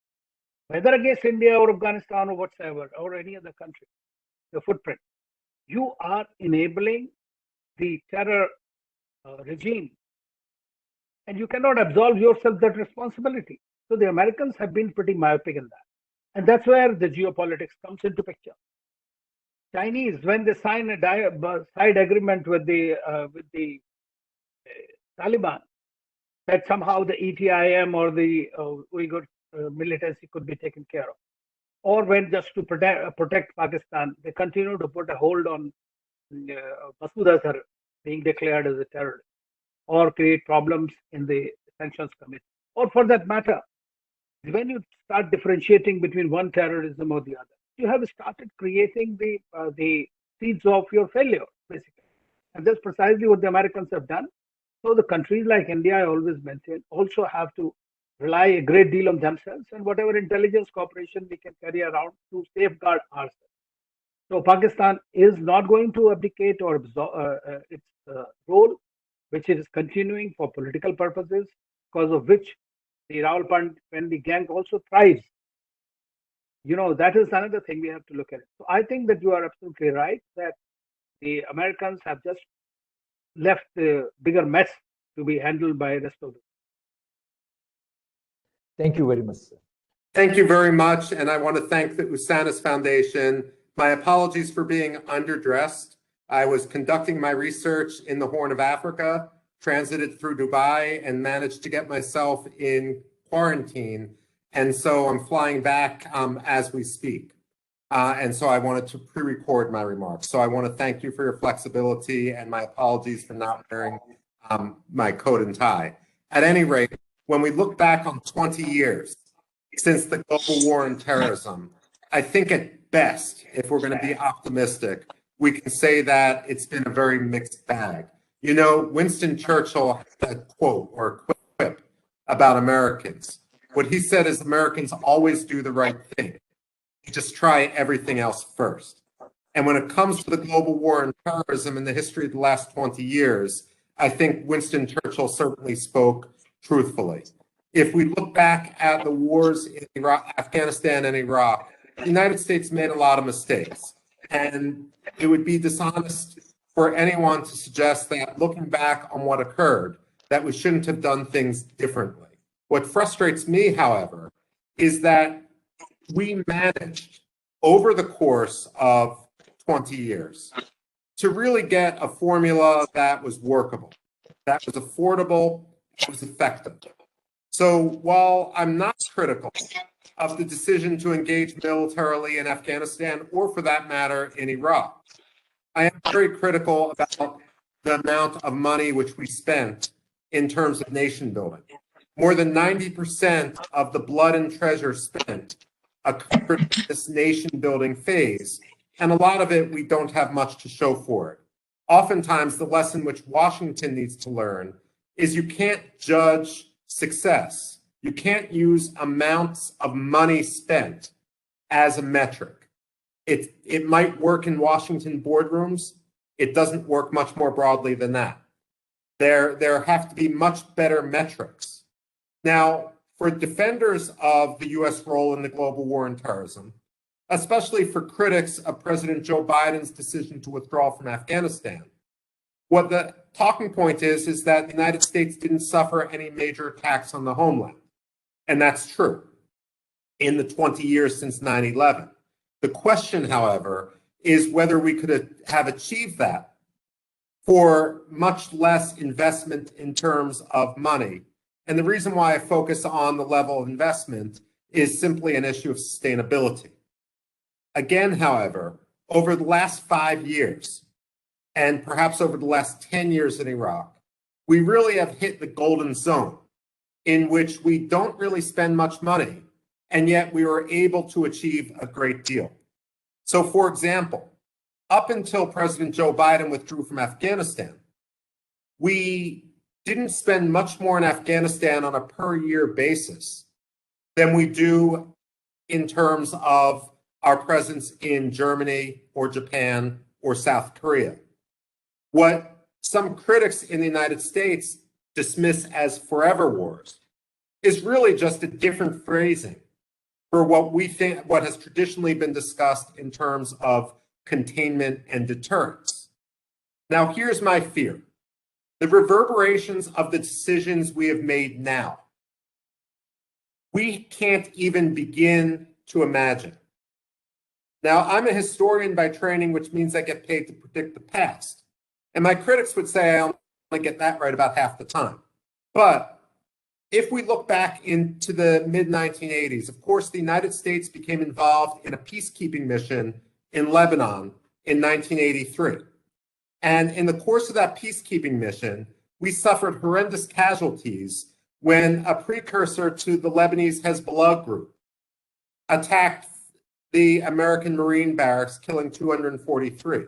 whether against India or Afghanistan or whatsoever, or any other country, the footprint, you are enabling the terror regime, and you cannot absolve yourself that responsibility. So the Americans have been pretty myopic in that, and that's where the geopolitics comes into picture. Chinese, when they sign a side agreement with the Taliban, that somehow the ETIM or the Uyghur militancy could be taken care of, or when just to protect Pakistan, they continue to put a hold on Masood Azhar being declared as a terrorist, or create problems in the sanctions committee, or for that matter, when you start differentiating between one terrorism or the other, you have started creating the seeds of your failure, basically. And that's precisely what the Americans have done. So the countries like India, I always mention, also have to rely a great deal on themselves and whatever intelligence cooperation we can carry around to safeguard ourselves. So Pakistan is not going to abdicate or its role, which is continuing for political purposes, because of which the Rawalpindi gang also thrives. That is another thing we have to look at. So I think that you are absolutely right that the Americans have just left the bigger mess to be handled by the rest of the world. Thank you very much, sir. Thank you very much. And I want to thank the Usanas Foundation. My apologies for being underdressed. I was conducting my research in the Horn of Africa, transited through Dubai, and managed to get myself in quarantine. And so I'm flying back as we speak. And so I wanted to pre-record my remarks. So I want to thank you for your flexibility and my apologies for not wearing my coat and tie. At any rate, when we look back on 20 years since the global war on terrorism, I think at best, if we're going to be optimistic, we can say that it's been a very mixed bag. You know, Winston Churchill had a quote or a quip about Americans. What he said is Americans always do the right thing. You just try everything else first. And when it comes to the global war on terrorism in the history of the last 20 years, I think Winston Churchill certainly spoke truthfully. If we look back at the wars in Iraq, Afghanistan and Iraq, the United States made a lot of mistakes. And it would be dishonest for anyone to suggest that looking back on what occurred, that we shouldn't have done things differently. What frustrates me, however, is that we managed over the course of 20 years to really get a formula that was workable, that was affordable, that was effective. So while I'm not critical of the decision to engage militarily in Afghanistan, or for that matter, in Iraq, I am very critical about the amount of money which we spent in terms of nation building. More than 90% of the blood and treasure spent occurred in this nation building phase, and a lot of it we don't have much to show for it. Oftentimes, the lesson which Washington needs to learn is you can't judge success. You can't use amounts of money spent as a metric. It might work in Washington boardrooms. It doesn't work much more broadly than that. There have to be much better metrics. Now, for defenders of the US role in the global war on terrorism, especially for critics of President Joe Biden's decision to withdraw from Afghanistan, what the talking point is that the United States didn't suffer any major attacks on the homeland. And that's true in the 20 years since 9/11. The question, however, is whether we could have achieved that for much less investment in terms of money. And the reason why I focus on the level of investment is simply an issue of sustainability. Again, however, over the last 5 years, and perhaps over the last 10 years in Iraq, we really have hit the golden zone in which we don't really spend much money, and yet we were able to achieve a great deal. So, for example, up until President Joe Biden withdrew from Afghanistan, we didn't spend much more in Afghanistan on a per year basis than we do in terms of our presence in Germany or Japan or South Korea. What some critics in the United States dismiss as forever wars is really just a different phrasing for what we think, what has traditionally been discussed in terms of containment and deterrence. Now, here's my fear. The reverberations of the decisions we have made now, we can't even begin to imagine. Now, I'm a historian by training, which means I get paid to predict the past. And my critics would say I only get that right about half the time. But if we look back into the mid-1980s, of course, the United States became involved in a peacekeeping mission in Lebanon in 1983. And in the course of that peacekeeping mission, we suffered horrendous casualties when a precursor to the Lebanese Hezbollah group attacked the American Marine barracks, killing 243.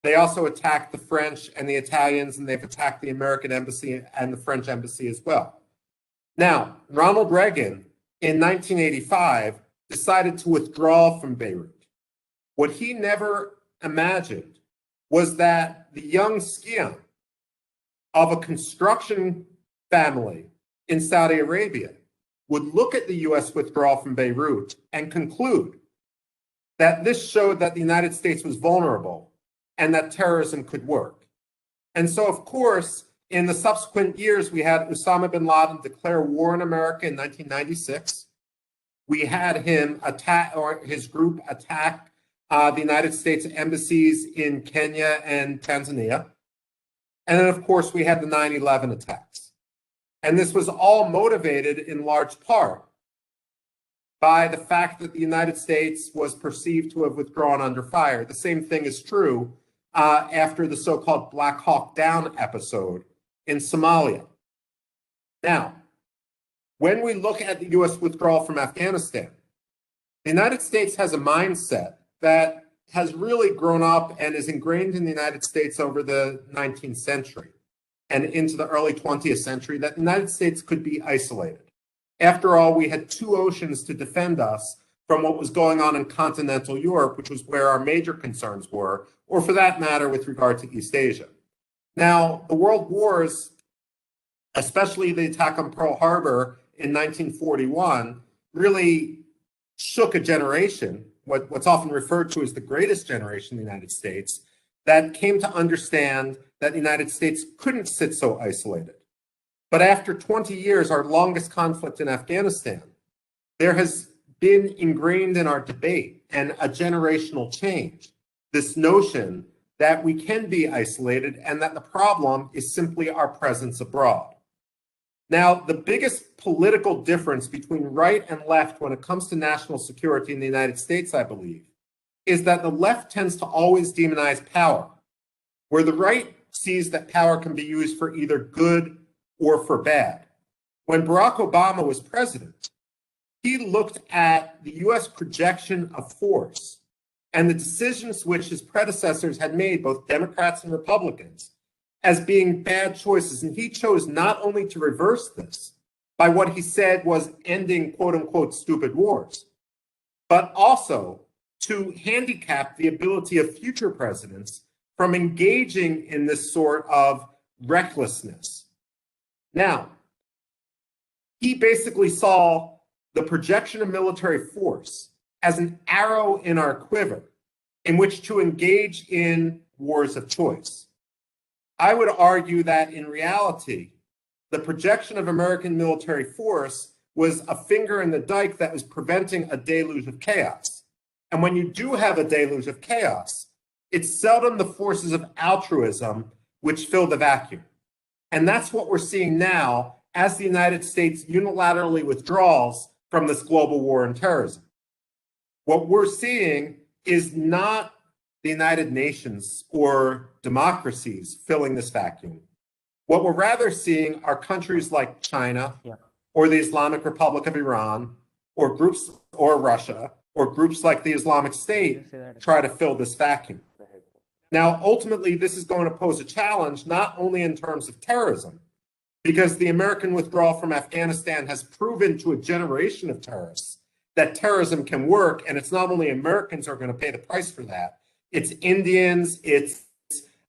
They also attacked the French and the Italians, and they've attacked the American embassy and the French embassy as well. Now, Ronald Reagan in 1985 decided to withdraw from Beirut. What he never imagined was that the young scion of a construction family in Saudi Arabia would look at the US withdrawal from Beirut and conclude that this showed that the United States was vulnerable and that terrorism could work. And so, of course, In the subsequent years, we had Osama bin Laden declare war on America in 1996. We had him attack, or his group attack the United States embassies in Kenya and Tanzania. And then, of course, we had the 9/11 attacks. And this was all motivated in large part by the fact that the United States was perceived to have withdrawn under fire. The same thing is true after the so-called Black Hawk Down episode in Somalia. Now, when we look at the US withdrawal from Afghanistan, the United States has a mindset that has really grown up and is ingrained in the United States over the 19th century and into the early 20th century, that the United States could be isolated. After all, we had two oceans to defend us from what was going on in continental Europe, which was where our major concerns were, or for that matter, with regard to East Asia. Now, the world wars, especially the attack on Pearl Harbor in 1941, really shook a generation, what's often referred to as the greatest generation in the United States, that came to understand that the United States couldn't sit so isolated. But after 20 years, our longest conflict in Afghanistan, there has been ingrained in our debate and a generational change, this notion that we can be isolated and that the problem is simply our presence abroad. Now, the biggest political difference between right and left when it comes to national security in the United States, I believe, is that the left tends to always demonize power, where the right sees that power can be used for either good or for bad. When Barack Obama was president, he looked at the US projection of force and the decisions which his predecessors had made, both Democrats and Republicans, as being bad choices. And he chose not only to reverse this by what he said was ending quote unquote stupid wars, but also to handicap the ability of future presidents from engaging in this sort of recklessness. Now, he basically saw the projection of military force as an arrow in our quiver in which to engage in wars of choice. I would argue that in reality, the projection of American military force was a finger in the dike that was preventing a deluge of chaos. And when you do have a deluge of chaos, it's seldom the forces of altruism which fill the vacuum. And that's what we're seeing now as the United States unilaterally withdraws from this global war on terrorism. What we're seeing is not the United Nations or democracies filling this vacuum. What we're rather seeing are countries like China or the Islamic Republic of Iran or groups or Russia or groups like the Islamic State try to fill this vacuum. Now, ultimately, this is going to pose a challenge not only in terms of terrorism, because the American withdrawal from Afghanistan has proven to a generation of terrorists that terrorism can work, and it's not only Americans who are going to pay the price for that, it's Indians, it's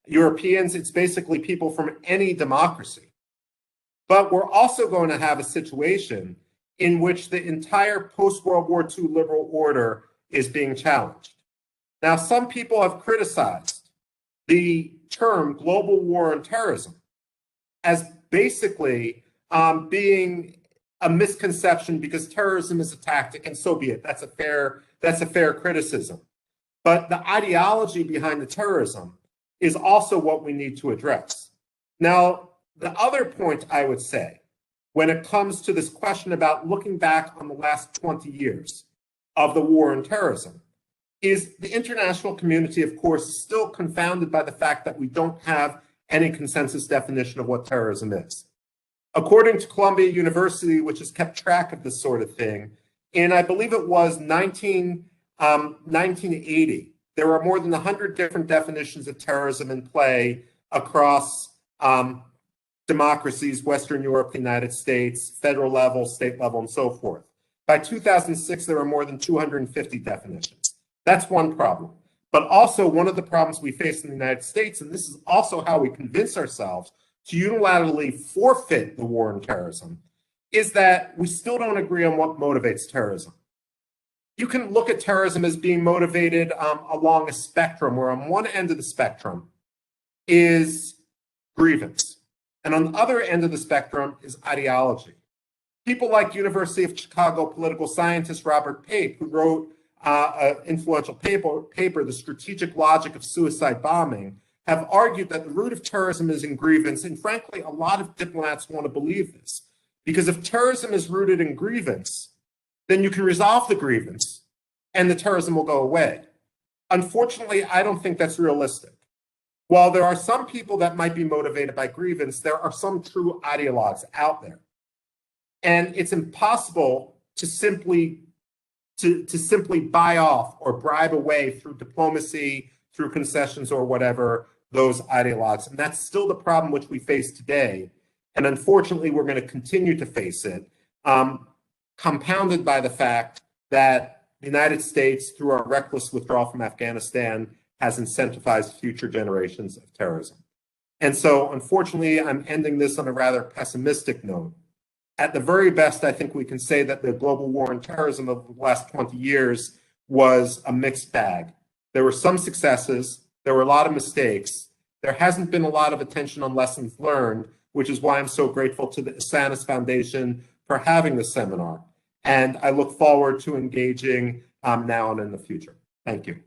Europeans, it's basically people from any democracy. But we're also going to have a situation in which the entire post-World War II liberal order is being challenged. Now, some people have criticized the term global war on terrorism as basically being a misconception because terrorism is a tactic, and so be it. That's a fair criticism. But the ideology behind the terrorism is also what we need to address. Now, the other point I would say when it comes to this question about looking back on the last 20 years of the war on terrorism is the international community, of course, is still confounded by the fact that we don't have any consensus definition of what terrorism is. According to Columbia University, which has kept track of this sort of thing, in I believe it was 1980, there were more than 100 different definitions of terrorism in play across democracies, Western Europe, the United States, federal level, state level, and so forth. By 2006, there were more than 250 definitions. That's one problem. But also one of the problems we face in the United States, and this is also how we convince ourselves to unilaterally forfeit the war on terrorism, is that we still don't agree on what motivates terrorism. You can look at terrorism as being motivated along a spectrum, where on one end of the spectrum is grievance. And on the other end of the spectrum is ideology. People like University of Chicago political scientist Robert Pape, who wrote an influential paper, The Strategic Logic of Suicide Bombing, have argued that the root of terrorism is in grievance. And frankly, a lot of diplomats want to believe this. Because if terrorism is rooted in grievance, then you can resolve the grievance and the terrorism will go away. Unfortunately, I don't think that's realistic. While there are some people that might be motivated by grievance, there are some true ideologues out there. And it's impossible to simply buy off or bribe away through diplomacy, through concessions or whatever, those ideologues. And that's still the problem which we face today. And unfortunately, we're going to continue to face it, compounded by the fact that the United States, through our reckless withdrawal from Afghanistan, has incentivized future generations of terrorism. And so, unfortunately, I'm ending this on a rather pessimistic note. At the very best, I think we can say that the global war on terrorism of the last 20 years was a mixed bag. There were some successes, there were a lot of mistakes. There hasn't been a lot of attention on lessons learned, which is why I'm so grateful to the Usanas Foundation for having this seminar. And I look forward to engaging now and in the future. Thank you.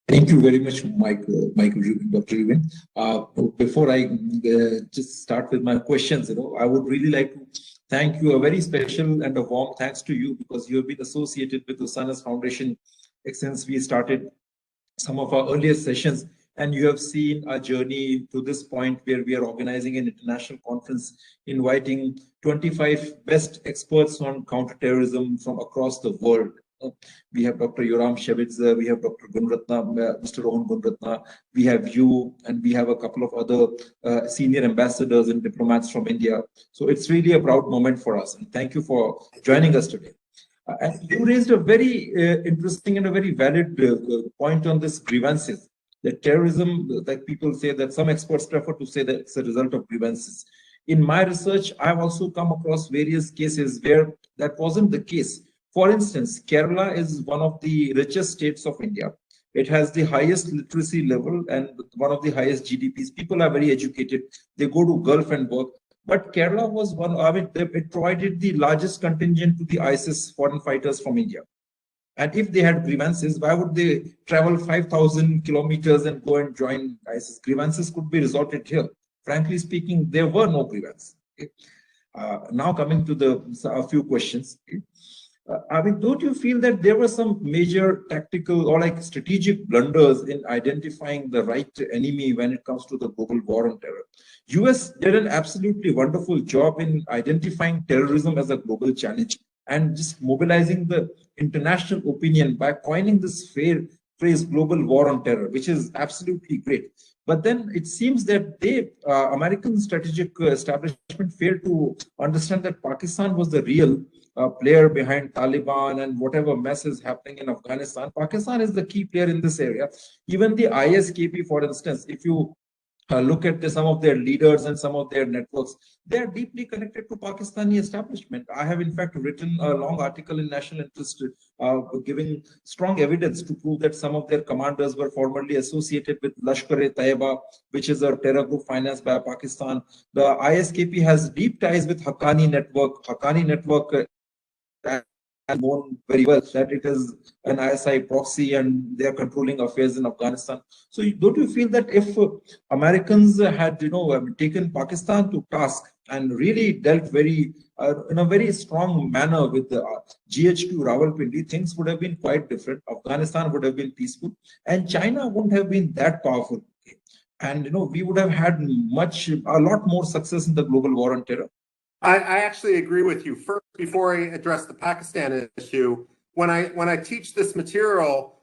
Thank you very much, Dr. Rubin. Before I just start with my questions, I would really like to thank you, a very special and a warm thanks to you, because you have been associated with Usanas Foundation since we started some of our earliest sessions, and you have seen our journey to this point where we are organizing an international conference, inviting 25 best experts on counterterrorism from across the world. We have Dr. Yoram Shevitzer, we have Dr. Gunratna, Mr. Rohan Gunratna, we have you, and we have a couple of other senior ambassadors and diplomats from India. So it's really a proud moment for us, and thank you for joining us today. And you raised a very interesting and a very valid point on this grievances. That terrorism, like people say, that some experts prefer to say that it's a result of grievances. In my research, I've also come across various cases where that wasn't the case. For instance, Kerala is one of the richest states of India. It has the highest literacy level and one of the highest GDPs. People are very educated. They go to Gulf and work. But Kerala was one, it provided the largest contingent to the ISIS foreign fighters from India. And if they had grievances, why would they travel 5,000 kilometers and go and join ISIS? Grievances could be resorted here. Frankly speaking, there were no grievances. Okay? Now coming to a few questions. Okay? Don't you feel that there were some major tactical or like strategic blunders in identifying the right enemy when it comes to the global war on terror? US did an absolutely wonderful job in identifying terrorism as a global challenge and just mobilizing the international opinion by coining this phrase global war on terror, which is absolutely great. But then it seems that American strategic establishment failed to understand that Pakistan was the real player behind Taliban and whatever mess is happening in Afghanistan. Pakistan is the key player in this area. Even the ISKP, for instance, if you look at some of their leaders and some of their networks, they are deeply connected to Pakistani establishment. I have in fact written a long article in National Interest giving strong evidence to prove that some of their commanders were formerly associated with Lashkar-e-Taiba, which is a terror group financed by Pakistan. The ISKP has deep ties with Haqqani network. Haqqani network known very well that it is an ISI proxy and they are controlling affairs in Afghanistan. So don't you feel that if Americans had taken Pakistan to task and really dealt very in a very strong manner with the GHQ Rawalpindi, things would have been quite different. Afghanistan would have been peaceful and China wouldn't have been that powerful. And we would have had a lot more success in the global war on terror. I actually agree with you. First, before I address the Pakistan issue, when I teach this material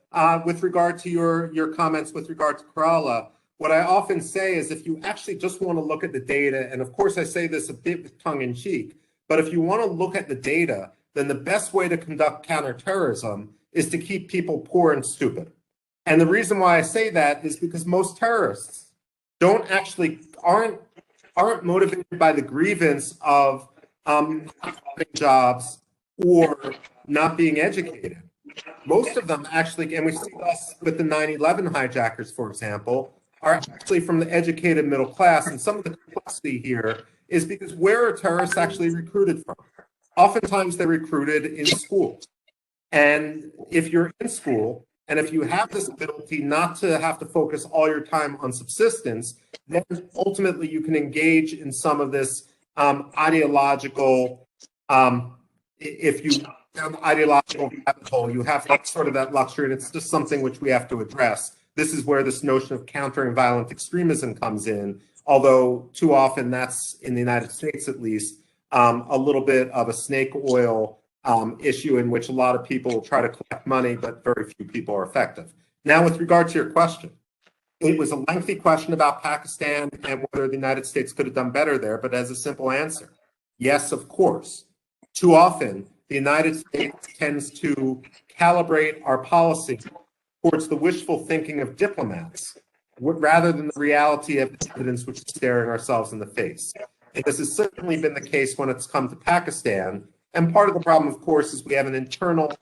with regard to your comments with regard to Kerala, what I often say is if you actually just want to look at the data, and of course I say this a bit with tongue in cheek, but if you want to look at the data, then the best way to conduct counterterrorism is to keep people poor and stupid. And the reason why I say that is because most terrorists aren't motivated by the grievance of not having jobs or not being educated. most of them actually, and we see this with the 9/11 hijackers, for example, are actually from the educated middle class. And some of the complexity here is because where are terrorists actually recruited from? Oftentimes they're recruited in school. And if you're in school, and if you have this ability not to have to focus all your time on subsistence, then ultimately you can engage in some of this ideological, if you have ideological rabbit hole, you have sort of that luxury, and it's just something which we have to address. This is where this notion of countering violent extremism comes in, although too often that's, in the United States at least, a little bit of a snake oil issue in which a lot of people try to collect money, but very few people are effective. Now, with regard to your question, it was a lengthy question about Pakistan and whether the United States could have done better there, but as a simple answer, yes, of course. Too often, the United States tends to calibrate our policy towards the wishful thinking of diplomats rather than the reality of evidence which is staring ourselves in the face. And this has certainly been the case when it's come to Pakistan. And part of the problem, of course, is we have an internal,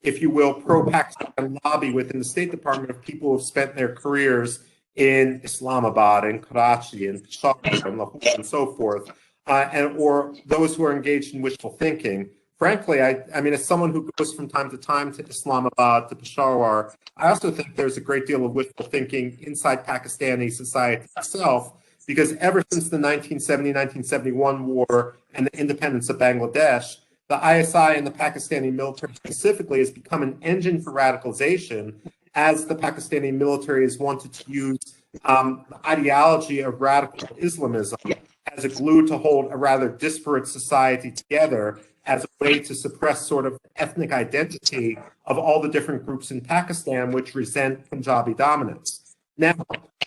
if you will, pro-Pakistan lobby within the State Department of people who have spent their careers in Islamabad and Karachi and Peshawar and Lahore and so forth, or those who are engaged in wishful thinking. Frankly, I mean, as someone who goes from time to Islamabad, to Peshawar, I also think there's a great deal of wishful thinking inside Pakistani society itself, because ever since the 1970-1971 war and the independence of Bangladesh, the ISI and the Pakistani military specifically has become an engine for radicalization, as the Pakistani military has wanted to use the ideology of radical Islamism as a glue to hold a rather disparate society together, as a way to suppress sort of ethnic identity of all the different groups in Pakistan which resent Punjabi dominance. Now,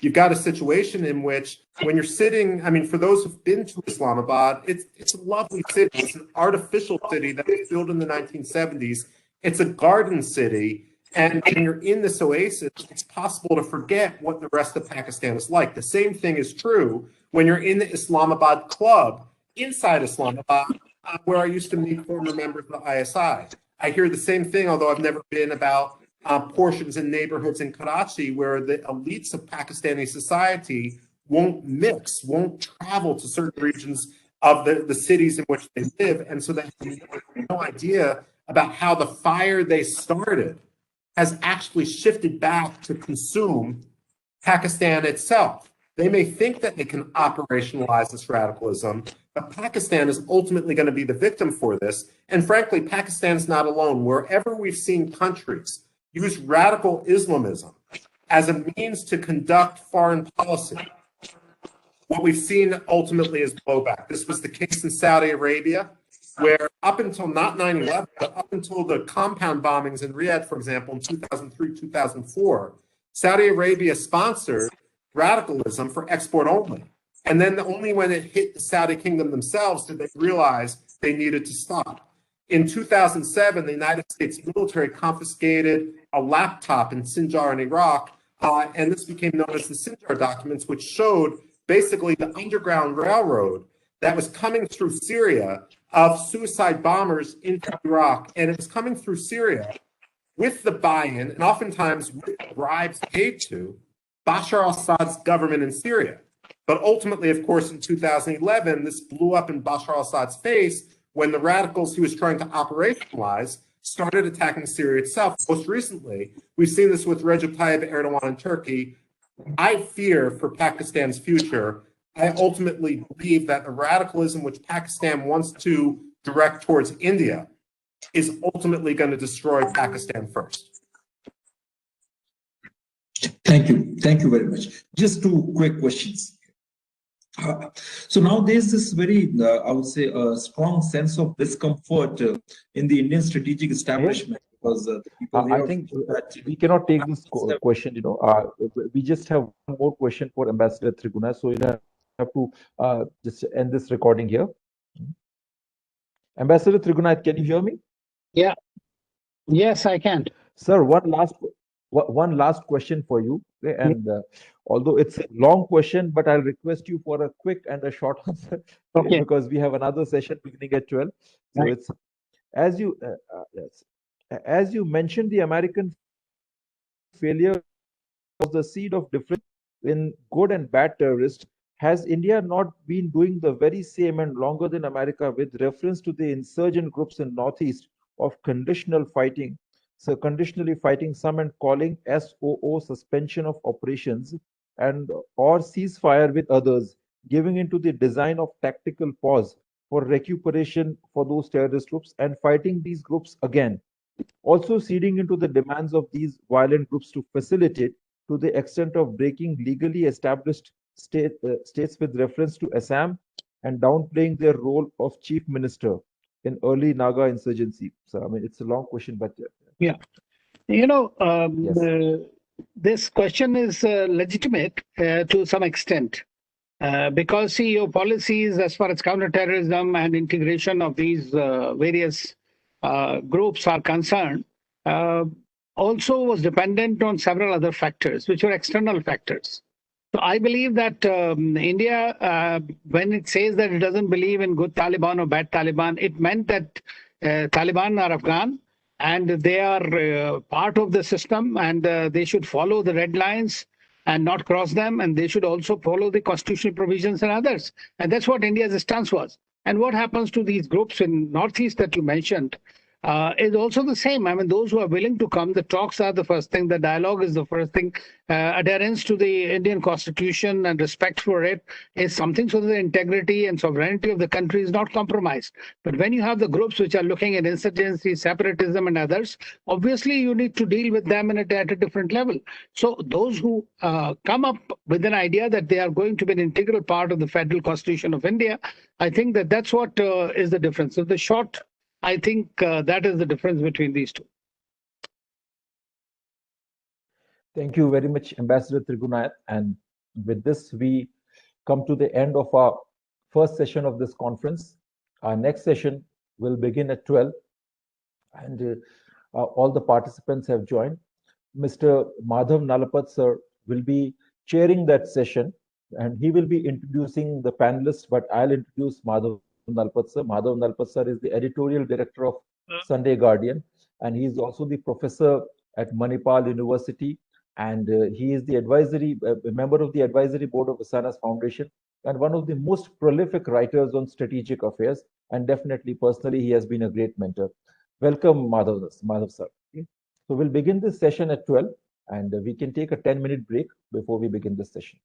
you've got a situation in which when you're sitting, I mean, for those who've been to Islamabad, it's a lovely city. It's an artificial city that was built in the 1970s. It's a garden city. And when you're in this oasis, it's possible to forget what the rest of Pakistan is like. The same thing is true when you're in the Islamabad club inside Islamabad, where I used to meet former members of the ISI. I hear the same thing, although I've never been, about portions in neighborhoods in Karachi where the elites of Pakistani society won't mix, won't travel to certain regions of the cities in which they live. And so they have no idea about how the fire they started has actually shifted back to consume Pakistan itself. They may think that they can operationalize this radicalism, but Pakistan is ultimately going to be the victim for this. And frankly, Pakistan's not alone. Wherever we've seen countries use radical Islamism as a means to conduct foreign policy, what we've seen ultimately is blowback. This was the case in Saudi Arabia, where up until not 9/11, but up until the compound bombings in Riyadh, for example, in 2003, 2004, Saudi Arabia sponsored radicalism for export only. And then only when it hit the Saudi kingdom themselves did they realize they needed to stop. In 2007, the United States military confiscated a laptop in Sinjar in Iraq, and this became known as the Sinjar documents, which showed basically the underground railroad that was coming through Syria of suicide bombers into Iraq. And it was coming through Syria with the buy-in, and oftentimes with bribes paid to, Bashar al-Assad's government in Syria. But ultimately, of course, in 2011, this blew up in Bashar al-Assad's face when the radicals he was trying to operationalize started attacking Syria itself. Most recently, we've seen this with Recep Tayyip Erdogan in Turkey. I fear for Pakistan's future. I ultimately believe that the radicalism which Pakistan wants to direct towards India is ultimately going to destroy Pakistan first. Thank you. Thank you very much. Just two quick questions. So now there's this very, I would say, strong sense of discomfort in the Indian strategic establishment, because I think we cannot take this question. We just have one more question for Ambassador Trigunayat, so you have to just end this recording here. Ambassador Trigunayat, can you hear me? Yeah. Yes, I can. Sir, one last question for you, okay? And although it's a long question, but I'll request you for a quick and a short answer, okay, because we have another session beginning at 12. So right. It's as you yes. As you mentioned, the American failure was the seed of difference in good and bad terrorists. Has India not been doing the very same and longer than America with reference to the insurgent groups in Northeast of conditional fighting? So conditionally fighting some and calling SOO suspension of operations and or ceasefire with others, giving into the design of tactical pause for recuperation for those terrorist groups and fighting these groups again, also ceding into the demands of these violent groups to facilitate to the extent of breaking legally established states with reference to Assam and downplaying their role of chief minister in early Naga insurgency. So, I mean, it's a long question, but Yeah. You know, yes. This question is legitimate to some extent. Because see, your policies as far as counterterrorism and integration of these various groups are concerned also was dependent on several other factors, which were external factors. So I believe that India, when it says that it doesn't believe in good Taliban or bad Taliban, it meant that Taliban are Afghan and they are part of the system and they should follow the red lines and not cross them, and they should also follow the constitutional provisions and others. And that's what India's stance was. And what happens to these groups in Northeast that you mentioned is also the same. I mean, those who are willing to come, the talks are the first thing, the dialogue is the first thing. Adherence to the Indian Constitution and respect for it is something so that the integrity and sovereignty of the country is not compromised. But when you have the groups which are looking at insurgency, separatism, and others, obviously you need to deal with them at a different level. So those who come up with an idea that they are going to be an integral part of the federal constitution of India, I think that that's what is the difference. So the short, I think that is the difference between these two. Thank you very much, Ambassador Trigunayat. And with this, we come to the end of our first session of this conference. Our next session will begin at 12, and all the participants have joined. Mr. Madhav Nalapat sir will be chairing that session, and he will be introducing the panelists, but I'll introduce Madhav Nalapat sir. Madhav Nalapat sir is the editorial director of Sunday Guardian, and he is also the professor at Manipal University, and he is the advisory member of the advisory board of Usanas Foundation, and one of the most prolific writers on strategic affairs, and definitely personally he has been a great mentor. Welcome, Madhav sir. Okay. So we'll begin this session at 12, and we can take a 10-minute break before we begin this session.